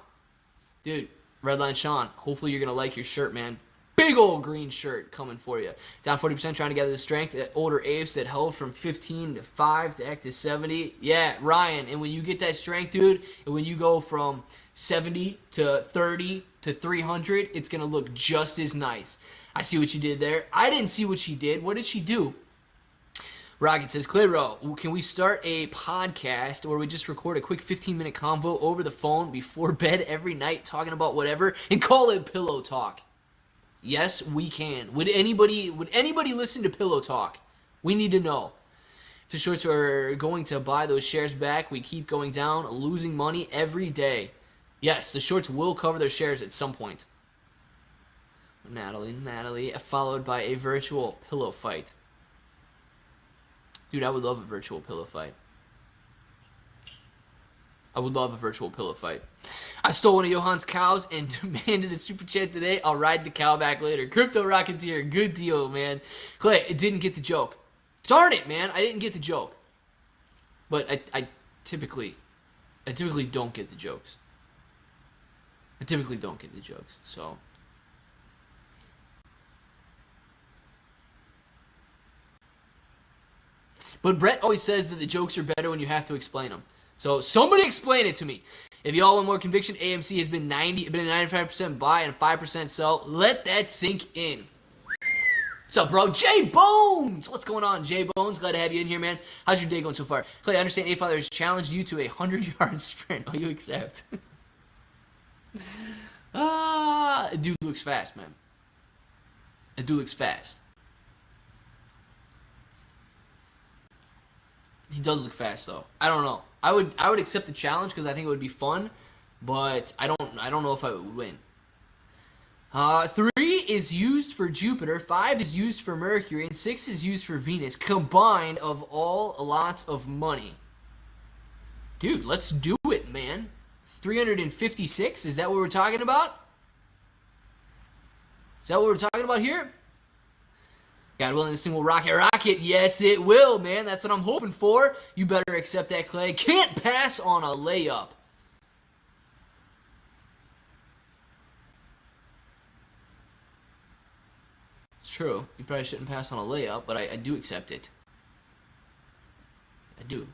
Dude, Redline Sean, hopefully you're going to like your shirt, man. Big old green shirt coming for you. Down 40% trying to gather the strength at older apes that held from 15 to 5 to active 70. Yeah, Ryan, and when you get that strength, dude, and when you go from 70 to 30 to 300, it's going to look just as nice. I see what you did there. I didn't see what she did. What did she do? Rocket says, Claybro, can we start a podcast or we just record a quick 15-minute convo over the phone before bed every night talking about whatever and call it Pillow Talk? Yes, we can. Would anybody listen to Pillow Talk? We need to know. If the shorts are going to buy those shares back, we keep going down, losing money every day. Yes, the shorts will cover their shares at some point. Natalie, followed by a virtual pillow fight. Dude, I would love a virtual pillow fight. I would love a virtual pillow fight. I stole one of Johan's cows and demanded a super chat today. I'll ride the cow back later. Crypto Rocketeer, good deal, man. Clay, it didn't get the joke. Darn it, man. I didn't get the joke. But I typically don't get the jokes. I typically don't get the jokes, so. But Brett always says that the jokes are better when you have to explain them. So somebody explain it to me. If y'all want more conviction, AMC has been a 95% buy and a 5% sell. Let that sink in. What's up, bro? Jay Bones! What's going on, Jay Bones? Glad to have you in here, man. How's your day going so far? Clay, I understand A-Father has challenged you to a 100-yard sprint. Oh, you accept. Dude looks fast, man. That dude looks fast. He does look fast, though. I don't know. I would accept the challenge because I think it would be fun, but I don't know if I would win. 3 is used for Jupiter, 5 is used for Mercury, and 6 is used for Venus. Combined of all lots of money. Dude, let's do it, man. 356, is that what we're talking about? Is that what we're talking about here? God willing, this thing will rocket. Yes, it will, man. That's what I'm hoping for. You better accept that, Clay. Can't pass on a layup. It's true. You probably shouldn't pass on a layup, but I do accept it. I do.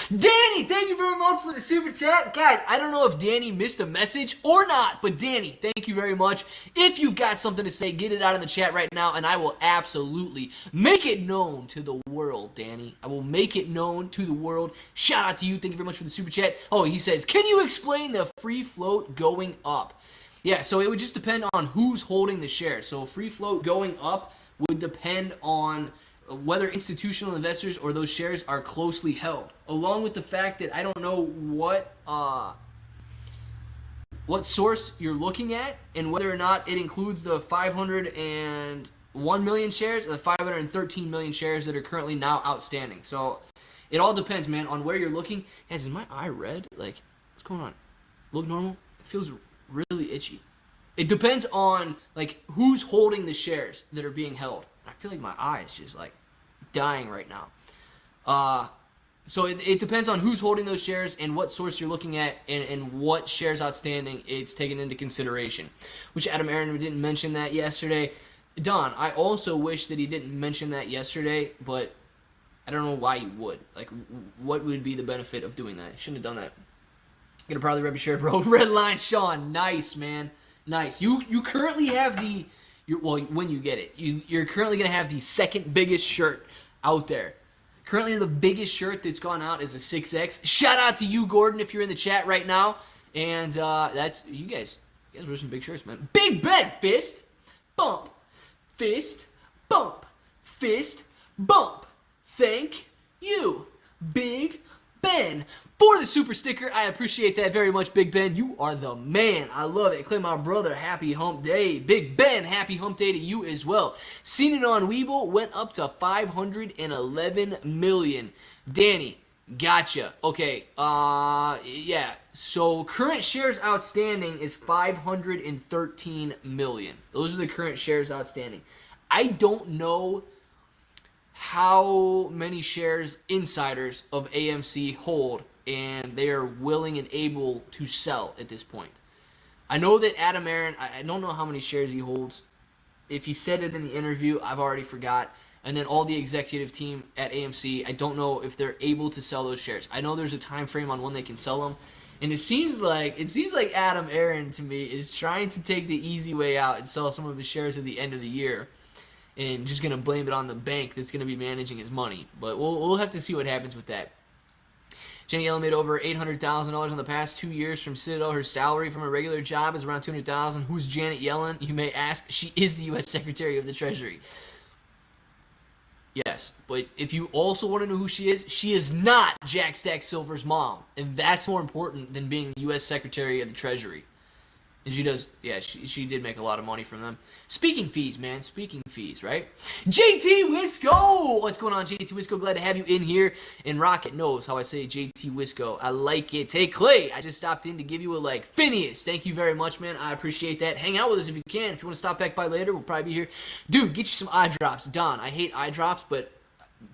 Danny, thank you very much for the super chat. Guys, I don't know if Danny missed a message or not, but Danny, thank you very much. If you've got something to say, get it out in the chat right now, and I will absolutely make it known to the world, Danny. I will make it known to the world. Shout out to you. Thank you very much for the super chat. Oh, he says, can you explain the free float going up? Yeah, so it would just depend on who's holding the shares. So free float going up would depend on whether institutional investors or those shares are closely held, along with the fact that I don't know what source you're looking at and whether or not it includes the 501 million shares or the 513 million shares that are currently now outstanding. So it all depends, man, on where you're looking. Guys, is my eye red? Like, what's going on? Look normal? It feels really itchy. It depends on, like, who's holding the shares that are being held. I feel like my eye is just, like, dying right now. So it depends on who's holding those shares and what source you're looking at and what shares outstanding it's taken into consideration. Which Adam Aaron didn't mention that yesterday. Don, I also wish that he didn't mention that yesterday, but I don't know why he would. Like, what would be the benefit of doing that? Shouldn't have done that. Gonna probably rep your shirt, bro. Red line, Sean. Nice, man. Nice. You currently have the... well, when you get it, you're currently going to have the second biggest shirt out there. Currently, the biggest shirt that's gone out is a 6X. Shout out to you, Gordon, if you're in the chat right now. And that's you guys wear some big shirts, man. Big Ben, fist, bump, fist, bump, fist, bump. Thank you, Big Ben. For the super sticker, I appreciate that very much, Big Ben. You are the man. I love it. Clay, my brother, happy hump day. Big Ben, happy hump day to you as well. Seen it on Weeble, went up to 511 million. Danny, gotcha. Okay, yeah. So current shares outstanding is 513 million. Those are the current shares outstanding. I don't know how many shares insiders of AMC hold and they are willing and able to sell at this point. I know that Adam Aaron, I don't know how many shares he holds. If he said it in the interview, I've already forgot. And then all the executive team at AMC, I don't know if they're able to sell those shares. I know there's a time frame on when they can sell them. And it seems like Adam Aaron, to me, is trying to take the easy way out and sell some of his shares at the end of the year. And just going to blame it on the bank that's going to be managing his money. But we'll have to see what happens with that. Jenny Yellen made over $800,000 in the past 2 years from Citadel. Her salary from a regular job is around $200,000. Who's Janet Yellen? You may ask. She is the U.S. Secretary of the Treasury. Yes, but if you also want to know who she is not Jack Stack Silver's mom. And that's more important than being the U.S. Secretary of the Treasury. And she does, yeah, she did make a lot of money from them. Speaking fees, man. Speaking fees, right? JT Wisco! What's going on, JT Wisco? Glad to have you in here. And Rocket knows how I say JT Wisco. I like it. Hey, Clay, I just stopped in to give you a like. Phineas, thank you very much, man. I appreciate that. Hang out with us if you can. If you want to stop back by later, we'll probably be here. Dude, get you some eye drops. Don, I hate eye drops, but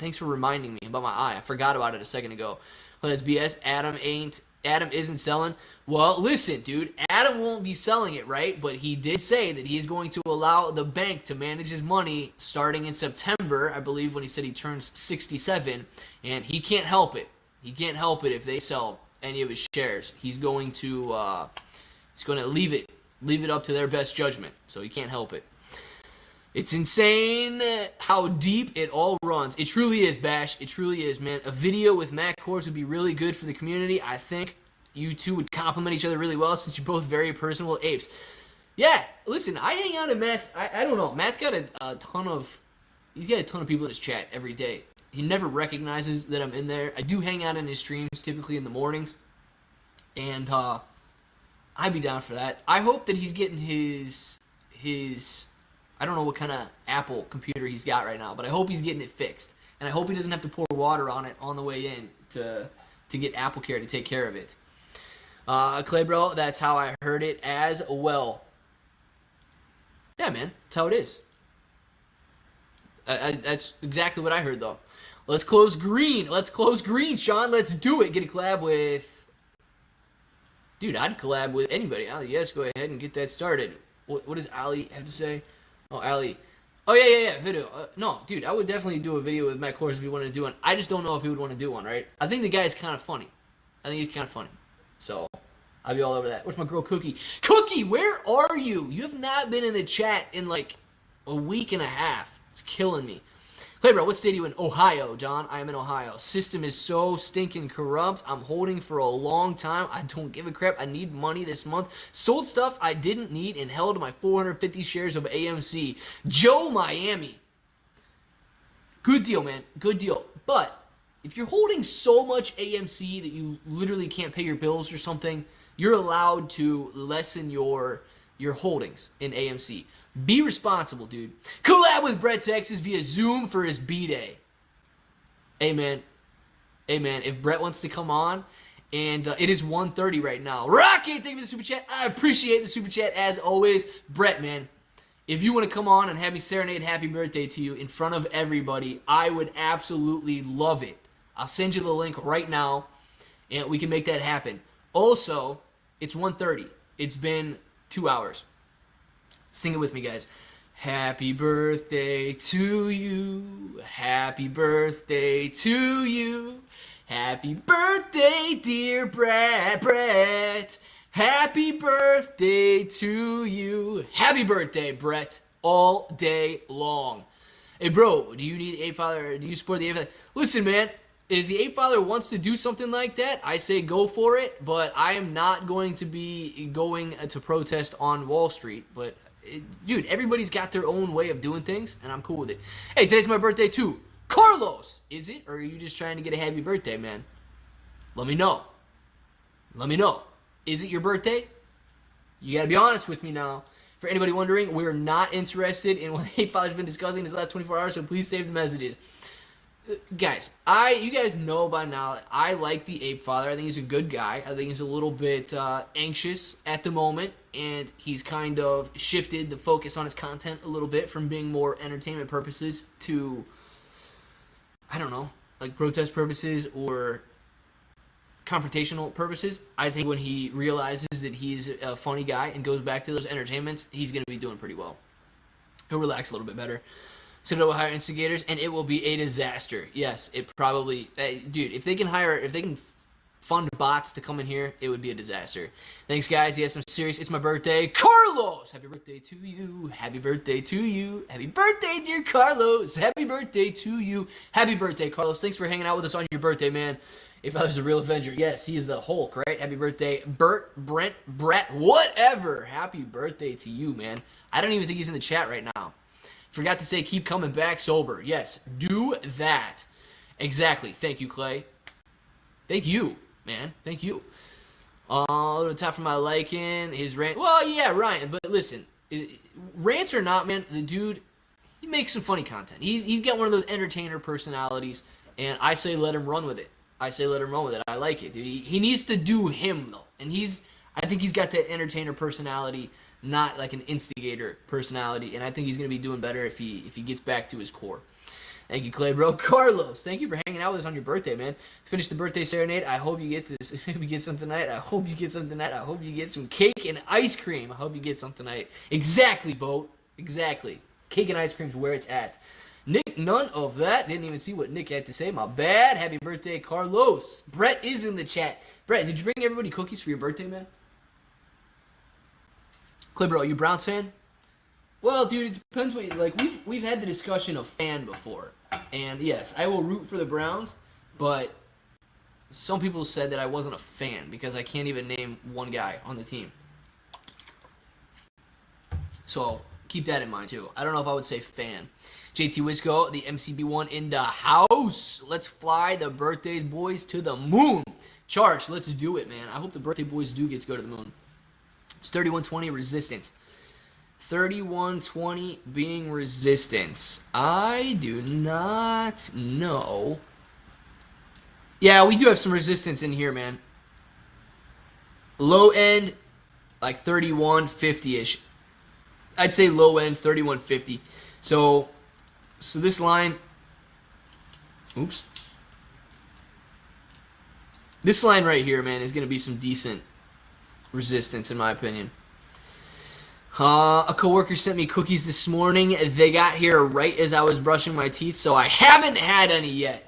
thanks for reminding me about my eye. I forgot about it a second ago. Well, that's BS. Adam isn't selling. Well, listen, dude, Adam won't be selling it, right? But he did say that he's going to allow the bank to manage his money starting in September, I believe, when he said he turns 67, and he can't help it. He can't help it if they sell any of his shares. He's going to leave it up to their best judgment. So he can't help it. It's insane how deep it all runs. It truly is, Bash. It truly is, man. A video with Matt Kors would be really good for the community. I think you two would complement each other really well since you're both very personable apes. Yeah, listen, I hang out at Matt's. I don't know. Matt's got a ton of people in his chat every day. He never recognizes that I'm in there. I do hang out in his streams, typically in the mornings. And I'd be down for that. I hope that he's getting his I don't know what kind of Apple computer he's got right now, but I hope he's getting it fixed. And I hope he doesn't have to pour water on it on the way in to get Apple Care to take care of it. Clay bro, that's how I heard it as well. Yeah, man, that's how it is. That's exactly what I heard, though. Let's close green. Let's close green, Sean. Let's do it. Get a collab with... Dude, I'd collab with anybody. Ali, yes, go ahead and get that started. What does Ali have to say? Oh, Ali. Oh, yeah, video. No, dude, I would definitely do a video with Matt Kors if he wanted to do one. I just don't know if he would want to do one, right? I think the guy is kind of funny. So, I'll be all over that. Where's my girl, Cookie? Cookie, where are you? You have not been in the chat in, like, a week and a half. It's killing me. Clay, bro, what state are you in? Ohio, John. I am in Ohio. System is so stinking corrupt. I'm holding for a long time. I don't give a crap. I need money this month. Sold stuff I didn't need and held my 450 shares of AMC. Joe Miami. Good deal, man. Good deal. But if you're holding so much AMC that you literally can't pay your bills or something, you're allowed to lessen your holdings in AMC. Be responsible, dude. Collab with Brett Texas via Zoom for his B-Day. Amen. Amen. If Brett wants to come on, and it is 1:30 right now. Rocket, thank you for the super chat. I appreciate the super chat as always. Brett, man, if you want to come on and have me serenade happy birthday to you in front of everybody, I would absolutely love it. I'll send you the link right now, and we can make that happen. Also, it's 1:30. It's been 2 hours. Sing it with me, guys. Happy birthday to you. Happy birthday to you. Happy birthday, dear Brett. Happy birthday to you. Happy birthday, Brett, all day long. Hey, bro, do you need Ape Father? Do you support the Ape Father? Listen, man, if the Ape Father wants to do something like that, I say go for it, but I am not going to be going to protest on Wall Street, but... Dude, everybody's got their own way of doing things, and I'm cool with it. Hey, today's my birthday too. Carlos, is it? Or are you just trying to get a happy birthday, man? Let me know. Let me know. Is it your birthday? You gotta be honest with me now. For anybody wondering, we're not interested in what Ape Father's been discussing this last 24 hours, so please save the messages. Guys, you guys know by now, I like the Ape Father. I think he's a good guy. I think he's a little bit anxious at the moment, and he's kind of shifted the focus on his content a little bit from being more entertainment purposes to, I don't know, like protest purposes or confrontational purposes. I think when he realizes that he's a funny guy and goes back to those entertainments, he's going to be doing pretty well. He'll relax a little bit better. Sit with hire instigators, and it will be a disaster. Yes, it probably... dude, if they can fund bots to come in here, it would be a disaster. Thanks, guys. Yes, I'm serious. It's my birthday. Carlos! Happy birthday to you. Happy birthday to you. Happy birthday, dear Carlos. Happy birthday to you. Happy birthday, Carlos. Thanks for hanging out with us on your birthday, man. If I was a real Avenger. Yes, he is the Hulk, right? Happy birthday, Bert, Brent, Brett, whatever. Happy birthday to you, man. I don't even think he's in the chat right now. Forgot to say keep coming back sober. Yes, do that. Exactly. Thank you, Clay. Thank you, man. Thank you. A little top for my liking. His rant. Well, yeah, Ryan. But listen, rants or not, man, the dude, he makes some funny content. He's got one of those entertainer personalities, and I say let him run with it. I say let him run with it. I like it, dude. He needs to do him though, and I think he's got that entertainer personality, not like an instigator personality, and I think he's gonna be doing better if he gets back to his core. Thank you, Clay, bro. Carlos, thank you for hanging out with us on your birthday, man. To finish the birthday serenade, I hope you get this. Hope you get some tonight. I hope you get some tonight. I hope you get some cake and ice cream. I hope you get some tonight. Exactly, Boat. Exactly. Cake and ice cream's where it's at. Nick, none of that. Didn't even see what Nick had to say. My bad. Happy birthday, Carlos. Brett is in the chat. Brett, did you bring everybody cookies for your birthday, man? Clay, bro, are you a Browns fan? Well, dude, it depends what you like. We've had the discussion of fan before, and yes, I will root for the Browns, but some people said that I wasn't a fan because I can't even name one guy on the team. So keep that in mind too. I don't know if I would say fan. JT Wisco, the MCB1 in the house. Let's fly the birthdays boys to the moon. Charge, let's do it, man. I hope the birthday boys do get to go to the moon. It's 3120 resistance. 3120 being resistance. I do not know. Yeah, we do have some resistance in here, man. Low end, like 3150-ish. I'd say low end, 3150. So this line, oops. This line right here, man, is going to be some decent resistance, in my opinion. A coworker sent me cookies this morning. They got here right as I was brushing my teeth, so I haven't had any yet.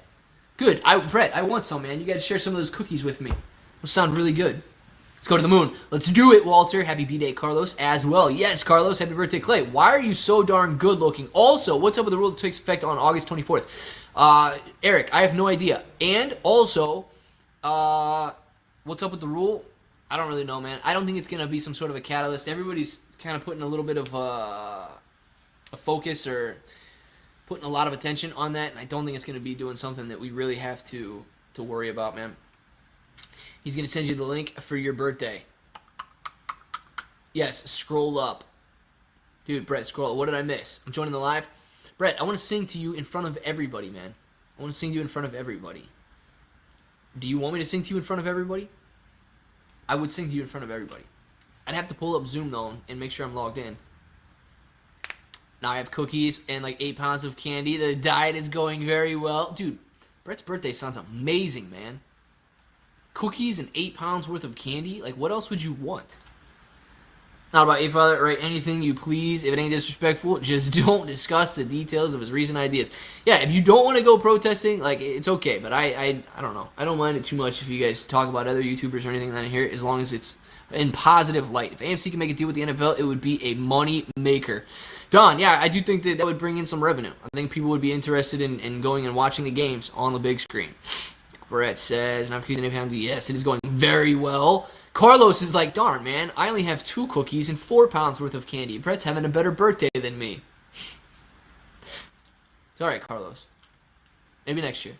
Good. Brett, I want some, man. You got to share some of those cookies with me. They'll sound really good. Let's go to the moon. Let's do it, Walter. Happy B-Day, Carlos, as well. Yes, Carlos. Happy birthday, Clay. Why are you so darn good looking? Also, what's up with the rule that takes effect on August 24th? Eric, I have no idea. And also, what's up with the rule? I don't really know, man. I don't think it's going to be some sort of a catalyst. Everybody's kind of putting a little bit of a focus or putting a lot of attention on that, and I don't think it's going to be doing something that we really have to worry about, man. He's going to send you the link for your birthday. Yes, scroll up. Dude, Brett, scroll up. What did I miss? I'm joining the live. Brett, I want to sing to you in front of everybody, man. I want to sing to you in front of everybody. Do you want me to sing to you in front of everybody? I would sing to you in front of everybody. I'd have to pull up Zoom, though, and make sure I'm logged in. Now I have cookies and like 8 pounds of candy. The diet is going very well. Dude, Brett's birthday sounds amazing, man. Cookies and 8 pounds worth of candy? Like, what else would you want? Not about A Father, write anything you please. If it ain't disrespectful, just don't discuss the details of his recent ideas. Yeah, if you don't want to go protesting, like, it's okay. But I don't know. I don't mind it too much if you guys talk about other YouTubers or anything that I hear, as long as it's in positive light. If AMC can make a deal with the NFL, it would be a money maker. Don, yeah, I do think that would bring in some revenue. I think people would be interested in going and watching the games on the big screen. Brett says, not cookies and 8 pounds. Yes, it is going very well. Carlos is like, darn, man, I only have 2 cookies and 4 pounds worth of candy. Brett's having a better birthday than me. It's all right, Carlos. Maybe next year.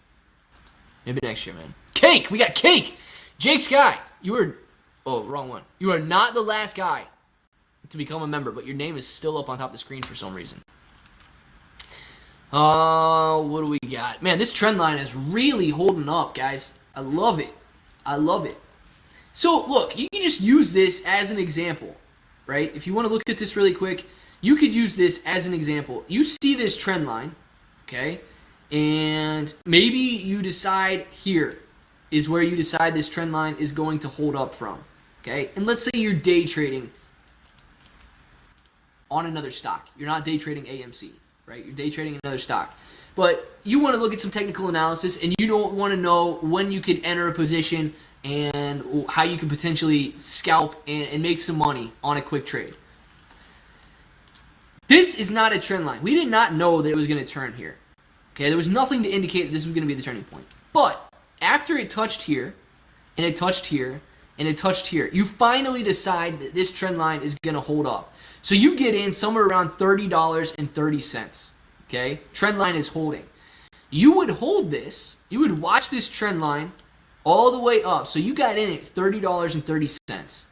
Maybe next year, man. Cake! We got cake! Jake Sky, you were... Oh, wrong one. You are not the last guy to become a member, but your name is still up on top of the screen for some reason. What do we got? Man, this trend line is really holding up, guys. I love it. I love it. So, look, you can just use this as an example, right? If you want to look at this really quick, you could use this as an example. You see this trend line, okay? And maybe you decide here is where you decide this trend line is going to hold up from, okay? And let's say you're day trading on another stock. You're not day trading AMC, right? You're day trading another stock. But you want to look at some technical analysis, and you don't want to know when you could enter a position and how you can potentially scalp and make some money on a quick trade. This is not a trend line. We did not know that it was going to turn here. Okay, there was nothing to indicate that this was going to be the turning point. But after it touched here, and it touched here, and it touched here, you finally decide that this trend line is going to hold up. So you get in somewhere around $30.30. Okay, trend line is holding. You would hold this. You would watch this trend line all the way up. So you got in at $30.30.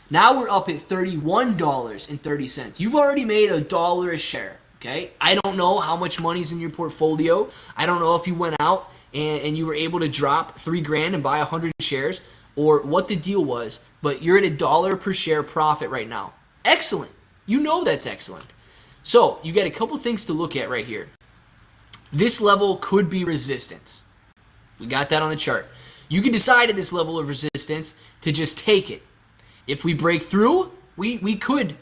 Now we're up at $31.30. You've already made $1 a share. Okay, I don't know how much money's in your portfolio. I don't know if you went out and you were able to drop $3,000 and buy 100 shares, or what the deal was, but you're at $1 per share profit right now. Excellent. You know that's excellent. So you got a couple things to look at right here. This level could be resistance. We got that on the chart. You can decide at this level of resistance to just take it. If we break through, we could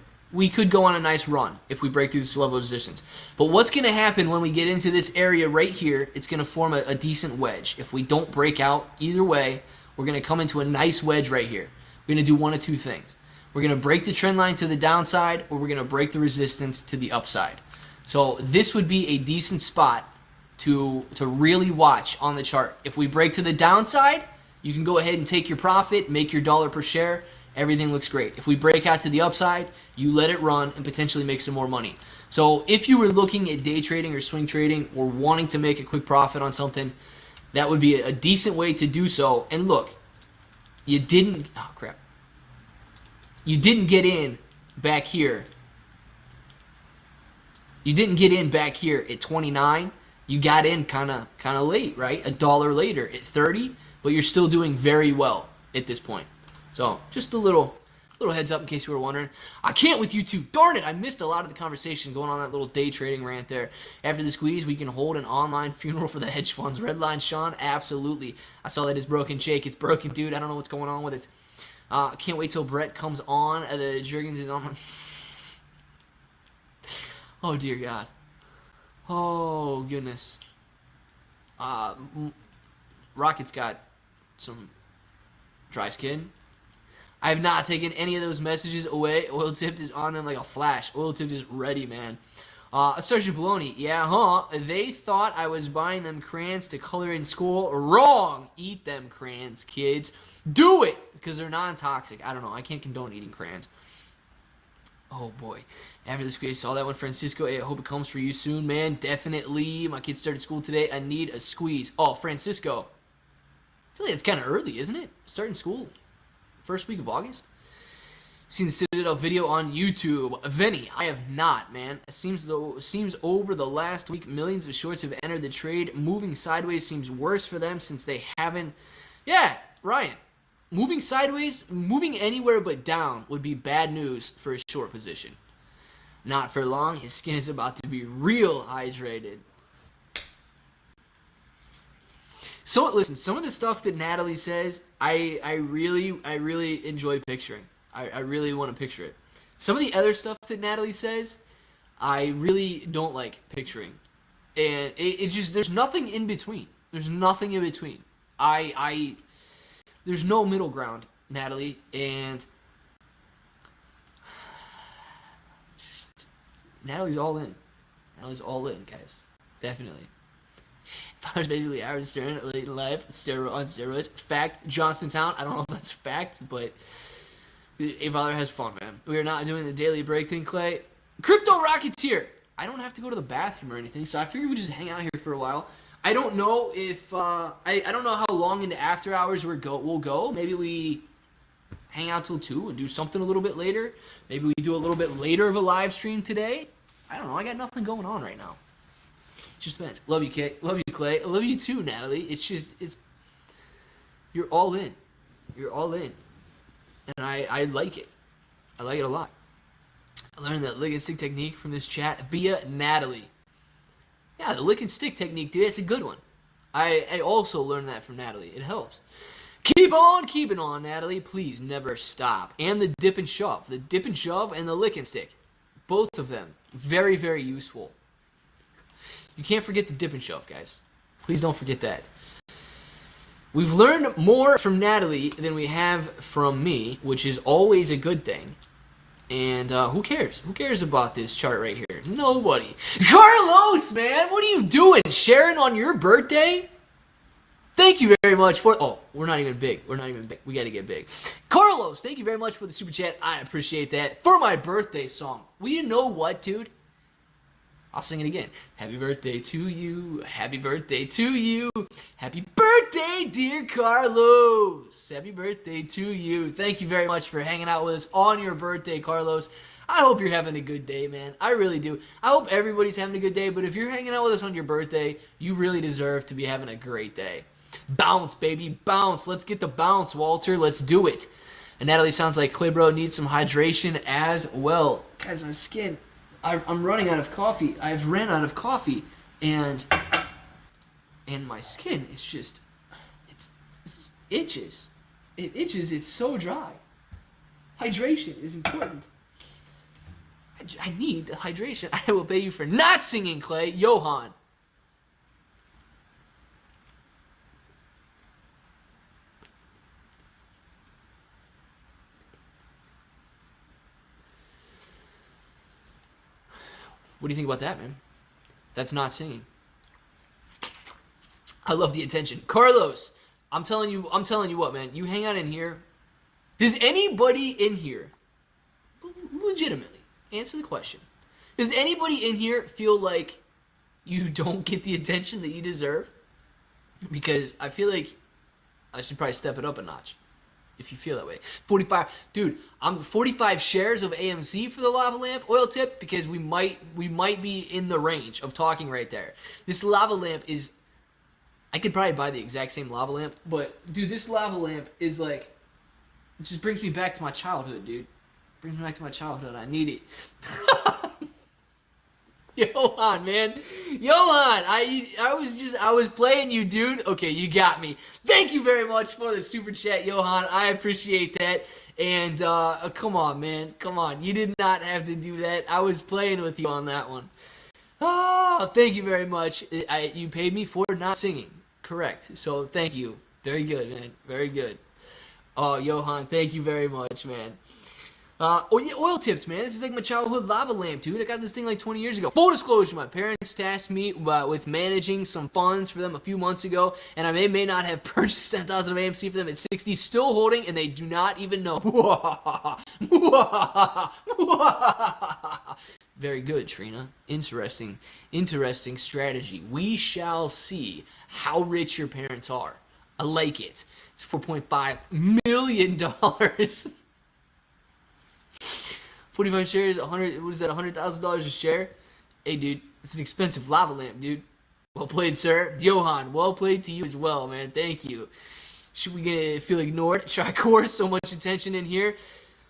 go on a nice run if we break through this level of resistance. But what's going to happen when we get into this area right here, it's going to form a decent wedge. If we don't break out either way, we're going to come into a nice wedge right here. We're going to do one of two things. We're going to break the trend line to the downside, or we're going to break the resistance to the upside. So this would be a decent spot to really watch on the chart. If we break to the downside, you can go ahead and take your profit, make your $1 per share. Everything looks great. If we break out to the upside, you let it run and potentially make some more money. So if you were looking at day trading or swing trading or wanting to make a quick profit on something, that would be a decent way to do so. And look, you didn't get in back here. You didn't get in back here at 29. You got in kind of late, right? $1 later at 30, but you're still doing very well at this point. So just a little heads up in case you were wondering. I can't with you two. Darn it, I missed a lot of the conversation going on that little day trading rant there. After the squeeze, we can hold an online funeral for the hedge funds. Redline Sean, absolutely. I saw that it's broken. Jake, it's broken, dude. I don't know what's going on with it. Can't wait till Brett comes on. The Jurgens is on. Oh, dear God. Oh, goodness. Rocket's got some dry skin. I have not taken any of those messages away. Oil Tipped is on them like a flash. Oil Tipped is ready, man. Sergeant Baloney, yeah, huh? They thought I was buying them crayons to color in school. Wrong! Eat them crayons, kids. Do it! Because they're non-toxic. I don't know. I can't condone eating crayons. Oh, boy. After the squeeze, saw that one, Francisco. Hey, I hope it comes for you soon, man. Definitely. My kids started school today. I need a squeeze. Oh, Francisco. I feel like it's kind of early, isn't it? Starting school. First week of August? Seen the Citadel video on YouTube. Venny, I have not, man. It seems over the last week, millions of shorts have entered the trade. Moving sideways seems worse for them since they haven't. Yeah, Ryan. Moving sideways, moving anywhere but down would be bad news for a short position. Not for long. His skin is about to be real hydrated. So listen, some of the stuff that Natalie says, I really enjoy picturing. I really want to picture it. Some of the other stuff that Natalie says, I really don't like picturing. And it just, there's nothing in between. There's nothing in between. There's no middle ground, Natalie, and just, Natalie's all in. Natalie's all in, guys. Definitely. Father's basically average staring at late in life, on steroids. Fact, Johnsontown. I don't know if that's fact, but a father has fun, man. We are not doing the daily break thing, Clay. Crypto Rocketeer. I don't have to go to the bathroom or anything, so I figured we'd just hang out here for a while. I don't know if I don't know how long into after hours we'll go. Maybe we hang out till 2 and do something a little bit later. Maybe we do a little bit later of a live stream today. I don't know. I got nothing going on right now. Just depends. Love you, Kay. Love you, Clay. I love you too, Natalie. It's you're all in. You're all in. And I like it. I like it a lot. I learned that lick and stick technique from this chat via Natalie. Yeah, the lick and stick technique, dude, it's a good one. I also learned that from Natalie. It helps. Keep on keeping on, Natalie. Please never stop. And the dip and shove. The dip and shove and the lick and stick. Both of them. Very, very useful. You can't forget the dip and shove, guys. Please don't forget that. We've learned more from Natalie than we have from me, which is always a good thing. And who cares? Who cares about this chart right here? Nobody. Carlos, man, what are you doing? Sharing on your birthday? Thank you very much for... Oh, we're not even big. We're not even big. We got to get big. Carlos, thank you very much for the super chat. I appreciate that. For my birthday song. Well, you know what, dude? I'll sing it again. Happy birthday to you. Happy birthday to you. Happy birthday, dear Carlos. Happy birthday to you. Thank you very much for hanging out with us on your birthday, Carlos. I hope you're having a good day, man. I really do. I hope everybody's having a good day, but if you're hanging out with us on your birthday, you really deserve to be having a great day. Bounce, baby, bounce. Let's get the bounce, Walter. Let's do it. And Natalie sounds like Claybro needs some hydration as well. Guys, my skin, I'm running out of coffee. I've ran out of coffee, and my skin is just, it itches. It itches. It's so dry. Hydration is important. I need hydration. I will pay you for not singing, Clay. Johan. What do you think about that, man? That's not singing. I love the attention. Carlos, I'm telling you what, man. You hang out in here. Does anybody in here, legitimately, answer the question. Does anybody in here feel like you don't get the attention that you deserve? Because I feel like I should probably step it up a notch. If you feel that way. 45, dude, I'm 45 shares of AMC for the lava lamp oil tip because we might be in the range of talking right there. This lava lamp is, I could probably buy the exact same lava lamp, but dude, this lava lamp is like, it just brings me back to my childhood, dude. Brings me back to my childhood. I need it. Johan, man. Johan, I was playing you, dude. Okay, you got me. Thank you very much for the super chat, Johan. I appreciate that. And come on, man. Come on. You did not have to do that. I was playing with you on that one. Oh, thank you very much. You paid me for not singing. Correct. So thank you. Very good, man. Very good. Oh, Johan, thank you very much, man. Oh yeah, oil tips, man. This is like my childhood lava lamp, dude. I got this thing like 20 years ago. Full disclosure, my parents tasked me with managing some funds for them a few months ago, and I may not have purchased 10,000 of AMC for them at 60, still holding, and they do not even know. Very good, Trina. Interesting strategy. We shall see how rich your parents are. I like it. It's $4.5 million. 45 shares, 100. What is that? $100,000 a share. Hey, dude, it's an expensive lava lamp, dude. Well played, sir. Johan, well played to you as well, man. Thank you. Should we feel ignored? Shy course, so much attention in here.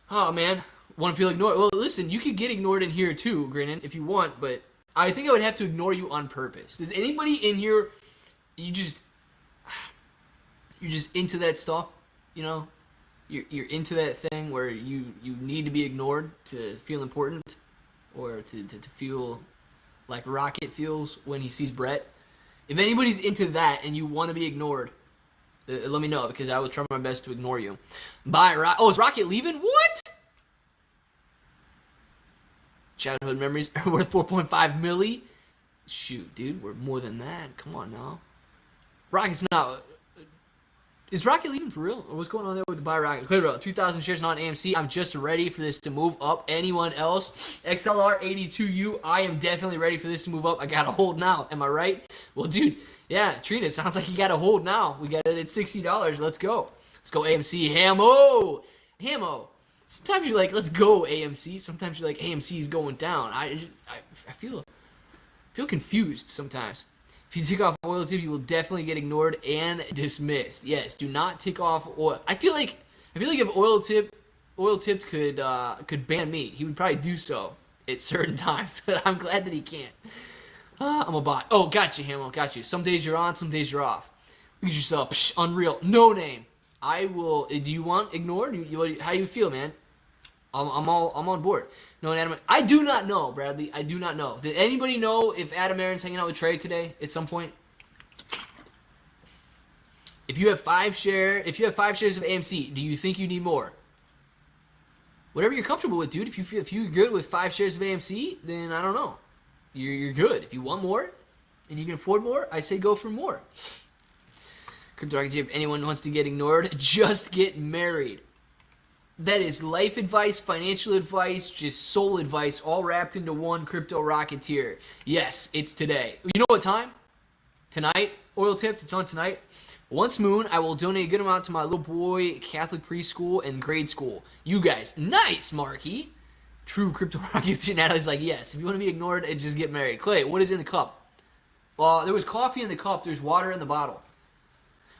Oh man, want to feel ignored? Well, listen, you could get ignored in here too, Grinnin, if you want, but I think I would have to ignore you on purpose. Does anybody in here? You're just into that stuff, you know? You're into that thing where you need to be ignored to feel important, or to feel like Rocket feels when he sees Brett. If anybody's into that and you want to be ignored, let me know, because I will try my best to ignore you. Bye, Rocket. Oh, is Rocket leaving? What? Childhood memories are worth 4.5 milli? Shoot, dude, we're more than that. Come on now. Rocket's not... Is Rocket leaving for real? Or what's going on there with the buy Rocket? Clear 2,000 shares on AMC. I'm just ready for this to move up. Anyone else? XLR82U. I am definitely ready for this to move up. I got a hold now. Am I right? Well, dude, yeah, Trina, it sounds like you got a hold now. We got it at $60. Let's go. Let's go AMC. Hamo. Sometimes you're like, let's go AMC. Sometimes you're like, AMC's going down. I feel confused sometimes. If you tick off oil tip, you will definitely get ignored and dismissed. Yes, do not tick off oil. I feel like if oil tipped could ban me, he would probably do so at certain times. But I'm glad that he can't. I'm a bot. Oh, got you, Hamo. Got you. Some days you're on, some days you're off. Look at yourself. Psh, unreal. No name. I will. Do you want ignored? How do you feel, man? I'm on board. No, Adam. I do not know, Bradley. I do not know. Did anybody know if Adam Aaron's hanging out with Trey today at some point? If you have 5 shares of AMC, do you think you need more? Whatever you're comfortable with, dude. If you're good with 5 shares of AMC, then I don't know. You're good. If you want more and you can afford more, I say go for more. Crypto Rocket, if anyone wants to get ignored, just get married. That is life advice, financial advice, just soul advice, all wrapped into one Crypto Rocketeer. Yes, it's today. You know what time? Tonight oil tip that's on tonight. Once moon, I will donate a good amount to my little boy Catholic preschool and grade school. You guys, nice, Marky. True Crypto Rockets. Natalie's like, yes, if you want to be ignored, just get married. Clay, what is in the cup? There was coffee in the cup. There's water in the bottle.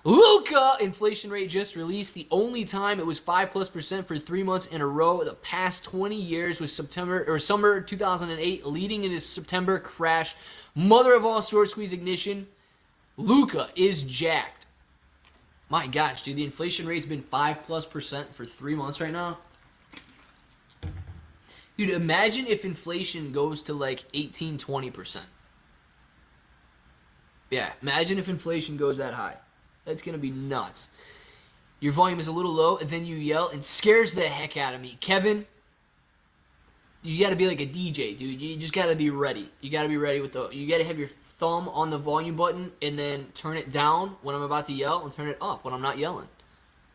Luca inflation rate just released. The only time it was 5+% for 3 months in a row. The past 20 years was summer 2008, leading into September crash. Mother of all short squeeze ignition. Luca is jacked. My gosh, dude, the inflation rate's been 5+% for 3 months right now. Dude, imagine if inflation goes to like 18-20%. Yeah, imagine if inflation goes that high. That's going to be nuts. Your volume is a little low, and then you yell and scares the heck out of me. Kevin, you got to be like a DJ, dude. You just got to be ready. You got to be ready with you got to have your thumb on the volume button and then turn it down when I'm about to yell and turn it up when I'm not yelling.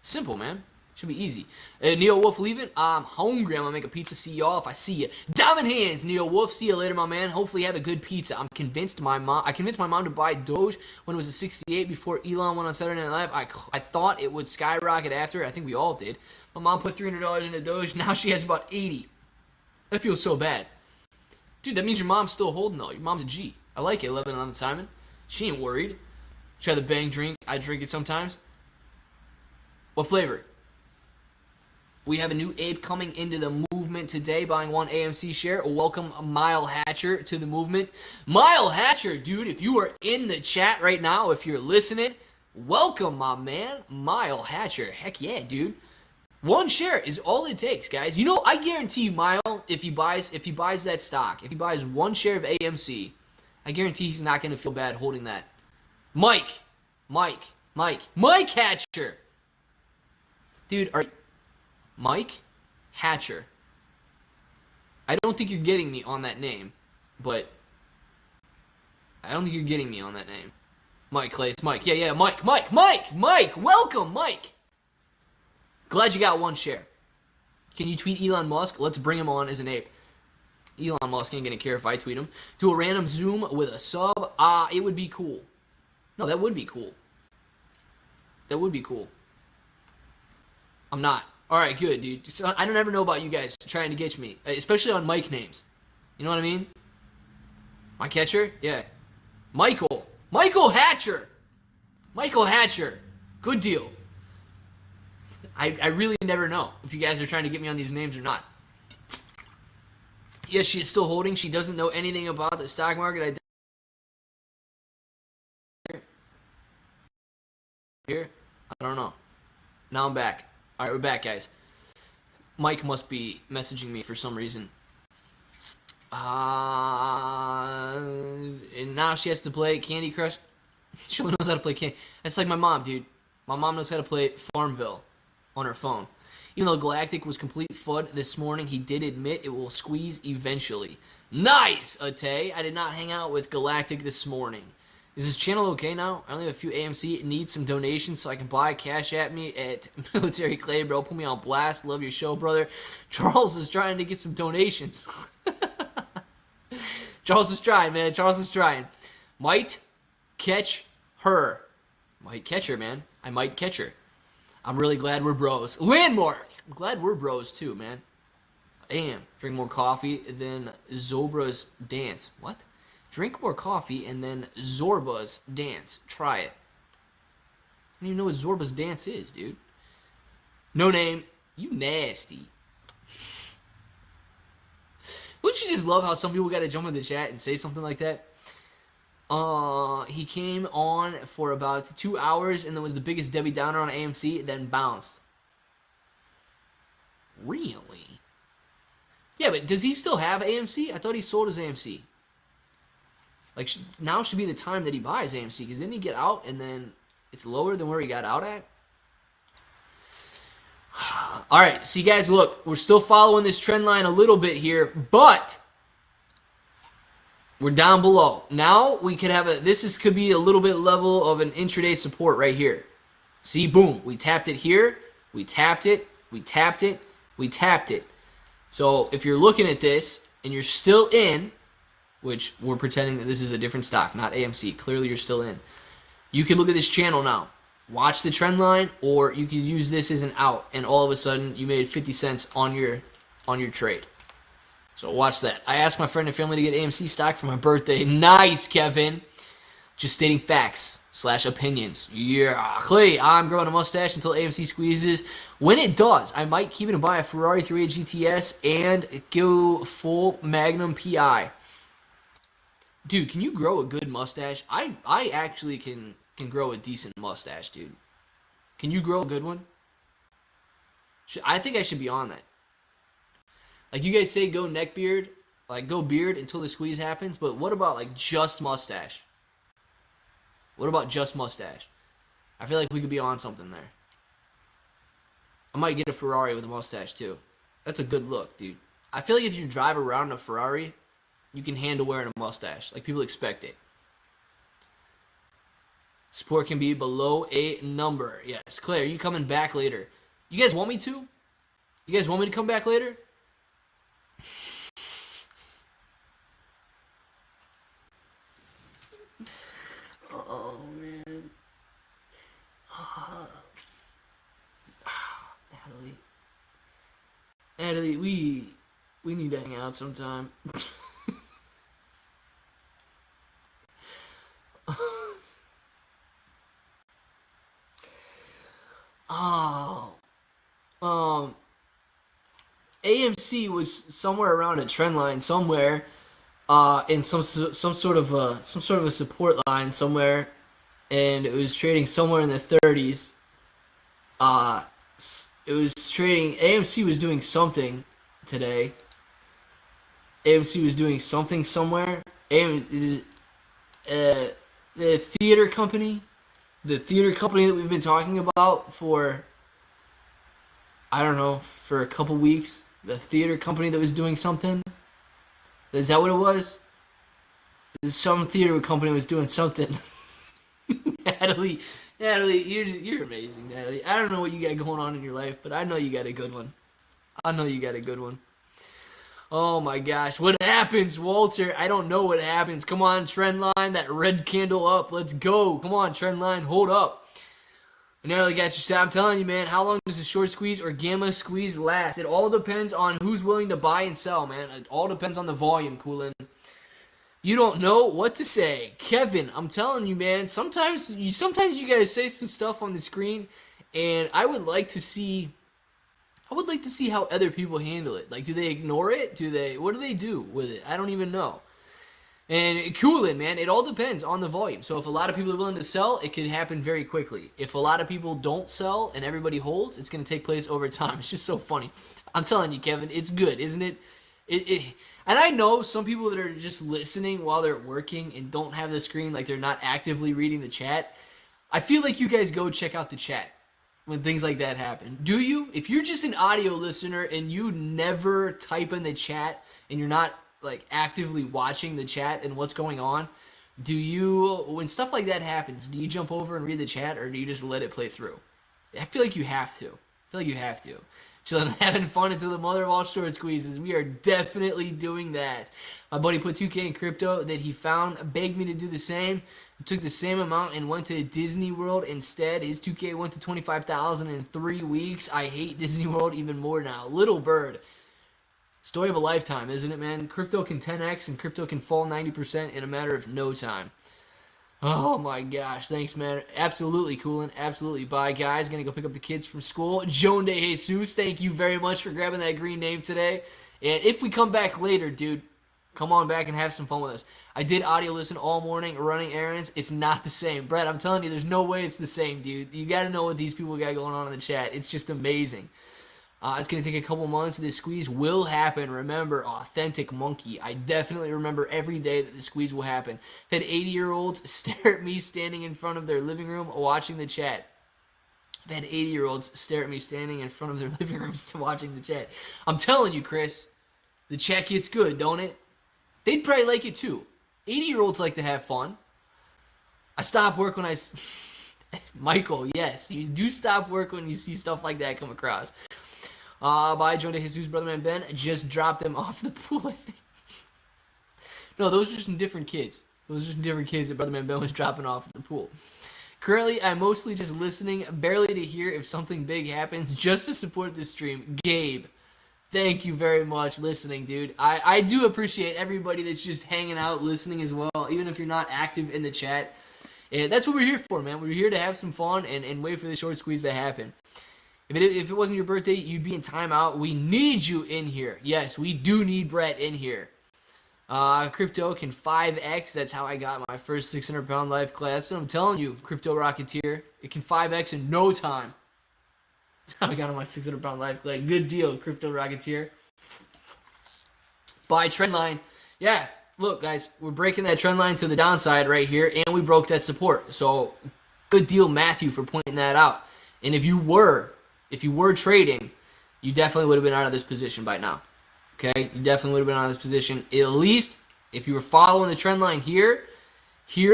Simple, man. Should be easy. Neo Wolf leaving. I'm hungry. I'm going to make a pizza. See y'all if I see you. Diamond hands, Neo Wolf. See you later, my man. Hopefully you have a good pizza. I convinced my mom to buy Doge when it was a 68 before Elon went on Saturday Night Live. I thought it would skyrocket after. I think we all did. My mom put $300 into Doge. Now she has about 80. I feel so bad. Dude, that means your mom's still holding, though. Your mom's a G. I like it, 11 Simon. She ain't worried. Try the bang drink. I drink it sometimes. What flavor? We have a new ape coming into the movement today, buying one AMC share. Welcome Mile Hatcher to the movement. Mile Hatcher, dude, if you are in the chat right now, if you're listening, welcome, my man, Mile Hatcher. Heck yeah, dude. One share is all it takes, guys. You know, I guarantee you, Mile, if he buys that stock, if he buys one share of AMC, I guarantee he's not going to feel bad holding that. Mike Hatcher. Dude, Mike Hatcher. I don't think you're getting me on that name, but Mike Clay, it's Mike. Yeah, Mike. Welcome, Mike. Glad you got one share. Can you tweet Elon Musk? Let's bring him on as an ape. Elon Musk ain't gonna care if I tweet him. Do a random Zoom with a sub. It would be cool. No, that would be cool. I'm not. All right, good, dude. So I don't ever know about you guys trying to get me, especially on Mike names. You know what I mean? My catcher? Yeah. Michael Hatcher. Good deal. I really never know if you guys are trying to get me on these names or not. Yes, she is still holding. She doesn't know anything about the stock market. I don't know. Now I'm back. All right, we're back, guys. Mike must be messaging me for some reason. And now she has to play Candy Crush. She only knows how to play Candy. That's like my mom, dude. My mom knows how to play Farmville on her phone. Even though Galactic was complete FUD this morning, he did admit it will squeeze eventually. Nice, Ate. I did not hang out with Galactic this morning. Is this channel okay now? I only have a few AMC. Need some donations so I can buy. Cash at me at Military Clay, bro. Put me on blast. Love your show, brother. Charles is trying to get some donations. Charles is trying, man. Might catch her. Might catch her, man. I might catch her. I'm really glad we're bros. Landmark. I'm glad we're bros, too, man. I am. Drink more coffee than Zobra's dance. What? Drink more coffee and then Zorba's dance. Try it. I don't even know what Zorba's dance is, dude. No name. You nasty. Wouldn't you just love how some people got to jump in the chat and say something like that? He came on for about 2 hours and then was the biggest Debbie Downer on AMC, then bounced. Really? Yeah, but does he still have AMC? I thought he sold his AMC. Like, now should be the time that he buys AMC, because didn't he get out and then it's lower than where he got out at? All right, see, guys, look, we're still following this trend line a little bit here, but we're down below. Now we could have could be a little bit level of an intraday support right here. See, boom, we tapped it here, we tapped it. So if you're looking at this and you're still in, which we're pretending that this is a different stock, not AMC. Clearly, you're still in. You can look at this channel now, watch the trend line, or you can use this as an out, and all of a sudden you made 50 cents on your trade. So watch that. I asked my friend and family to get AMC stock for my birthday. Nice, Kevin. Just stating facts / opinions. Yeah, Clay, I'm growing a mustache until AMC squeezes. When it does, I might keep it and buy a Ferrari 388 GTS and go full Magnum PI. Dude, can you grow a good mustache? I actually can grow a decent mustache, dude. Can you grow a good one? I think I should be on that. Like you guys say, go neck beard, like go beard until the squeeze happens. But what about like just mustache? What about just mustache? I feel like we could be on something there. I might get a Ferrari with a mustache too. That's a good look, dude. I feel like if you drive around in a Ferrari, you can handle wearing a mustache. Like people expect it. Support can be below a number. Yes, Claire, you coming back later? You guys want me to? You guys want me to come back later? Oh man. Natalie, we need to hang out sometime. Oh, AMC was somewhere around a trend line somewhere, in some sort of a support line somewhere, and it was trading somewhere in the 30s. It was trading. AMC was doing something today. AMC was doing something somewhere. The theater company, that we've been talking about for, I don't know, for a couple weeks. The theater company that was doing something. Is that what it was? Some theater company was doing something. Natalie, you're amazing, Natalie. I don't know what you got going on in your life, but I know you got a good one. Oh my gosh, what happens, Walter? I don't know what happens. Come on, trend line, that red candle up. Let's go. Come on, trend line, hold up. Natalie got you set. I'm telling you, man, how long does a short squeeze or gamma squeeze last? It all depends on who's willing to buy and sell, man. It all depends on the volume, Coolin. You don't know what to say. Kevin, I'm telling you, man, sometimes you guys say some stuff on the screen, and I would like to see how other people handle it. Like, do they ignore it? What do they do with it? I don't even know. And Coolin, man, it all depends on the volume. So if a lot of people are willing to sell, it could happen very quickly. If a lot of people don't sell and everybody holds, it's going to take place over time. It's just so funny. I'm telling you, Kevin, it's good, isn't it? And I know some people that are just listening while they're working and don't have the screen, like they're not actively reading the chat. I feel like you guys go check out the chat when things like that happen. Do you? If you're just an audio listener and you never type in the chat and you're not like actively watching the chat and what's going on, do you, when stuff like that happens, do you jump over and read the chat, or do you just let it play through? I feel like you have to. Chilling, having fun until the mother of all short squeezes. We are definitely doing that. My buddy put 2K in crypto that he found, begged me to do the same. Took the same amount and went to Disney World instead. His 2K went to 25,000 in 3 weeks. I hate Disney World even more now. Little bird. Story of a lifetime, isn't it, man? Crypto can 10x and crypto can fall 90% in a matter of no time. Oh my gosh, thanks, man. Absolutely, Coolin. Absolutely. Bye, guys. Gonna go pick up the kids from school. Joan de Jesus, thank you very much for grabbing that green name today. And if we come back later, dude, come on back and have some fun with us. I did audio listen all morning, running errands. It's not the same. Brett, I'm telling you, there's no way it's the same, dude. You gotta know what these people got going on in the chat. It's just amazing. It's going to take a couple months. This squeeze will happen. Remember, authentic monkey. I definitely remember every day that the squeeze will happen. I've had 80-year-olds stare at me standing in front of their living room watching the chat. I've had 80-year-olds stare at me standing in front of their living rooms watching the chat. I'm telling you, Chris, the chat gets good, don't it? They'd probably like it too. 80-year-olds like to have fun. I stop work when I... Michael, yes, you do stop work when you see stuff like that come across. Bye, Joe de Jesus, brother man Ben. Just dropped them off the pool, I think. No, those are some different kids. Those are some different kids that brother man Ben was dropping off at the pool. Currently, I'm mostly just listening, barely to hear if something big happens, just to support the stream. Gabe, thank you very much listening, dude. I do appreciate everybody that's just hanging out, listening as well, even if you're not active in the chat. And that's what we're here for, man. We're here to have some fun and wait for the short squeeze to happen. If it wasn't your birthday, you'd be in timeout. We need you in here. Yes, we do need Brett in here. Crypto can 5x. That's how I got my first 600-pound life class. So I'm telling you, Crypto Rocketeer, it can 5x in no time. That's how I got on my 600-pound life class. Good deal, Crypto Rocketeer. Buy trend line. Yeah, look, guys, we're breaking that trend line to the downside right here, and we broke that support. So good deal, Matthew, for pointing that out. And if you were trading, you definitely would have been out of this position by now. Okay, you definitely would have been out of this position. At least if you were following the trend line here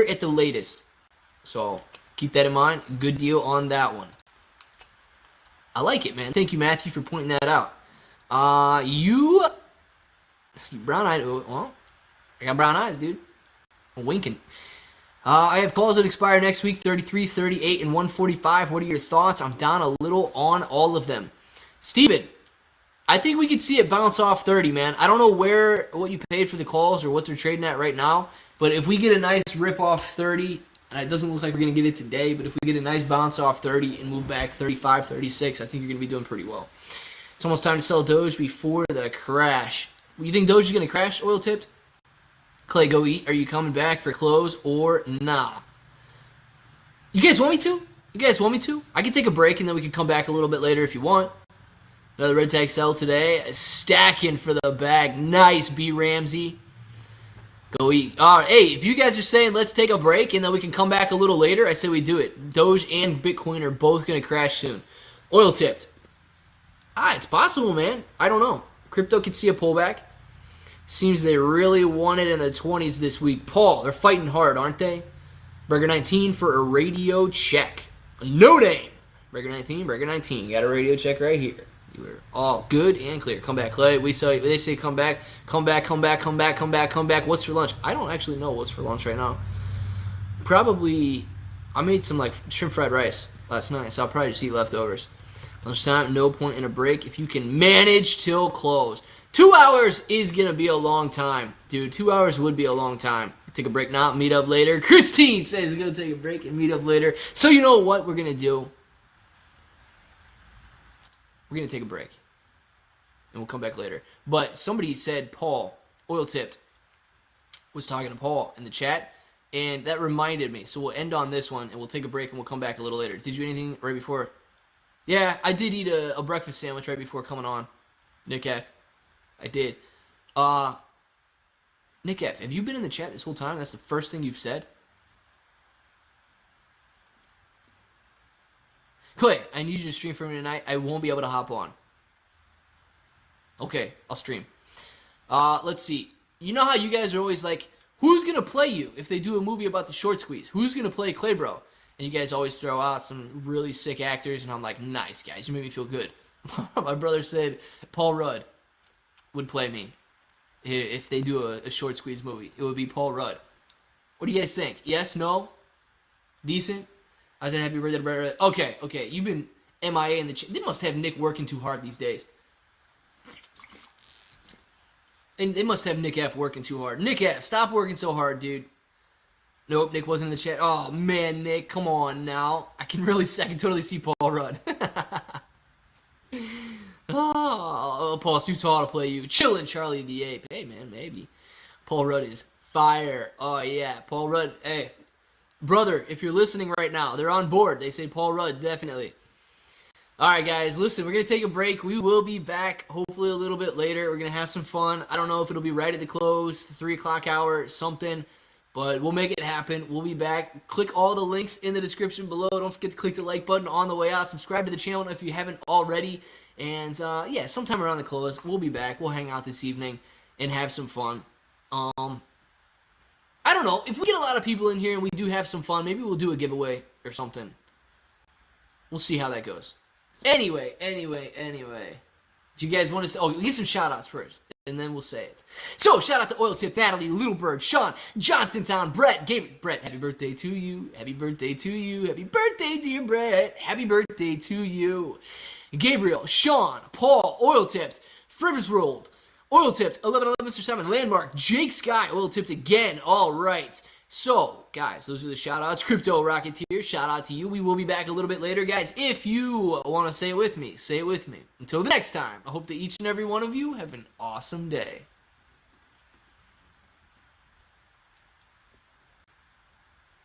at the latest. So keep that in mind. Good deal on that one. I like it, man. Thank you, Matthew, for pointing that out. You brown-eyed. Well, I got brown eyes, dude. I'm winking. I have calls that expire next week, 33, 38, and 145. What are your thoughts? I'm down a little on all of them. Steven, I think we could see it bounce off 30, man. I don't know what you paid for the calls or what they're trading at right now, but if we get a nice rip off 30, and it doesn't look like we're going to get it today, but if we get a nice bounce off 30 and move back 35, 36, I think you're going to be doing pretty well. It's almost time to sell Doge before the crash. You think Doge is going to crash, oil tipped? Clay, go eat. Are you coming back for close or nah? You guys want me to? I can take a break and then we can come back a little bit later if you want. Another red tag sell today. Stacking for the bag. Nice, B. Ramsey. Go eat. All right, hey, if you guys are saying let's take a break and then we can come back a little later, I say we do it. Doge and Bitcoin are both going to crash soon. Oil tipped. It's possible, man. I don't know. Crypto could see a pullback. Seems they really want it in the 20s this week. Paul, they're fighting hard, aren't they? Burger 19 for a radio check. No name. Burger 19, Burger 19. Got a radio check right here. You are all good and clear. Come back, Clay. They say come back, come back, come back, come back, come back, come back. What's for lunch? I don't actually know what's for lunch right now. Probably, I made some like shrimp fried rice last night, so I'll probably just eat leftovers. Lunchtime, no point in a break if you can manage till close. 2 hours is going to be a long time, dude. 2 hours would be a long time. Take a break now, meet up later. Christine says we're going to take a break and meet up later. So you know what we're going to do? We're going to take a break. And we'll come back later. But somebody said Paul, oil tipped, was talking to Paul in the chat. And that reminded me. So we'll end on this one and we'll take a break and we'll come back a little later. Did you do anything right before? Yeah, I did eat a breakfast sandwich right before coming on. Nick F. I did. Nick F., have you been in the chat this whole time? That's the first thing you've said? Clay, I need you to stream for me tonight. I won't be able to hop on. Okay, I'll stream. Let's see. You know how you guys are always like, who's going to play you if they do a movie about the short squeeze? Who's going to play Clay Bro? And you guys always throw out some really sick actors, and I'm like, nice, guys. You make me feel good. My brother said Paul Rudd would play me if they do a short squeeze movie. It would be Paul Rudd. What do you guys think? Yes? No? Decent? I said happy birthday to Brett. Okay. You've been MIA in the chat. They must have Nick working too hard these days. And they must have Nick F working too hard. Nick F, stop working so hard, dude. Nope, Nick wasn't in the chat. Oh, man, Nick, come on now. I can totally see Paul Rudd. Oh, Paul's too tall to play you. Chillin', Charlie the Ape. Hey, man, maybe. Paul Rudd is fire. Oh, yeah, Paul Rudd. Hey, brother, if you're listening right now, they're on board. They say Paul Rudd, definitely. All right, guys, listen, we're going to take a break. We will be back hopefully a little bit later. We're going to have some fun. I don't know if it'll be right at the close, the 3 o'clock hour, something. But we'll make it happen. We'll be back. Click all the links in the description below. Don't forget to click the like button on the way out. Subscribe to the channel if you haven't already. And, yeah, sometime around the close, we'll be back. We'll hang out this evening and have some fun. I don't know. If we get a lot of people in here and we do have some fun, maybe we'll do a giveaway or something. We'll see how that goes. Anyway. If you guys want to say, oh, get some shout outs first, and then we'll say it. So, shout out to Oil Tip, Natalie, Little Bird, Sean, Johnsontown, Brett, Gabe. Brett, happy birthday to you. Happy birthday to you. Happy birthday, dear Brett. Happy birthday to you. Gabriel, Sean, Paul, Oil Tipped, Frivers Rolled, Oil Tipped, 1111 Mr. 7, Landmark, Jake Sky, Oil Tipped again. All right. So, guys, those are the shout-outs. Crypto Rocketeer, shout-out to you. We will be back a little bit later, guys. If you want to say it with me, say it with me. Until the next time, I hope that each and every one of you have an awesome day.